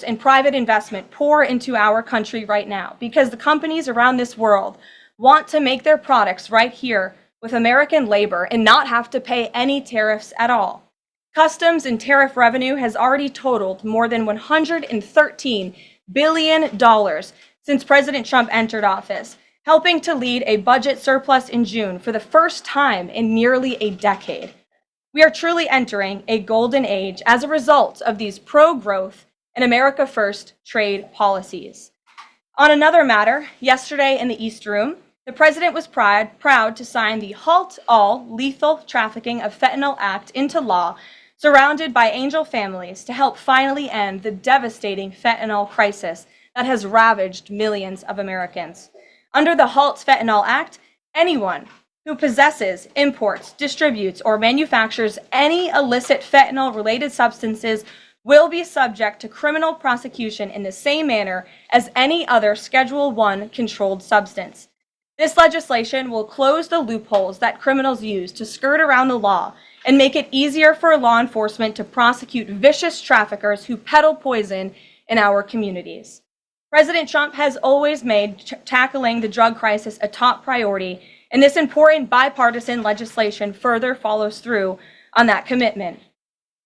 [SPEAKER 17] In private investment pour into our country right now because the companies around this world want to make their products right here with American labor and not have to pay any tariffs at all. Customs and tariff revenue has already totaled more than $113 billion since President Trump entered office, helping to lead a budget surplus in June for the first time in nearly a decade. We are truly entering a golden age as a result of these pro-growth and America First trade policies. On another matter, yesterday in the East Room, the president was proud to sign the Halt All Lethal Trafficking of Fentanyl Act into law, surrounded by angel families to help finally end the devastating fentanyl crisis that has ravaged millions of Americans. Under the Halt Fentanyl Act, anyone who possesses, imports, distributes, or manufactures any illicit fentanyl-related substances will be subject to criminal prosecution in the same manner as any other Schedule I controlled substance. This legislation will close the loopholes that criminals use to skirt around the law and make it easier for law enforcement to prosecute vicious traffickers who peddle poison in our communities. President Trump has always made tackling the drug crisis a top priority, and this important bipartisan legislation further follows through on that commitment.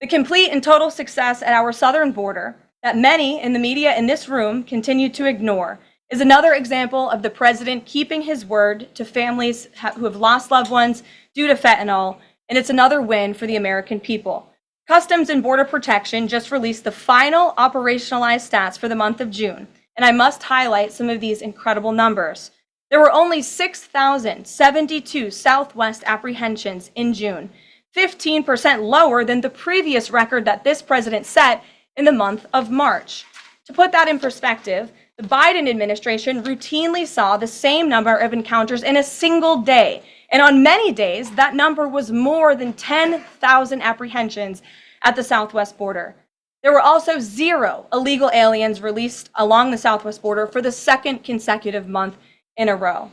[SPEAKER 17] The complete and total success at our southern border that many in the media in this room continue to ignore is another example of the president keeping his word to families who have lost loved ones due to fentanyl, and it's another win for the American people. Customs and Border Protection just released the final operationalized stats for the month of June, and I must highlight some of these incredible numbers. There were only 6,072 Southwest apprehensions in June, 15% lower than the previous record that this president set in the month of March. To put that in perspective, the Biden administration routinely saw the same number of encounters in a single day, and on many days, that number was more than 10,000 apprehensions at the Southwest border. There were also 0 illegal aliens released along the Southwest border for the second consecutive month in a row.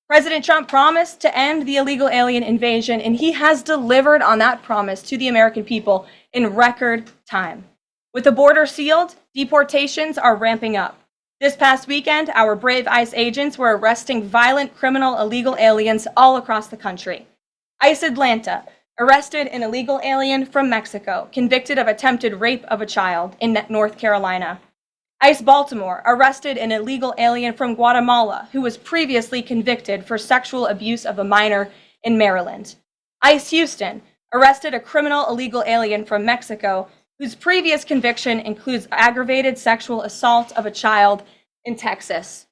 [SPEAKER 17] President Trump promised to end the illegal alien invasion, and he has delivered on that promise to the American people in record time. With the border sealed, deportations are ramping up. This past weekend, our brave ICE agents were arresting violent criminal illegal aliens all across the country. ICE Atlanta arrested an illegal alien from Mexico, convicted of attempted rape of a child in North Carolina. ICE Baltimore arrested an illegal alien from Guatemala who was previously convicted for sexual abuse of a minor in Maryland. ICE Houston arrested a criminal illegal alien from Mexico whose previous conviction includes aggravated sexual assault of a child in Texas.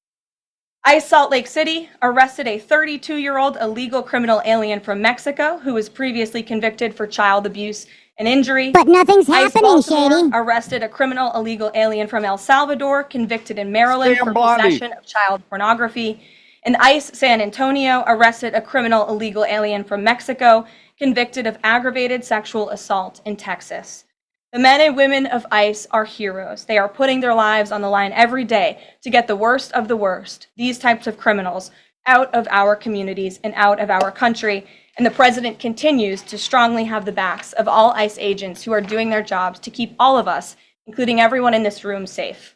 [SPEAKER 17] ICE Salt Lake City arrested a 32-year-old illegal criminal alien from Mexico who was previously convicted for child abuse and injury.
[SPEAKER 7] But nothing's
[SPEAKER 17] ICE
[SPEAKER 7] happening,
[SPEAKER 17] Baltimore
[SPEAKER 7] Shady.
[SPEAKER 17] arrested a criminal illegal alien from El Salvador, convicted in Maryland for possession of child pornography. And ICE San Antonio arrested a criminal illegal alien from Mexico, convicted of aggravated sexual assault in Texas. The men and women of ICE are heroes. They are putting their lives on the line every day to get the worst of the worst, these types of criminals, out of our communities and out of our country. And the president continues to strongly have the backs of all ICE agents who are doing their jobs to keep all of us, including everyone in this room, safe.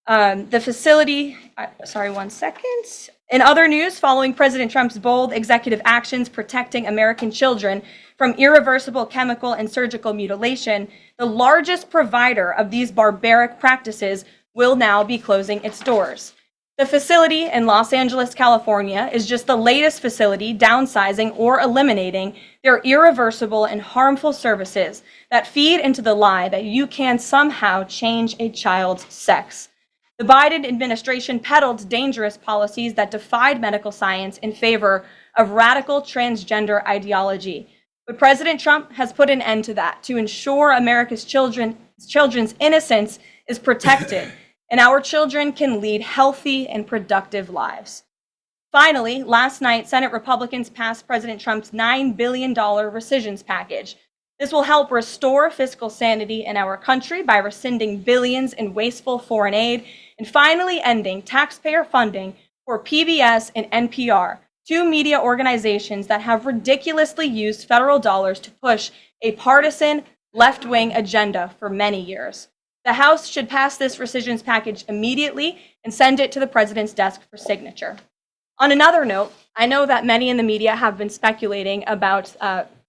[SPEAKER 17] The facility, sorry, 1 second. In other news, following President Trump's bold executive actions protecting American children from irreversible chemical and surgical mutilation, the largest provider of these barbaric practices will now be closing its doors. The facility in Los Angeles, California, is just the latest facility downsizing or eliminating their irreversible and harmful services that feed into the lie that you can somehow change a child's sex. The Biden administration peddled dangerous policies that defied medical science in favor of radical transgender ideology. But President Trump has put an end to that to ensure America's children's innocence is protected and our children can lead healthy and productive lives. Finally, last night, Senate Republicans passed President Trump's $9 billion rescissions package. This will help restore fiscal sanity in our country by rescinding billions in wasteful foreign aid and finally ending taxpayer funding for PBS and NPR, two media organizations that have ridiculously used federal dollars to push a partisan left-wing agenda for many years. The House should pass this rescissions package immediately and send it to the president's desk for signature. On another note, I know that many in the media have been speculating about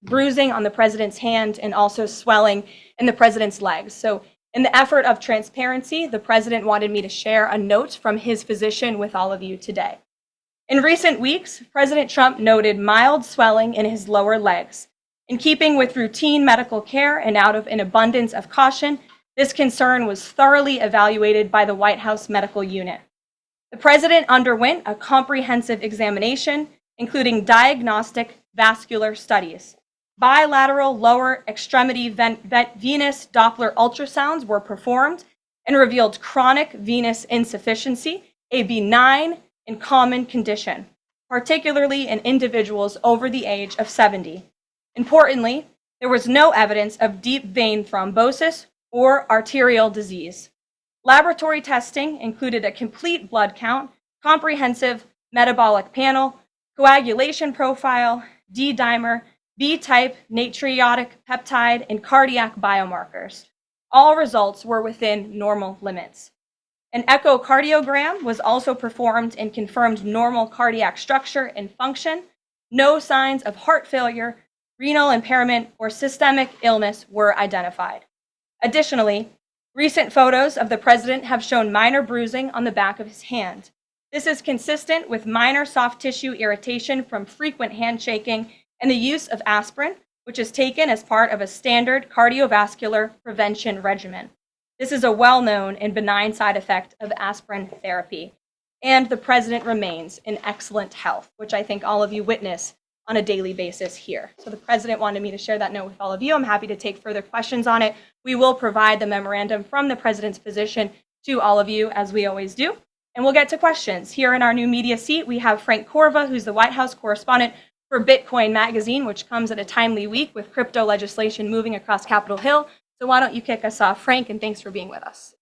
[SPEAKER 17] bruising on the president's hand and also swelling in the president's legs. So in the effort of transparency, the president wanted me to share a note from his physician with all of you today. In recent weeks, President Trump noted mild swelling in his lower legs. In keeping with routine medical care and out of an abundance of caution, this concern was thoroughly evaluated by the White House medical unit. The president underwent a comprehensive examination, including diagnostic vascular studies. Bilateral lower extremity venous Doppler ultrasounds were performed and revealed chronic venous insufficiency, a benign and common condition, particularly in individuals over the age of 70. Importantly, there was no evidence of deep vein thrombosis or arterial disease. Laboratory testing included a complete blood count, comprehensive metabolic panel, coagulation profile, D-dimer, B-type natriuretic peptide, and cardiac biomarkers. All results were within normal limits. An echocardiogram was also performed and confirmed normal cardiac structure and function. No signs of heart failure, renal impairment, or systemic illness were identified. Additionally, recent photos of the president have shown minor bruising on the back of his hand. This is consistent with minor soft tissue irritation from frequent handshaking and the use of aspirin, which is taken as part of a standard cardiovascular prevention regimen. This is a well-known and benign side effect of aspirin therapy. And the president remains in excellent health, which I think all of you witness on a daily basis here. So the president wanted me to share that note with all of you. I'm happy to take further questions on it. We will provide the memorandum from the president's physician to all of you, as we always do. And we'll get to questions. Here in our new media seat, we have Frank Corva, who's the White House correspondent for Bitcoin Magazine, which comes at a timely week with crypto legislation moving across Capitol Hill. So why don't you kick us off, Frank, and thanks for being with us.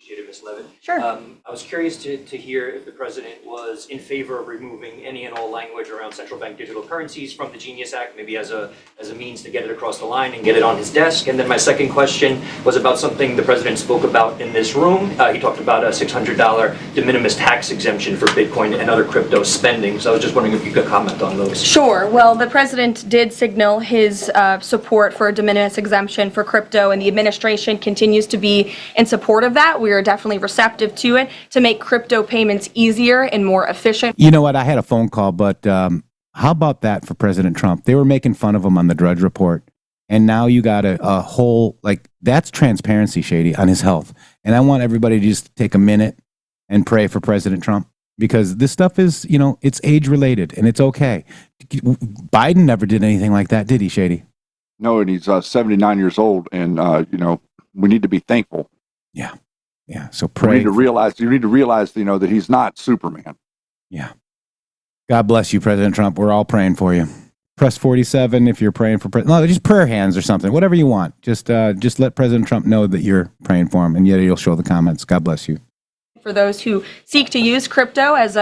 [SPEAKER 18] Appreciate it, Ms. Leavitt.
[SPEAKER 17] Sure.
[SPEAKER 18] I was curious to hear if the president was in favor of removing any and all language around central bank digital currencies from the Genius Act, maybe as a means to get it across the line and get it on his desk. And then my second question was about something the president spoke about in this room. He talked about a $600 de minimis tax exemption for Bitcoin and other crypto spending. So I was just wondering if you could comment on those.
[SPEAKER 17] Sure. Well, the president did signal his support for a de minimis exemption for crypto, and the administration continues to be in support of that. We are definitely receptive to it to make crypto payments easier and more efficient.
[SPEAKER 2] You know what? I had a phone call, but how about that for President Trump? They were making fun of him on the Drudge Report. And now you got a whole, that's transparency, Shady, on his health. And I want everybody to just take a minute and pray for President Trump, because this stuff is, it's age related and it's okay. Biden never did anything like that, did he, Shady?
[SPEAKER 3] No, and he's 79 years old, and, we need to be thankful.
[SPEAKER 2] Yeah. Yeah, so pray.
[SPEAKER 3] You need to realize, that he's not Superman.
[SPEAKER 2] Yeah. God bless you, President Trump. We're all praying for you. Press 47 if you're praying for no, just prayer hands or something, whatever you want. Just let President Trump know that you're praying for him, and yet you'll show the comments. God bless you.
[SPEAKER 17] For those who seek to use crypto as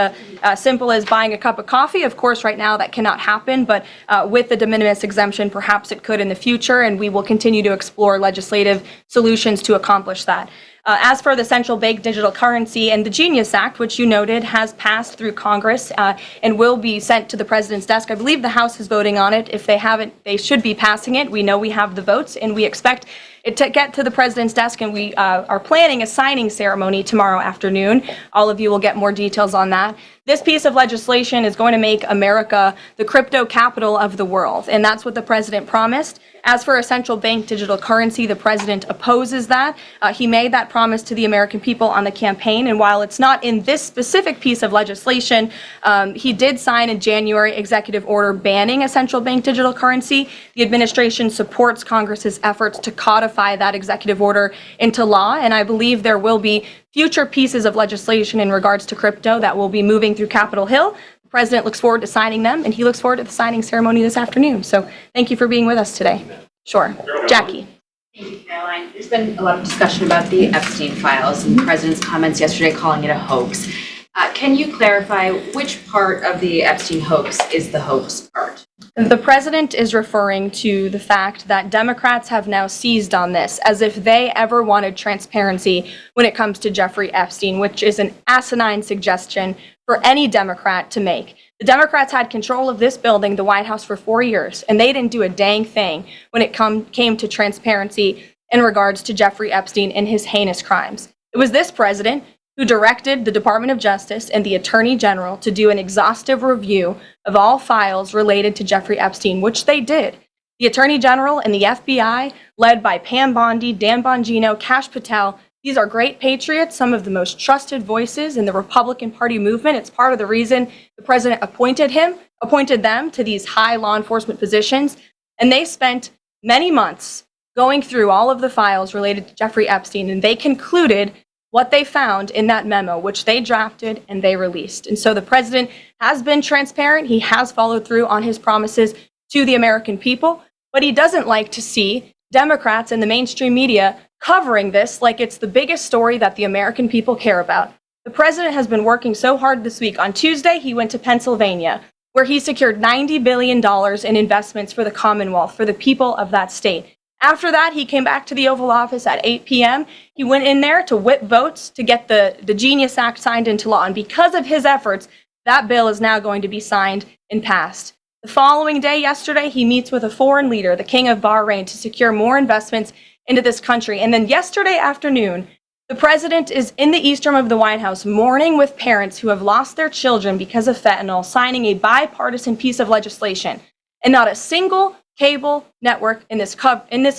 [SPEAKER 17] simple as buying a cup of coffee, of course, right now that cannot happen, but with the de minimis exemption, perhaps it could in the future, and we will continue to explore legislative solutions to accomplish that. As for the central bank digital currency and the Genius Act, which you noted has passed through Congress and will be sent to the president's desk, I believe the House is voting on it. If they haven't, they should be passing it. We know we have the votes, and we expect it to get to the president's desk, and we are planning a signing ceremony tomorrow afternoon. All of you will get more details on that. This piece of legislation is going to make America the crypto capital of the world, and that's what the president promised. As for a central bank digital currency, the president opposes that. He made that promise to the American people on the campaign, and while it's not in this specific piece of legislation, he did sign a January executive order banning a central bank digital currency. The administration supports Congress's efforts to codify that executive order into law, and I believe there will be future pieces of legislation in regards to crypto that will be moving through Capitol Hill. The president looks forward to signing them, and he looks forward to the signing ceremony this afternoon. So thank you for being with us today. Sure. Jackie.
[SPEAKER 19] Thank you, Caroline. There's been a lot of discussion about the Epstein files and the president's comments yesterday calling it a hoax. Can you clarify which part of the Epstein hoax is the hoax part?
[SPEAKER 17] The president is referring to the fact that Democrats have now seized on this as if they ever wanted transparency when it comes to Jeffrey Epstein, which is an asinine suggestion for any Democrat to make. The Democrats had control of this building, the White House, for 4 years, and they didn't do a dang thing when it came to transparency in regards to Jeffrey Epstein and his heinous crimes. It was this president who directed the Department of Justice and the Attorney General to do an exhaustive review of all files related to Jeffrey Epstein, which they did. The Attorney General and the FBI, led by Pam Bondi, Dan Bongino, Kash Patel, these are great patriots, some of the most trusted voices in the Republican Party movement. It's part of the reason the president appointed them to these high law enforcement positions, and they spent many months going through all of the files related to Jeffrey Epstein, and they concluded what they found in that memo, which they drafted and they released. And so the president has been transparent. He has followed through on his promises to the American people, but he doesn't like to see Democrats and the mainstream media covering this like it's the biggest story that the American people care about. The president has been working so hard this week. On Tuesday, he went to Pennsylvania, where he secured $90 billion in investments for the Commonwealth, for the people of that state. After that, he came back to the Oval Office at 8 p.m. He went in there to whip votes to get the Genius Act signed into law. And because of his efforts, that bill is now going to be signed and passed. The following day, yesterday, he meets with a foreign leader, the King of Bahrain, to secure more investments into this country. And then yesterday afternoon, the president is in the East Room of the White House mourning with parents who have lost their children because of fentanyl, signing a bipartisan piece of legislation. And not a single cable network in this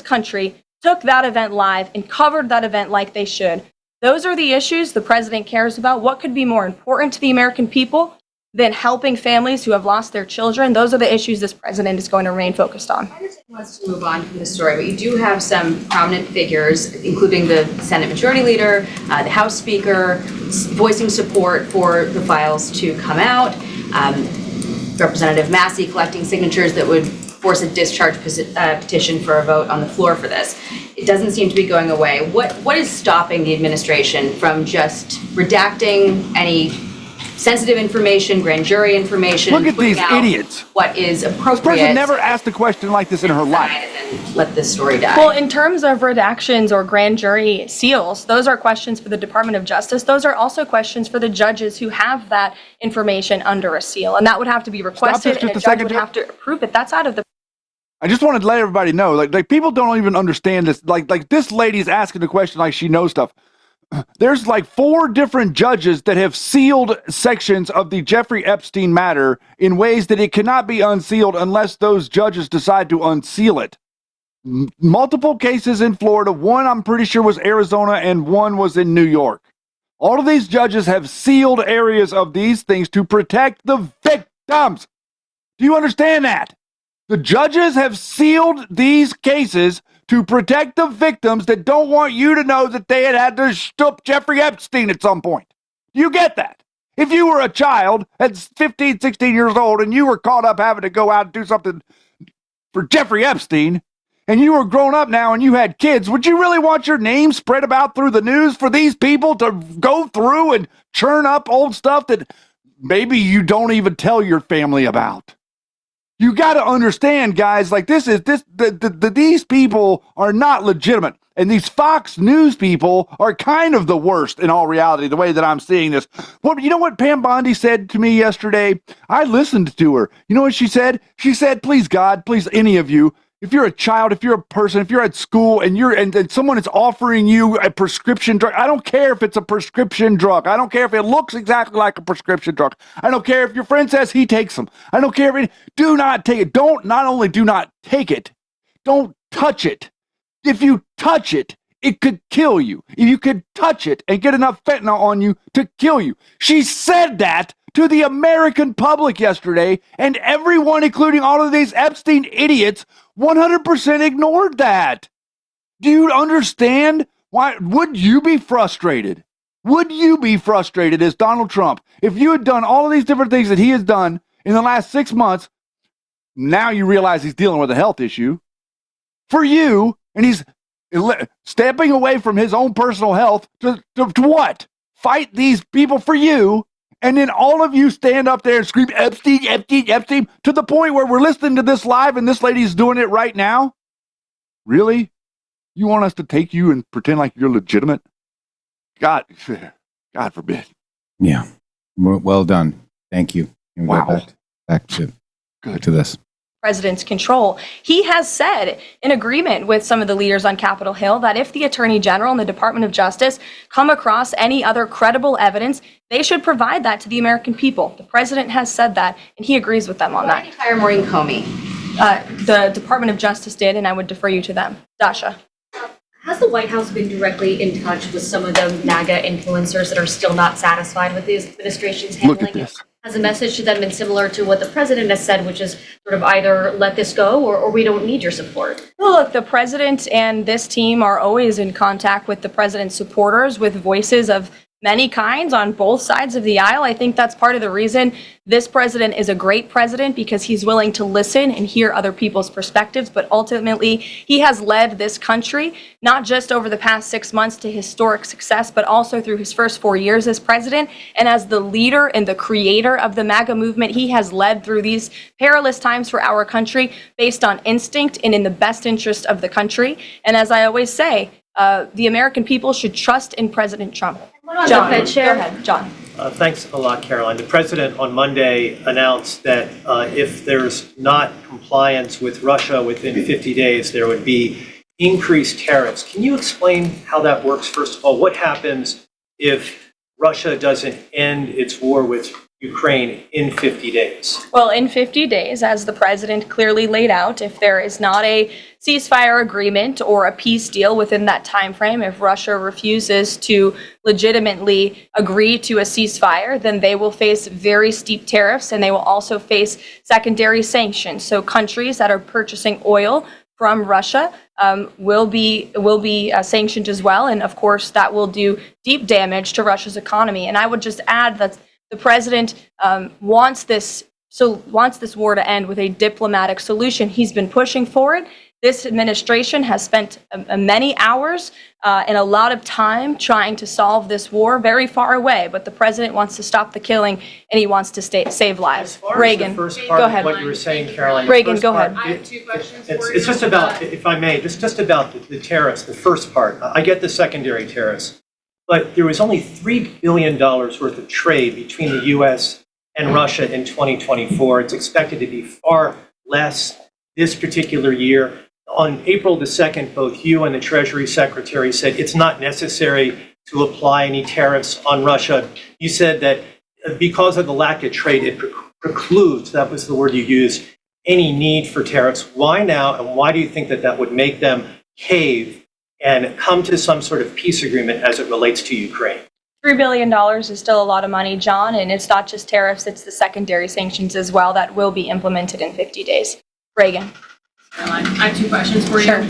[SPEAKER 17] country took that event live and covered that event like they should. Those are the issues the president cares about. What could be more important to the American people than helping families who have lost their children? Those are the issues this president is going to remain focused on.
[SPEAKER 19] I understand he wants to move on from the story, but you do have some prominent figures, including the Senate Majority Leader, the House Speaker, voicing support for the files to come out. Representative Massey collecting signatures that would force a discharge petition for a vote on the floor for this. It doesn't seem to be going away. What is stopping the administration from just redacting any sensitive information, grand jury information?
[SPEAKER 3] Look at these idiots.
[SPEAKER 19] What is appropriate?
[SPEAKER 3] This person never asked a question like this in her life.
[SPEAKER 19] And let this story die.
[SPEAKER 17] Well, in terms of redactions or grand jury seals, those are questions for the Department of Justice. Those are also questions for the judges who have that information under a seal. And that would have to be requested, and a judge would have to approve it. That's out of the...
[SPEAKER 3] I just wanted to let everybody know, like people don't even understand this. Like this lady's asking a question like she knows stuff. There's like 4 different judges that have sealed sections of the Jeffrey Epstein matter in ways that it cannot be unsealed unless those judges decide to unseal it. Multiple cases in Florida. One I'm pretty sure was Arizona, and one was in New York. All of these judges have sealed areas of these things to protect the victims. Do you understand that? The judges have sealed these cases to protect the victims that don't want you to know that they had to stoop Jeffrey Epstein at some point. Do you get that? If you were a child at 15, 16 years old and you were caught up having to go out and do something for Jeffrey Epstein, and you were grown up now and you had kids, would you really want your name spread about through the news for these people to go through and churn up old stuff that maybe you don't even tell your family about? You got to understand, guys, like these people are not legitimate. And these Fox News people are kind of the worst in all reality, the way that I'm seeing this. You know what Pam Bondi said to me yesterday? I listened to her. You know what she said? She said, please, God, please, any of you, if you're a child, if you're a person, if you're at school and someone is offering you a prescription drug, I don't care if it's a prescription drug. I don't care if it looks exactly like a prescription drug. I don't care if your friend says he takes them. I don't care if do not take it. Not only do not take it, don't touch it. If you touch it, it could kill you. If you could touch it and get enough fentanyl on you to kill you. She said that to the American public yesterday, and everyone, including all of these Epstein idiots, 100% ignored that. Do you understand? Why would you be frustrated? Would you be frustrated as Donald Trump if you had done all of these different things that he has done in the last 6 months? Now you realize he's dealing with a health issue for you, and he's stepping away from his own personal health to what? Fight these people for you, and then all of you stand up there and scream Epstein, Epstein, Epstein, to the point where we're listening to this live and this lady's doing it right now? Really? You want us to take you and pretend like you're legitimate? God forbid.
[SPEAKER 2] Yeah. Well done. Thank you.
[SPEAKER 3] Wow.
[SPEAKER 2] Back to this.
[SPEAKER 17] President's control. He has said, in agreement with some of the leaders on Capitol Hill, that if the Attorney General and the Department of Justice come across any other credible evidence, they should provide that to the American people. The president has said that, and he agrees with them on that.
[SPEAKER 19] Why did you hire Maureen Comey?
[SPEAKER 17] The Department of Justice did, and I would defer you to them. Dasha.
[SPEAKER 20] Has the White House been directly in touch with some of the MAGA influencers that are still not satified with the administration's handling it? Has the message to them been similar to what the president has said, which is sort of either let this go or we don't need your support?
[SPEAKER 17] Well, look, the president and this team are always in contact with the president's supporters, with voices of many kinds on both sides of the aisle. I think that's part of the reason this president is a great president, because he's willing to listen and hear other people's perspectives. But ultimately, he has led this country, not just over the past 6 months to historic success, but also through his first 4 years as president. And as the leader and the creator of the MAGA movement, he has led through these perilous times for our country based on instinct and in the best interest of the country. And as I always say, the American people should trust in President Trump.
[SPEAKER 20] John,
[SPEAKER 17] go ahead, John.
[SPEAKER 18] Thanks a lot, Caroline. The president on Monday announced that if there's not compliance with Russia within 50 days, there would be increased tariffs. Can you explain how that works? First of all, what happens if Russia doesn't end its war with Ukraine in 50 days?
[SPEAKER 17] Well, in 50 days, as the president clearly laid out, if there is not a ceasefire agreement or a peace deal within that time frame, if Russia refuses to legitimately agree to a ceasefire, then they will face very steep tariffs, and they will also face secondary sanctions. So countries that are purchasing oil from Russia will be sanctioned as well, and of course that will do deep damage to Russia's economy. And I would just add that the president wants this war to end with a diplomatic solution. He's been pushing for it. This administration has spent many hours and a lot of time trying to solve this war very far away, but the president wants to stop the killing and he wants to save lives.
[SPEAKER 18] Reagan, the first part
[SPEAKER 17] go ahead.
[SPEAKER 18] Of what you were saying, Caroline.
[SPEAKER 17] Reagan, go ahead.
[SPEAKER 20] I have two questions for you.
[SPEAKER 18] It's just about, if I may, just about the tariffs, the first part. I get the secondary tariffs, but there was only $3 billion worth of trade between the U.S. and Russia in 2024. It's expected to be far less this particular year. On April the 2nd, both you and the Treasury Secretary said it's not necessary to apply any tariffs on Russia. You said that because of the lack of trade, it precludes, that was the word you used, any need for tariffs. Why now, and why do you think that that would make them cave and come to some sort of peace agreement as it relates to Ukraine?
[SPEAKER 17] $3 billion is still a lot of money, John, and it's not just tariffs, it's the secondary sanctions as well that will be implemented in 50 days. Reagan.
[SPEAKER 20] Caroline, I have two questions for you.
[SPEAKER 17] Sure.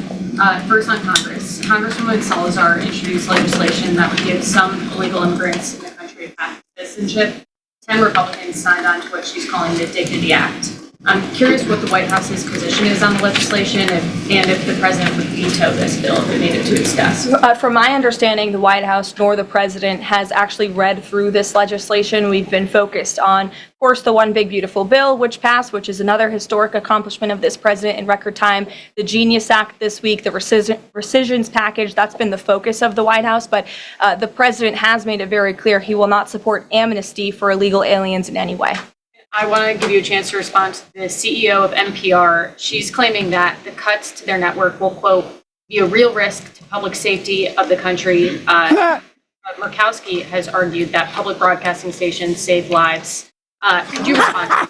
[SPEAKER 20] First on Congress. Congresswoman Salazar introduced legislation that would give some illegal immigrants in the country a path to citizenship. 10 Republicans signed on to what she's calling the Dignity Act. I'm curious what the White House's position is on the legislation and if the president would veto this bill if it made it to its desk.
[SPEAKER 17] From my understanding, the White House nor the president has actually read through this legislation. We've been focused on, of course, the One Big Beautiful Bill, which passed, which is another historic accomplishment of this president in record time. The Genius Act this week, the rescissions package, that's been the focus of the White House. But the president has made it very clear he will not support amnesty for illegal aliens in any way.
[SPEAKER 20] I want to give you a chance to respond to the CEO of NPR. She's claiming that the cuts to their network will, quote, be a real risk to public safety of the country. Murkowski has argued that public broadcasting stations save lives. Could you respond?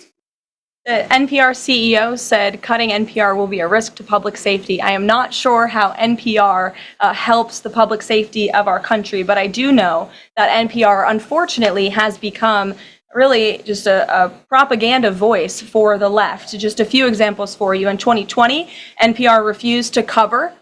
[SPEAKER 17] The NPR CEO said cutting NPR will be a risk to public safety. I am not sure how NPR helps the public safety of our country, but I do know that NPR, unfortunately, has become really just a propaganda voice for the left. Just a few examples for you. In 2020, NPR refused to cover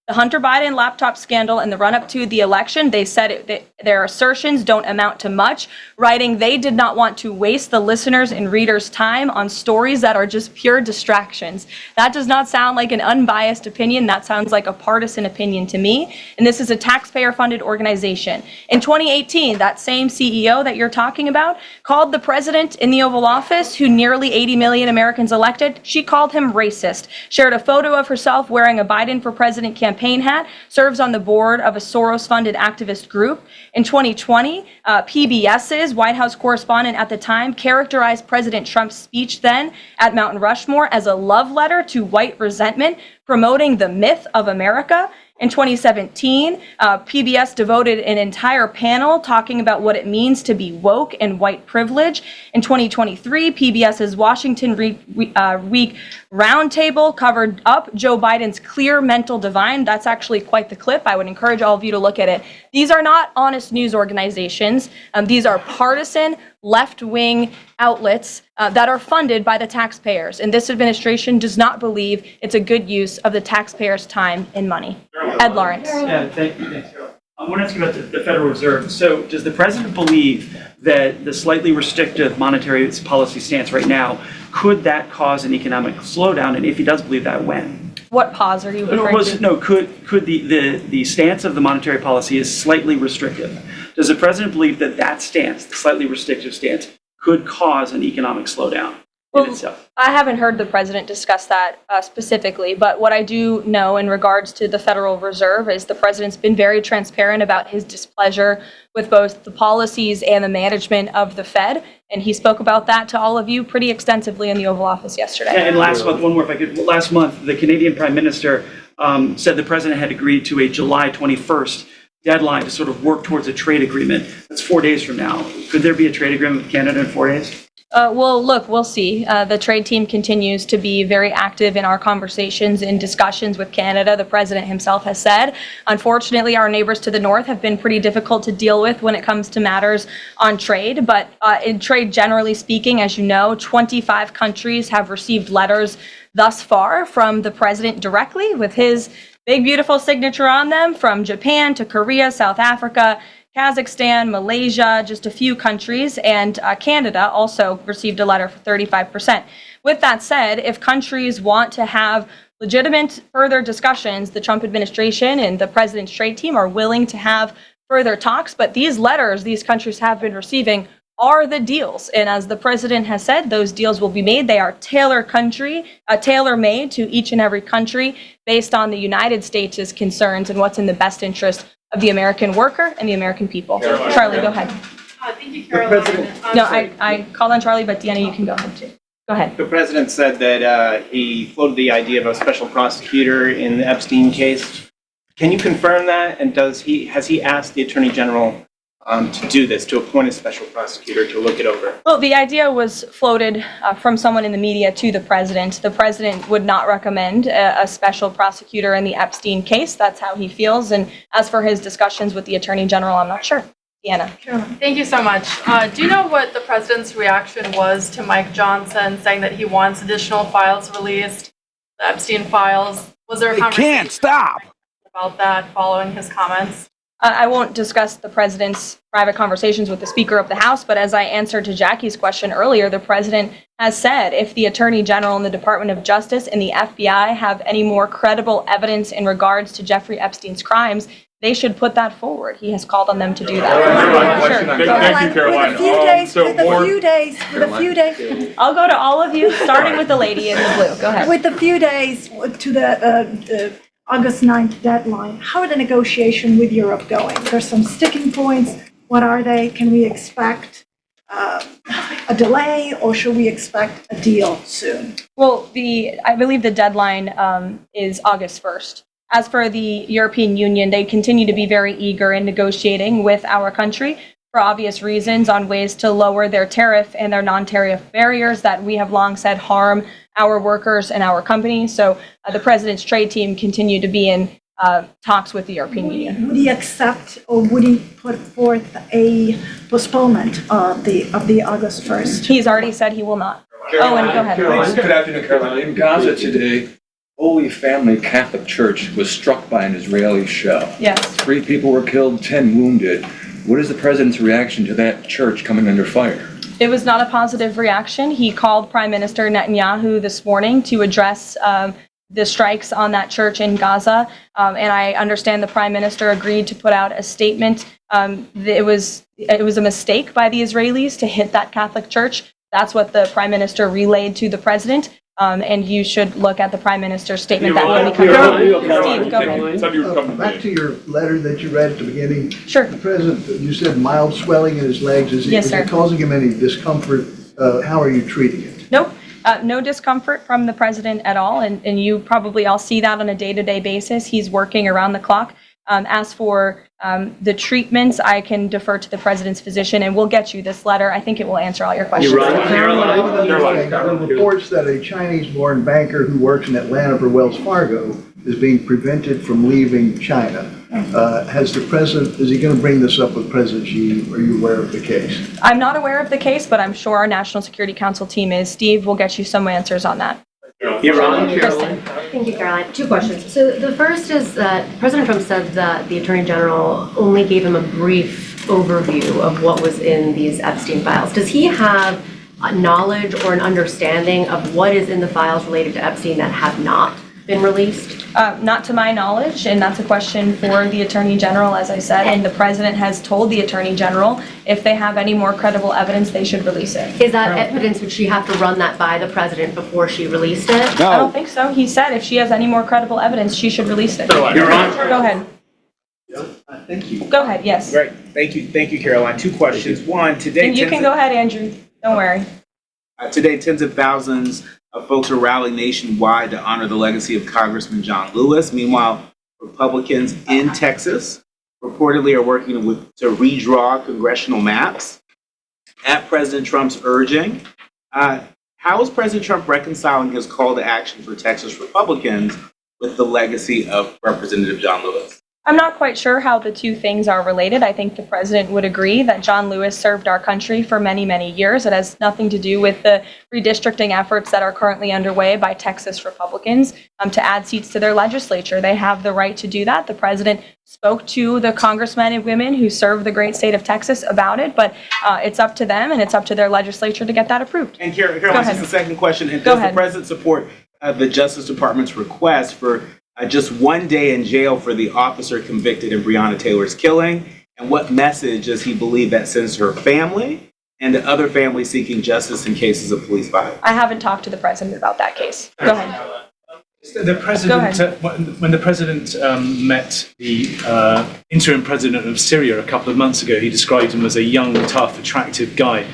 [SPEAKER 17] the Hunter Biden laptop scandal in the run-up to the election. They said their assertions don't amount to much, writing they did not want to waste the listeners' and readers' time on stories that are just pure distractions. That does not sound like an unbiased opinion. That sounds like a partisan opinion to me. And this is a taxpayer-funded organization. In 2018, that same CEO that you're talking about called the president in the Oval Office, who nearly 80 million Americans elected, she called him racist, shared a photo of herself wearing a Biden for President campaign hat, serves on the board of a Soros-funded activist group. In 2020, PBS's White House correspondent at the time characterized President Trump's speech then at Mount Rushmore as a love letter to white resentment, promoting the myth of America. In 2017, PBS devoted an entire panel talking about what it means to be woke and white privilege. In 2023, PBS's Washington Week Roundtable covered up Joe Biden's clear mental divide. That's actually quite the clip. I would encourage all of you to look at it. These are not honest news organizations. These are partisan, left-wing outlets that are funded by the taxpayers. And this administration does not believe it's a good use of the taxpayers' time and money. Ed Lawrence.
[SPEAKER 21] Yeah, thanks, Carol. I want to ask you about the Federal Reserve. So does the president believe that the slightly restrictive monetary policy stance right now, could that cause an economic slowdown? And if he does believe that, when?
[SPEAKER 17] What pause are you referring to?
[SPEAKER 21] No, could the stance of the monetary policy is slightly restrictive? Does the president believe that that stance, the slightly restrictive stance, could cause an economic slowdown in itself?
[SPEAKER 17] I haven't heard the president discuss that specifically, but what I do know in regards to the Federal Reserve is the president's been very transparent about his displeasure with both the policies and the management of the Fed, and he spoke about that to all of you pretty extensively in the Oval Office yesterday.
[SPEAKER 21] Yeah, and last month, one more if I could. Last month, the Canadian Prime Minister said the president had agreed to a July 21st deadline to sort of work towards a trade agreement. That's 4 days from now. Could there be a trade agreement with Canada in 4 days?
[SPEAKER 17] Well, look, we'll see. The trade team continues to be very active in our conversations and discussions with Canada. The president himself has said, unfortunately, our neighbors to the north have been pretty difficult to deal with when it comes to matters on trade. But in trade, generally speaking, as you know, 25 countries have received letters thus far from the president directly with his big, beautiful signature on them, from Japan to Korea, South Africa, Kazakhstan, Malaysia, just a few countries, and Canada also received a letter for 35%. With that said, if countries want to have legitimate further discussions, the Trump administration and the president's trade team are willing to have further talks, but these letters these countries have been receiving are the deals. And as the president has said, those deals will be made. They are tailor-made to each and every country based on the United States' concerns and what's in the best interest of the American worker and the American people. Charlie, go ahead.
[SPEAKER 22] Thank you, Caroline.
[SPEAKER 17] No, I called on Charlie, but Deanna, you can go ahead too. Go ahead.
[SPEAKER 22] The president said that he floated the idea of a special prosecutor in the Epstein case. Can you confirm that? And has he asked the Attorney General to do this, to appoint a special prosecutor to look it over?
[SPEAKER 17] Well, the idea was floated from someone in the media to the president. The president would not recommend a special prosecutor in the Epstein case. That's how he feels. And as for his discussions with the Attorney General, I'm not sure. Deanna.
[SPEAKER 23] Thank you so much. Do you know what the president's reaction was to Mike Johnson saying that he wants additional files released, the Epstein files? Was there a conversation
[SPEAKER 1] can't stop
[SPEAKER 23] about that following his comments?
[SPEAKER 17] I won't discuss the president's private conversations with the Speaker of the House, but as I answered to Jackie's question earlier, the president has said if the Attorney General and the Department of Justice and the FBI have any more credible evidence in regards to Jeffrey Epstein's crimes, they should put that forward. He has called on them to do that.
[SPEAKER 6] Sure. Thank you, Karoline.
[SPEAKER 9] With a few days.
[SPEAKER 17] I'll go to all of you, starting with the lady in the blue. Go ahead.
[SPEAKER 9] With a few days to the August 9th deadline, how are the negotiations with Europe going? There's some sticking points. What are they? Can we expect a delay, or should we expect a deal soon?
[SPEAKER 17] Well, I believe the deadline is August 1st. As for the European Union, they continue to be very eager in negotiating with our country for obvious reasons on ways to lower their tariff and their non-tariff barriers that we have long said harm our workers and our companies. So the president's trade team continue to be in talks with the European Union.
[SPEAKER 9] Would he accept, or would he put forth a postponement of the August 1st?
[SPEAKER 17] He's already said he will not. Owen, go ahead.
[SPEAKER 6] Good afternoon, Karoline. In Gaza today, Holy Family Catholic Church was struck by an Israeli shell.
[SPEAKER 17] Yes.
[SPEAKER 6] 3 people were killed, 10 wounded. What is the president's reaction to that church coming under fire?
[SPEAKER 17] It was not a positive reaction. He called Prime Minister Netanyahu this morning to address the strikes on that church in Gaza. And I understand the Prime Minister agreed to put out a statement. It was a mistake by the Israelis to hit that Catholic church. That's what the Prime Minister relayed to the President. And you should look at the Prime Minister's statement that will be coming out. Steve, go ahead.
[SPEAKER 10] Back to your letter that you read at the beginning.
[SPEAKER 17] Sure.
[SPEAKER 10] The President, you said mild swelling in his legs. Is it causing him any discomfort? How are you treating it?
[SPEAKER 17] Nope. No discomfort from the president at all. And you probably all see that on a day-to-day basis. He's working around the clock. As for the treatments, I can defer to the president's physician, and we'll get you this letter. I think it will answer all your questions.
[SPEAKER 10] There are reports that a Chinese-born banker who works in Atlanta for Wells Fargo is being prevented from leaving China. Is he going to bring this up with President Xi? Are you aware of the case?
[SPEAKER 17] I'm not aware of the case, but I'm sure our National Security Council team is. Steve will get you some answers on that.
[SPEAKER 20] Kristen. Thank you, Caroline. 2 questions. So the first is that President Trump said that the Attorney General only gave him a brief overview of what was in these Epstein files. Does he have knowledge or an understanding of what is in the files related to Epstein that have not been released?
[SPEAKER 17] Not to my knowledge, and that's a question for the Attorney General, as I said, and the President has told the Attorney General if they have any more credible evidence, they should release it.
[SPEAKER 20] Is that evidence, would she have to run that by the President before she released it?
[SPEAKER 17] No. I don't think so. He said if she has any more credible evidence, she should release it.
[SPEAKER 24] You're on.
[SPEAKER 17] Go ahead.
[SPEAKER 24] Thank you.
[SPEAKER 17] Go ahead, yes.
[SPEAKER 24] Great. Thank you, Caroline. 2 questions. One, today...
[SPEAKER 17] And you can go ahead, Andrew. Don't worry.
[SPEAKER 24] Today, tens of thousands of folks are rallying nationwide to honor the legacy of Congressman John Lewis. Meanwhile, Republicans in Texas reportedly are working to redraw congressional maps at President Trump's urging. How is President Trump reconciling his call to action for Texas Republicans with the legacy of Representative John Lewis?
[SPEAKER 17] I'm not quite sure how the 2 things are related. I think the president would agree that John Lewis served our country for many, many years. It has nothing to do with the redistricting efforts that are currently underway by Texas Republicans to add seats to their legislature. They have the right to do that. The president spoke to the congressmen and women who serve the great state of Texas about it, but it's up to them and it's up to their legislature to get that approved.
[SPEAKER 24] And Caroline, just a second question. And does the president support the Justice Department's request for just 1 day in jail for the officer convicted in Breonna Taylor's killing? And what message does he believe that sends to her family and to other families seeking justice in cases of police violence?
[SPEAKER 17] I haven't talked to the president about that case. Go ahead.
[SPEAKER 25] The president, when the president met the interim president of Syria a couple of months ago, he described him as a young, tough, attractive guy.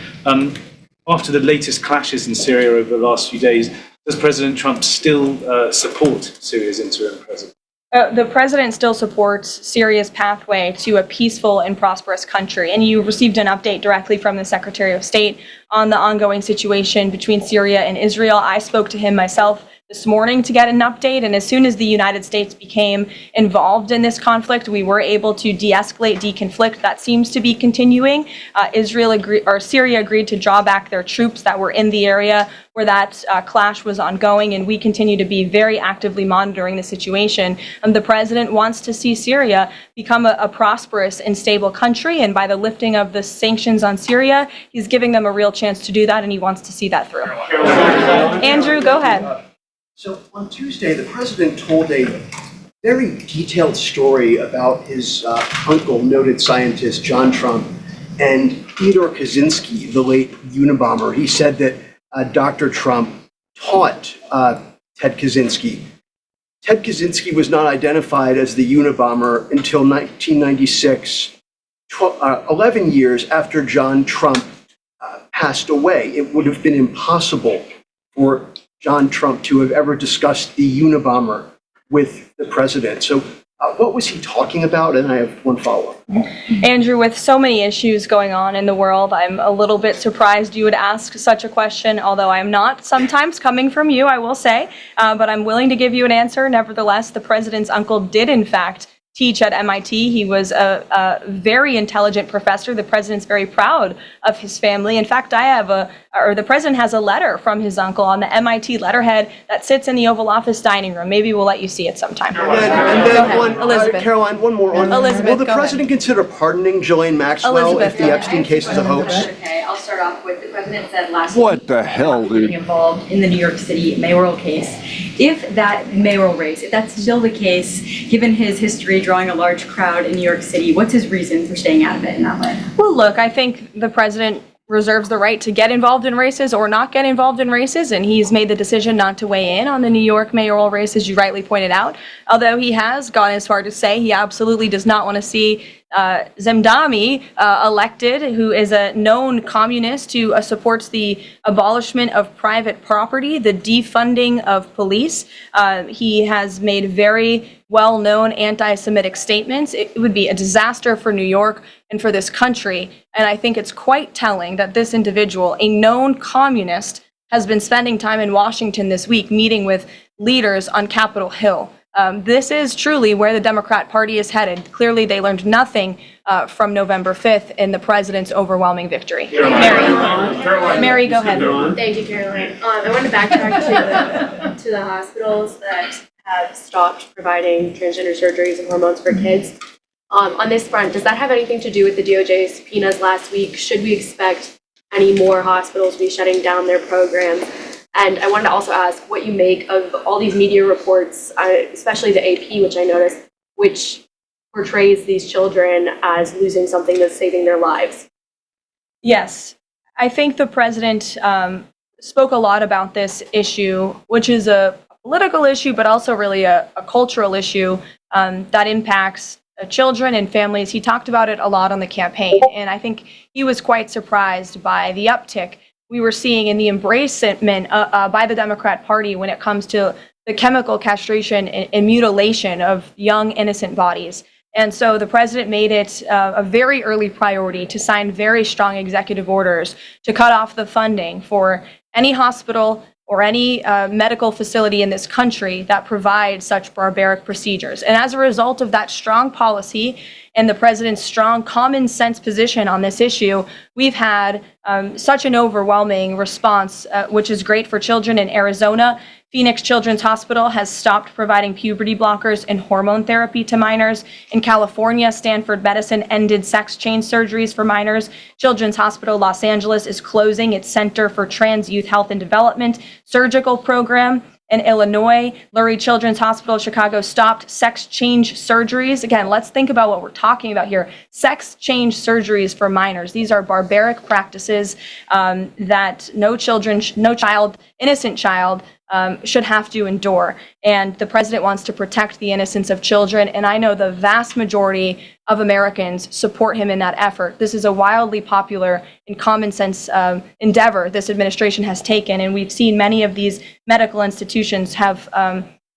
[SPEAKER 25] After the latest clashes in Syria over the last few days, does President Trump still support Syria's interim president?
[SPEAKER 17] The president still supports Syria's pathway to a peaceful and prosperous country. And you received an update directly from the Secretary of State on the ongoing situation between Syria and Israel. I spoke to him myself this morning to get an update, and as soon as the United States became involved in this conflict, we were able to de-escalate, deconflict. That seems to be continuing. Syria agreed to draw back their troops that were in the area where that clash was ongoing, and we continue to be very actively monitoring the situation. The president wants to see Syria become a prosperous and stable country, and by the lifting of the sanctions on Syria, he's giving them a real chance to do that, and he wants to see that through. Andrew, go ahead.
[SPEAKER 4] So on Tuesday, the president told a very detailed story about his uncle, noted scientist John Trump, and Theodore Kaczynski, the late Unabomber. He said that Dr. Trump taught Ted Kaczynski. Ted Kaczynski was not identified as the Unabomber until 1996, 11 years after John Trump passed away. It would have been impossible for John Trump to have ever discussed the Unabomber with the president. So what was he talking about? And I have one follow-up.
[SPEAKER 17] Andrew, with so many issues going on in the world, I'm a little bit surprised you would ask such a question, although I'm not sometimes coming from you, I will say, but I'm willing to give you an answer. Nevertheless, the president's uncle did, in fact, teach at MIT. He was a very intelligent professor. The president's very proud of his family. In fact, the president has a letter from his uncle on the MIT letterhead that sits in the Oval Office dining room. Maybe we'll let you see it sometime.
[SPEAKER 4] And then
[SPEAKER 17] Elizabeth.
[SPEAKER 4] Caroline, one more.
[SPEAKER 17] Elizabeth,
[SPEAKER 4] will the
[SPEAKER 17] go
[SPEAKER 4] president consider pardoning Ghislaine Maxwell if the Epstein case is a hoax?
[SPEAKER 19] Okay, I'll start off with the president said last
[SPEAKER 3] What
[SPEAKER 19] week.
[SPEAKER 3] the hell, dude?
[SPEAKER 19] Involved in the New York City mayoral case. If that mayoral race, if that's still the case, given his history drawing a large crowd in New York City, what's his reason for staying out of it in that way?
[SPEAKER 17] Well, look, I think the president reserves the right to get involved in races or not get involved in races, and he's made the decision not to weigh in on the New York mayoral race, as you rightly pointed out, although he has gone as far to say he absolutely does not want to see Zemdami elected, who is a known communist who supports the abolishment of private property, the defunding of police. He has made very well-known anti-Semitic statements. It would be a disaster for New York and for this country. And I think it's quite telling that this individual, a known communist, has been spending time in Washington this week meeting with leaders on Capitol Hill. This is truly where the Democrat Party is headed. Clearly, they learned nothing from November 5th in the president's overwhelming victory. Mary, go ahead.
[SPEAKER 11] Thank you, Caroline. I want to backtrack to the hospitals that have stopped providing transgender surgeries and hormones for kids. On this front, does that have anything to do with the DOJ's subpoenas last week? Should we expect any more hospitals be shutting down their programs? And I wanted to also ask what you make of all these media reports, especially the AP, which I noticed, which portrays these children as losing something that's saving their lives.
[SPEAKER 17] Yes, I think the president spoke a lot about this issue, which is a political issue, but also really a cultural issue that impacts children and families. He talked about it a lot on the campaign, and I think he was quite surprised by the uptick we were seeing in the embracement by the Democrat Party when it comes to the chemical castration and mutilation of young, innocent bodies. And so the president made it a very early priority to sign very strong executive orders to cut off the funding for any hospital or any medical facility in this country that provides such barbaric procedures. And as a result of that strong policy and the president's strong common sense position on this issue, we've had such an overwhelming response, which is great for children in Arizona. Phoenix Children's Hospital has stopped providing puberty blockers and hormone therapy to minors. In California, Stanford Medicine ended sex change surgeries for minors. Children's Hospital Los Angeles is closing its Center for Trans Youth Health and Development surgical program. In Illinois, Lurie Children's Hospital Chicago stopped sex change surgeries. Again, let's think about what we're talking about here. Sex change surgeries for minors. These are barbaric practices that no child, innocent child, should have to endure. And the president wants to protect the innocence of children. And I know the vast majority of Americans support him in that effort. This is a wildly popular and common sense endeavor this administration has taken. And we've seen many of these medical institutions have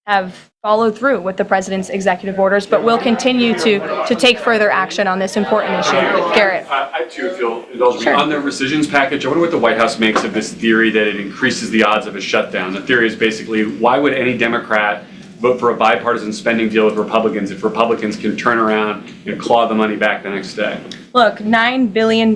[SPEAKER 17] have followed through with the president's executive orders, but will continue to take further action on this important issue. Garrett.
[SPEAKER 5] I too feel indulged.
[SPEAKER 17] Sure.
[SPEAKER 5] On the rescissions package, I wonder what the White House makes of this theory that it increases the odds of a shutdown. The theory is basically, why would any Democrat vote for a bipartisan spending deal with Republicans if Republicans can turn around and claw the money back the next day?
[SPEAKER 17] Look, $9 billion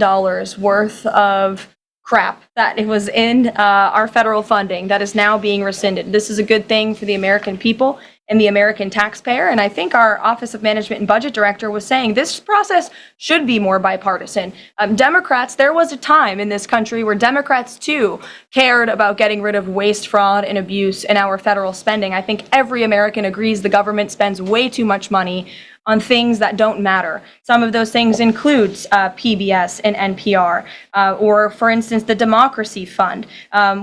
[SPEAKER 17] worth of crap that it was in our federal funding that is now being rescinded. This is a good thing for the American people and the American taxpayer. And I think our Office of Management and Budget Director was saying this process should be more bipartisan. Democrats, there was a time in this country where Democrats too cared about getting rid of waste, fraud, and abuse in our federal spending. I think every American agrees the government spends way too much money on things that don't matter. Some of those things include PBS and NPR, or for instance, the Democracy Fund,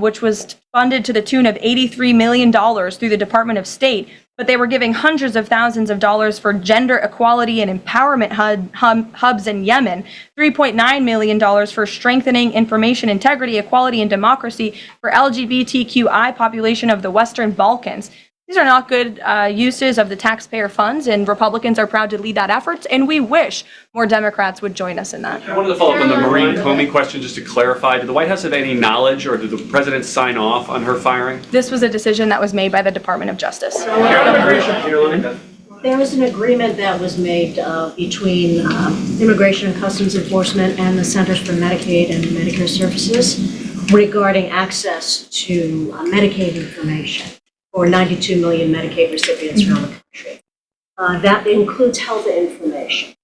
[SPEAKER 17] which was funded to the tune of $83 million through the Department of State, but they were giving hundreds of thousands of dollars for gender equality and empowerment hubs in Yemen, $3.9 million for strengthening information integrity, equality, and democracy for LGBTQI population of the Western Balkans. These are not good uses of the taxpayer funds, and Republicans are proud to lead that effort, and we wish more Democrats would join us in that.
[SPEAKER 5] I wanted to follow up on the Maureen Comey question just to clarify. Did the White House have any knowledge, or did the president sign off on her firing?
[SPEAKER 17] This was a decision that was made by the Department of Justice.
[SPEAKER 12] There was an agreement that was made between Immigration and Customs Enforcement and the Centers for Medicaid and Medicare Services regarding access to Medicaid information for 92 million Medicaid recipients around the country. That includes health information.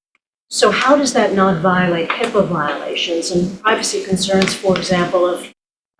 [SPEAKER 12] So how does that not violate HIPAA violations and privacy concerns, for example, of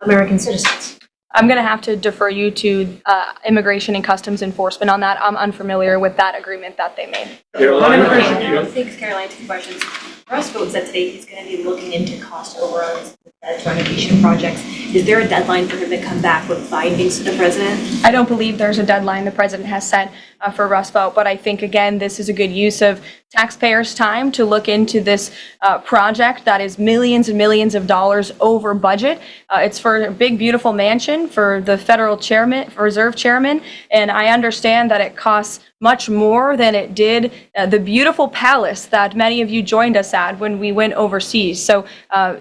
[SPEAKER 12] American citizens?
[SPEAKER 17] I'm going to have to defer you to Immigration and Customs Enforcement on that. I'm unfamiliar with that agreement that they made.
[SPEAKER 20] Thanks, Caroline. Two questions. Russ Vought said today he's going to be looking into cost overruns with renovation projects. Is there a deadline for him to come back with findings to the president?
[SPEAKER 17] I don't believe there's a deadline the president has set for Russ Vought, but I think, again, this is a good use of taxpayers' time to look into this project that is millions and millions of dollars over budget. It's for a big, beautiful mansion for the federal chairman, reserve chairman, and I understand that it costs much more than it did the beautiful palace that many of you joined us at when we went overseas. So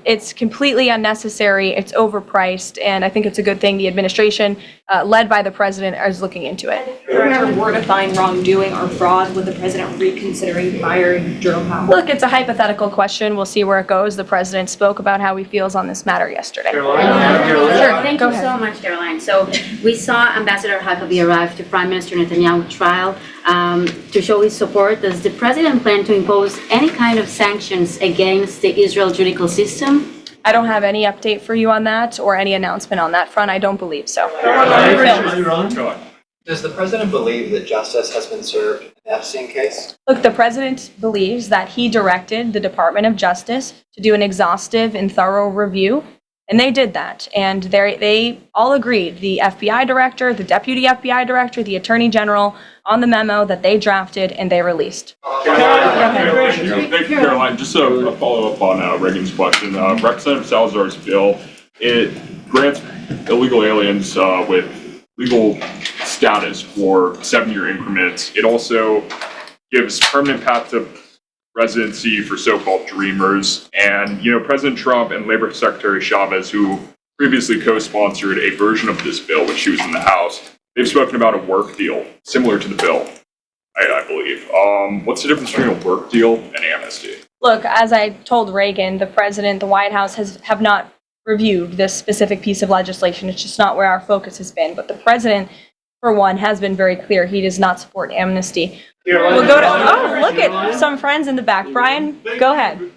[SPEAKER 17] it's completely unnecessary, it's overpriced, and I think it's a good thing the administration, led by the president, is looking into it.
[SPEAKER 20] If there ever were to find wrongdoing or fraud, would the president reconsidering firing Jerome Powell?
[SPEAKER 17] Look, it's a hypothetical question. We'll see where it goes. The president spoke about how he feels on this matter yesterday.
[SPEAKER 13] Sure, thank you so much, Caroline. So we saw Ambassador Huckabee arrive to Prime Minister Netanyahu's trial to show his support. Does the president plan to impose any kind of sanctions against the Israel judicial system?
[SPEAKER 17] I don't have any update for you on that or any announcement on that front. I don't believe so.
[SPEAKER 14] Does the president believe that justice has been served in the Epstein case?
[SPEAKER 17] Look, the president believes that he directed the Department of Justice to do an exhaustive and thorough review, and they did that. And they all agreed, the FBI director, the deputy FBI director, the attorney general, on the memo that they drafted and they released.
[SPEAKER 15] Thank you, Caroline. Just a follow-up on Reagan's question. Representative Salazar's bill, it grants illegal aliens with legal status for 7-year increments. It also gives permanent path to residency for so-called dreamers. And, President Trump and Labor Secretary Chavez, who previously co-sponsored a version of this bill when she was in the House, they've spoken about a work deal similar to the bill, I believe. What's the difference between a work deal and amnesty?
[SPEAKER 17] Look, as I told Reagan, the president, the White House have not reviewed this specific piece of legislation. It's just not where our focus has been. But the president, for one, has been very clear he does not support amnesty. We'll go to, look at some friends in the back. Brian, go ahead.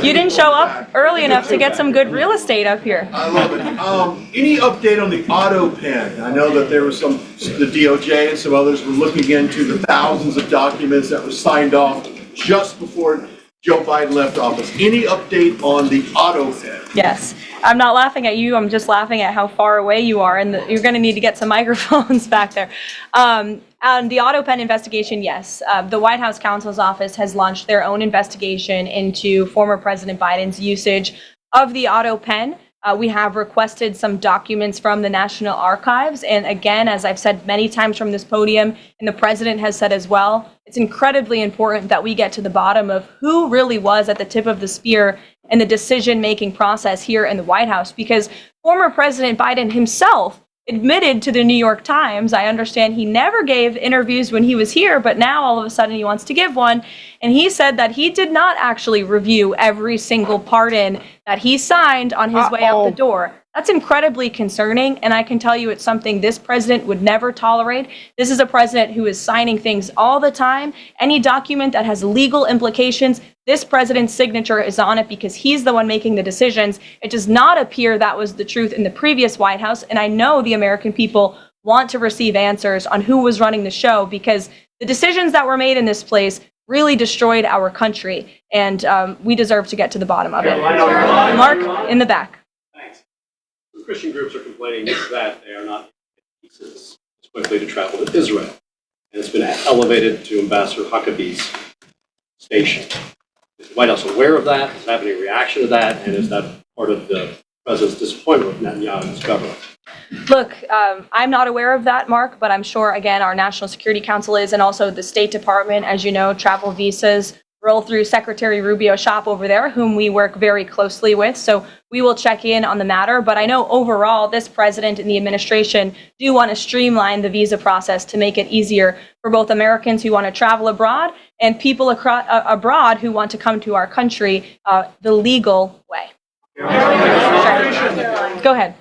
[SPEAKER 17] You didn't show up early enough to get some good real estate up here.
[SPEAKER 26] I love it. Any update on the auto pen? I know that there was the DOJ and some others were looking into the thousands of documents that were signed off just before Joe Biden left office. Any update on the auto pen?
[SPEAKER 17] Yes. I'm not laughing at you. I'm just laughing at how far away you are, and you're going to need to get some microphones back there. On the auto pen investigation, yes. The White House counsel's office has launched their own investigation into former President Biden's usage of the auto pen We have requested some documents from the National Archives. And again, as I've said many times from this podium, and the president has said as well, it's incredibly important that we get to the bottom of who really was at the tip of the spear in the decision-making process here in the White House. Because former President Biden himself admitted to the New York Times, I understand he never gave interviews when he was here, but now all of a sudden he wants to give one. And he said that he did not actually review every single pardon that he signed on his way out the door. That's incredibly concerning, and I can tell you it's something this president would never tolerate. This is a president who is signing things all the time. Any document that has legal implications, this president's signature is on it because he's the one making the decisions. It does not appear that was the truth in the previous White House, and I know the American people want to receive answers on who was running the show because the decisions that were made in this place really destroyed our country, and we deserve to get to the bottom of it. Mark, in the back.
[SPEAKER 2] Christian groups are complaining that they are not visas quickly to travel to Israel. And it's been elevated to Ambassador Huckabee's station. Is the White House aware of that? Does it have any reaction to that? And is that part of the president's disappointment with Netanyahu's government?
[SPEAKER 17] Look, I'm not aware of that, Mark, but I'm sure, again, our National Security Council is, and also the State Department, as you know, travel visas roll through Secretary Rubio's shop over there, whom we work very closely with. So we will check in on the matter. But I know overall, this president and the administration do want to streamline the visa process to make it easier for both Americans who want to travel abroad and people abroad who want to come to our country the legal way. Go ahead.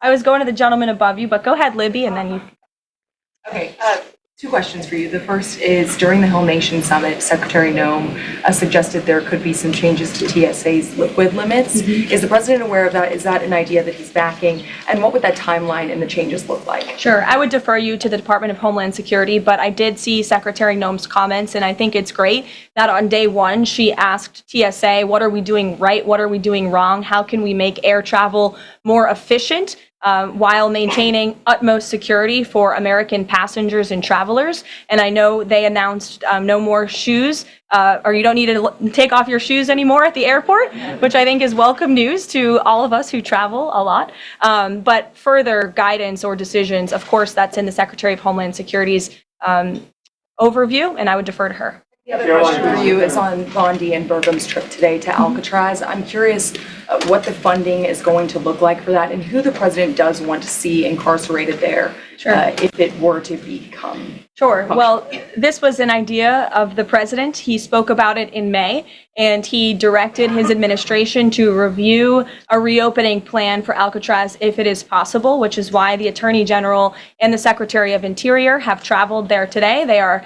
[SPEAKER 17] I was going to the gentleman above you, but go ahead, Libby, and then you.
[SPEAKER 7] Okay, two questions for you. The first is, during the Hill Nation Summit, Secretary Noem suggested there could be some changes to TSA's liquid limits. Is the president aware of that? Is that an idea that he's backing? And what would that timeline and the changes look like?
[SPEAKER 17] Sure. I would defer you to the Department of Homeland Security, but I did see Secretary Noem's comments, and I think it's great that on day one, she asked TSA, what are we doing right? What are we doing wrong? How can we make air travel more efficient? While maintaining utmost security for American passengers and travelers. And I know they announced no more shoes, or you don't need to take off your shoes anymore at the airport, which I think is welcome news to all of us who travel a lot. But further guidance or decisions, of course, that's in the Secretary of Homeland Security's overview, and I would defer to her.
[SPEAKER 7] The other question for you is on Bondi and Burgum's trip today to Alcatraz. I'm curious what the funding is going to look like for that and who the president does want to see incarcerated there if it were to become.
[SPEAKER 17] Sure. Well, this was an idea of the president. He spoke about it in May, and he directed his administration to review a reopening plan for Alcatraz if it is possible, which is why the Attorney General and the Secretary of Interior have traveled there today. They are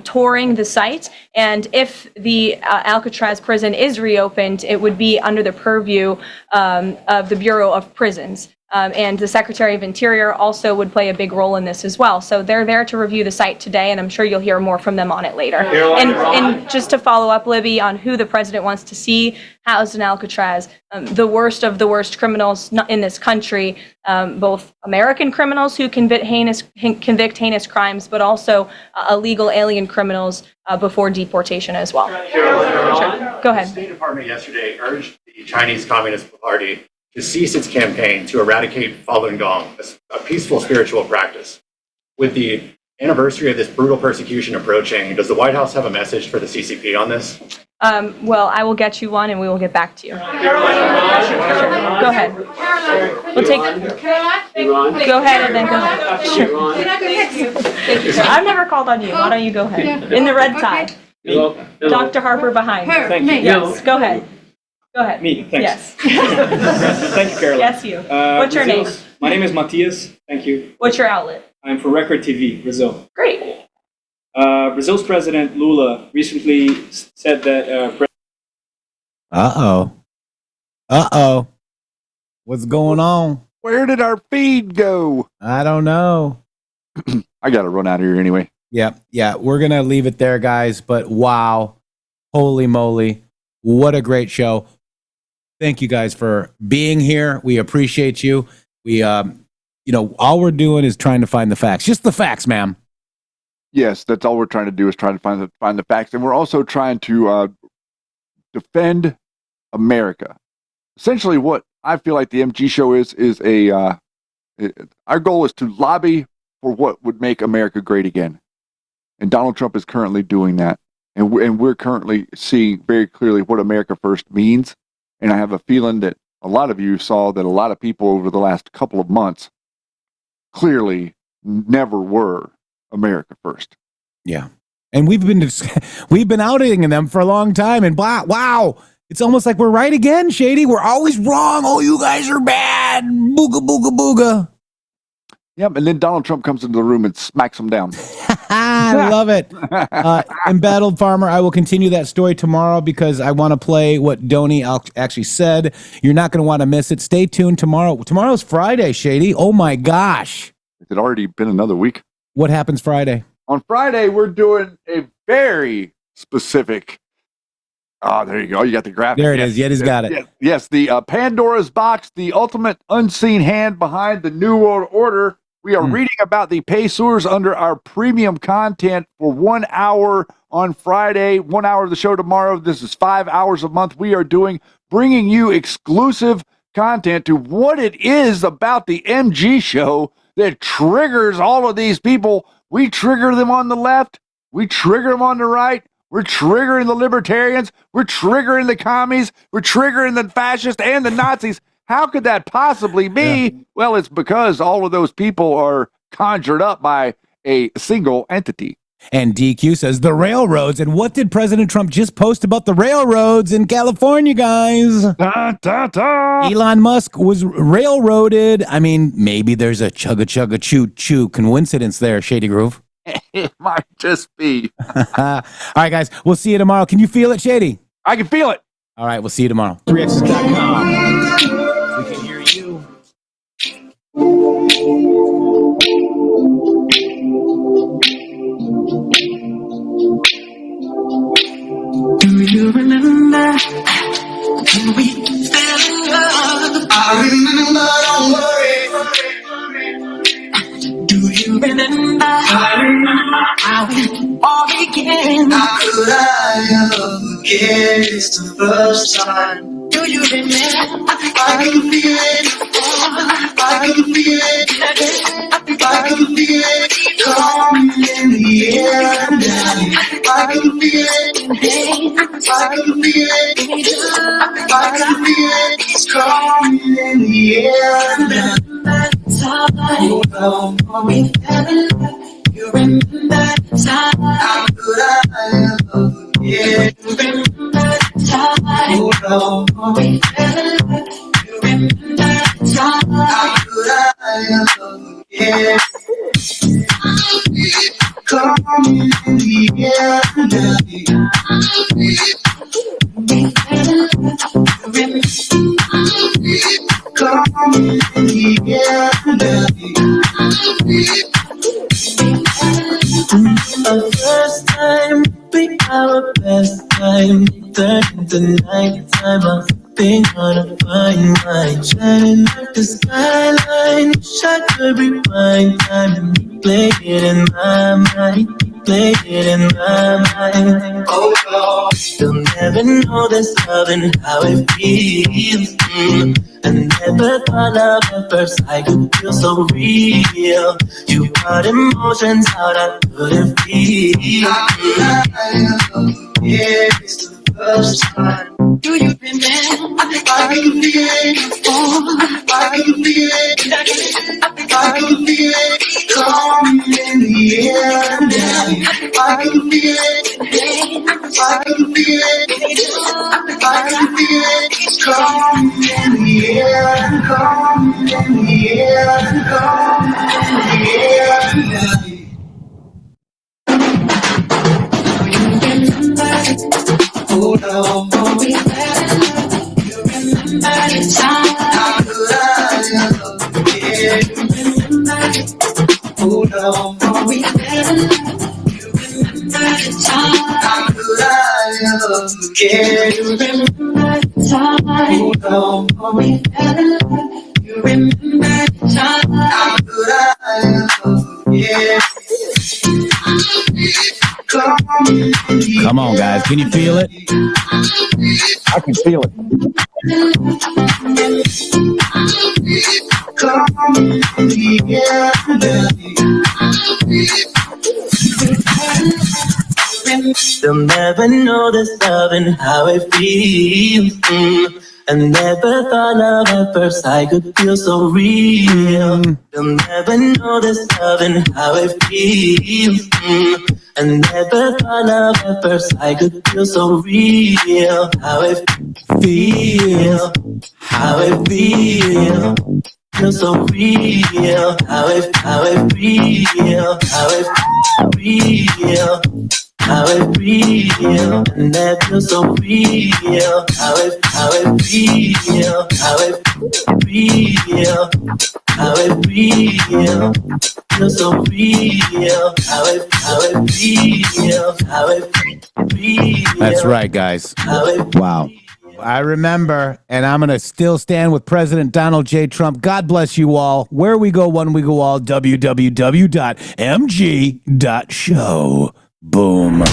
[SPEAKER 17] touring the site, and if the Alcatraz prison is reopened, it would be under the purview of the Bureau of Prisons. And the Secretary of Interior also would play a big role in this as well. So they're there to review the site today, and I'm sure you'll hear more from them on it later. And just to follow up, Libby, on who the president wants to see housed in Alcatraz, the worst of the worst criminals in this country, both American criminals who convict heinous crimes, but also illegal alien criminals before deportation as well.
[SPEAKER 2] Sure.
[SPEAKER 17] Go ahead.
[SPEAKER 2] The State Department yesterday urged the Chinese Communist Party to cease its campaign to eradicate Falun Gong, a peaceful spiritual practice. With the anniversary of this brutal persecution approaching, does the White House have a message for the CCP on this?
[SPEAKER 17] Well, I will get you one, and we will get back to you. Sure. Go ahead. We'll take. Go ahead, and then go ahead. Sure. I've never called on you. Why don't you go ahead? In the red tie. Dr. Harper behind.
[SPEAKER 8] Thank you.
[SPEAKER 17] Yes. Go ahead. Go ahead.
[SPEAKER 8] Me, thanks.
[SPEAKER 17] Yes.
[SPEAKER 8] Thank you, Caroline.
[SPEAKER 17] Yes, you. What's your name?
[SPEAKER 8] My name is Matias. Thank you.
[SPEAKER 17] What's your outlet?
[SPEAKER 8] I'm for Record TV, Brazil.
[SPEAKER 17] Great.
[SPEAKER 8] Brazil's President Lula recently said that...
[SPEAKER 1] Uh-oh. What's going on?
[SPEAKER 3] Where did our feed go?
[SPEAKER 1] I don't know.
[SPEAKER 3] I got to run out of here anyway.
[SPEAKER 1] Yeah. We're going to leave it there, guys. But wow. Holy moly. What a great show. Thank you guys for being here. We appreciate you. We, all we're doing is trying to find the facts. Just the facts, ma'am.
[SPEAKER 3] Yes, that's all we're trying to do is trying to find the facts. And we're also trying to defend America. Essentially what I feel like the MG show is our goal is to lobby for what would make America great again. And Donald Trump is currently doing that. And we're currently seeing very clearly what America First means. And I have a feeling that a lot of you saw that a lot of people over the last couple of months clearly never were America First.
[SPEAKER 1] Yeah. And we've been outing them for a long time. And wow, it's almost like we're right again, Shady. We're always wrong. Oh, you guys are bad. Booga, booga, booga.
[SPEAKER 3] Yep, and then Donald Trump comes into the room and smacks him down.
[SPEAKER 1] I love it. Embattled Farmer, I will continue that story tomorrow because I want to play what Donnie actually said. You're not going to want to miss it. Stay tuned tomorrow. Tomorrow's Friday, Shady. Oh, my gosh.
[SPEAKER 3] It had already been another week.
[SPEAKER 1] What happens Friday?
[SPEAKER 3] On Friday, we're doing a very specific... Oh, there you go. You got the graphic.
[SPEAKER 1] There it is. Yeti's got it.
[SPEAKER 3] Yes, the Pandora's Box, the ultimate unseen hand behind the New World Order. We are reading about the Pacers under our premium content for 1 hour on Friday, 1 hour of the show tomorrow. This is 5 hours a month. We are bringing you exclusive content to what it is about the MG show that triggers all of these people. We trigger them on the left. We trigger them on the right. We're triggering the libertarians. We're triggering the commies. We're triggering the fascists and the Nazis. How could that possibly be? Yeah. Well, it's because all of those people are conjured up by a single entity.
[SPEAKER 1] And DQ says the railroads. And what did President Trump just post about the railroads in California, guys?
[SPEAKER 3] Da, da, da.
[SPEAKER 1] Elon Musk was railroaded. I mean, maybe there's a chugga choo choo coincidence there, Shady Groove.
[SPEAKER 3] It might just be.
[SPEAKER 1] All right, guys. We'll see you tomorrow. Can you feel it, Shady?
[SPEAKER 3] I can feel it.
[SPEAKER 1] All right. We'll see you tomorrow. 3x's.com. We can hear you.
[SPEAKER 9] Do you remember when we fell in love? I remember, don't worry. Do you remember? I remember how it all began. How could I ever forget? It's the first time. Do you remember? I can feel it. I can feel it. I can feel it. Coming in the air now. I can feel it. I can feel it. I can feel it. It's coming in the air now. We fell in love. You remember time. How could I ever forget? You remember time. We fell in love. You remember time. How could I ever forget? Coming in the air now. We fell in love. You remember coming in the air now. Our first time, be our best time. Turned into nighttime. I think I'll find my shining like the skyline. Shut the rewind time and play it in my mind. Play it in my mind. Oh no, you'll never know this love and how it feels. I never thought love at first sight could feel so real. You brought emotions out I couldn't feel. Yeah, it's the first time. Do you remember? I can feel it. Oh, I can feel it. I can feel it. Coming in the air now. I can feel it. I can feel it. I can feel it. It's coming in the air. Coming in the air. Coming in the air. Hold on, we fell. You remember the time. How could I ever forget? You remember. Hold on, we fell. You remember the time. How could I ever forget? You remember the time. Hold on, we fell. You remember the time. How could I ever forget?
[SPEAKER 1] Come on, guys. Can you feel it?
[SPEAKER 3] I can feel it.
[SPEAKER 9] They'll never know this love and how it feels. I never thought love at first sight could feel so real. They'll never know this love and how it feels. I never thought love at first sight could feel so real. How it feels, how it feels. Feel so real. How it feel, how it real. How it real, and that feels so real. How it feel, how it real. How it real, feels so real. How it feel, how it real.
[SPEAKER 1] That's right, guys. Wow. I remember, and I'm going to still stand with President Donald J. Trump. God bless you all. Where we go, when we go all, www.mg.show. Boom.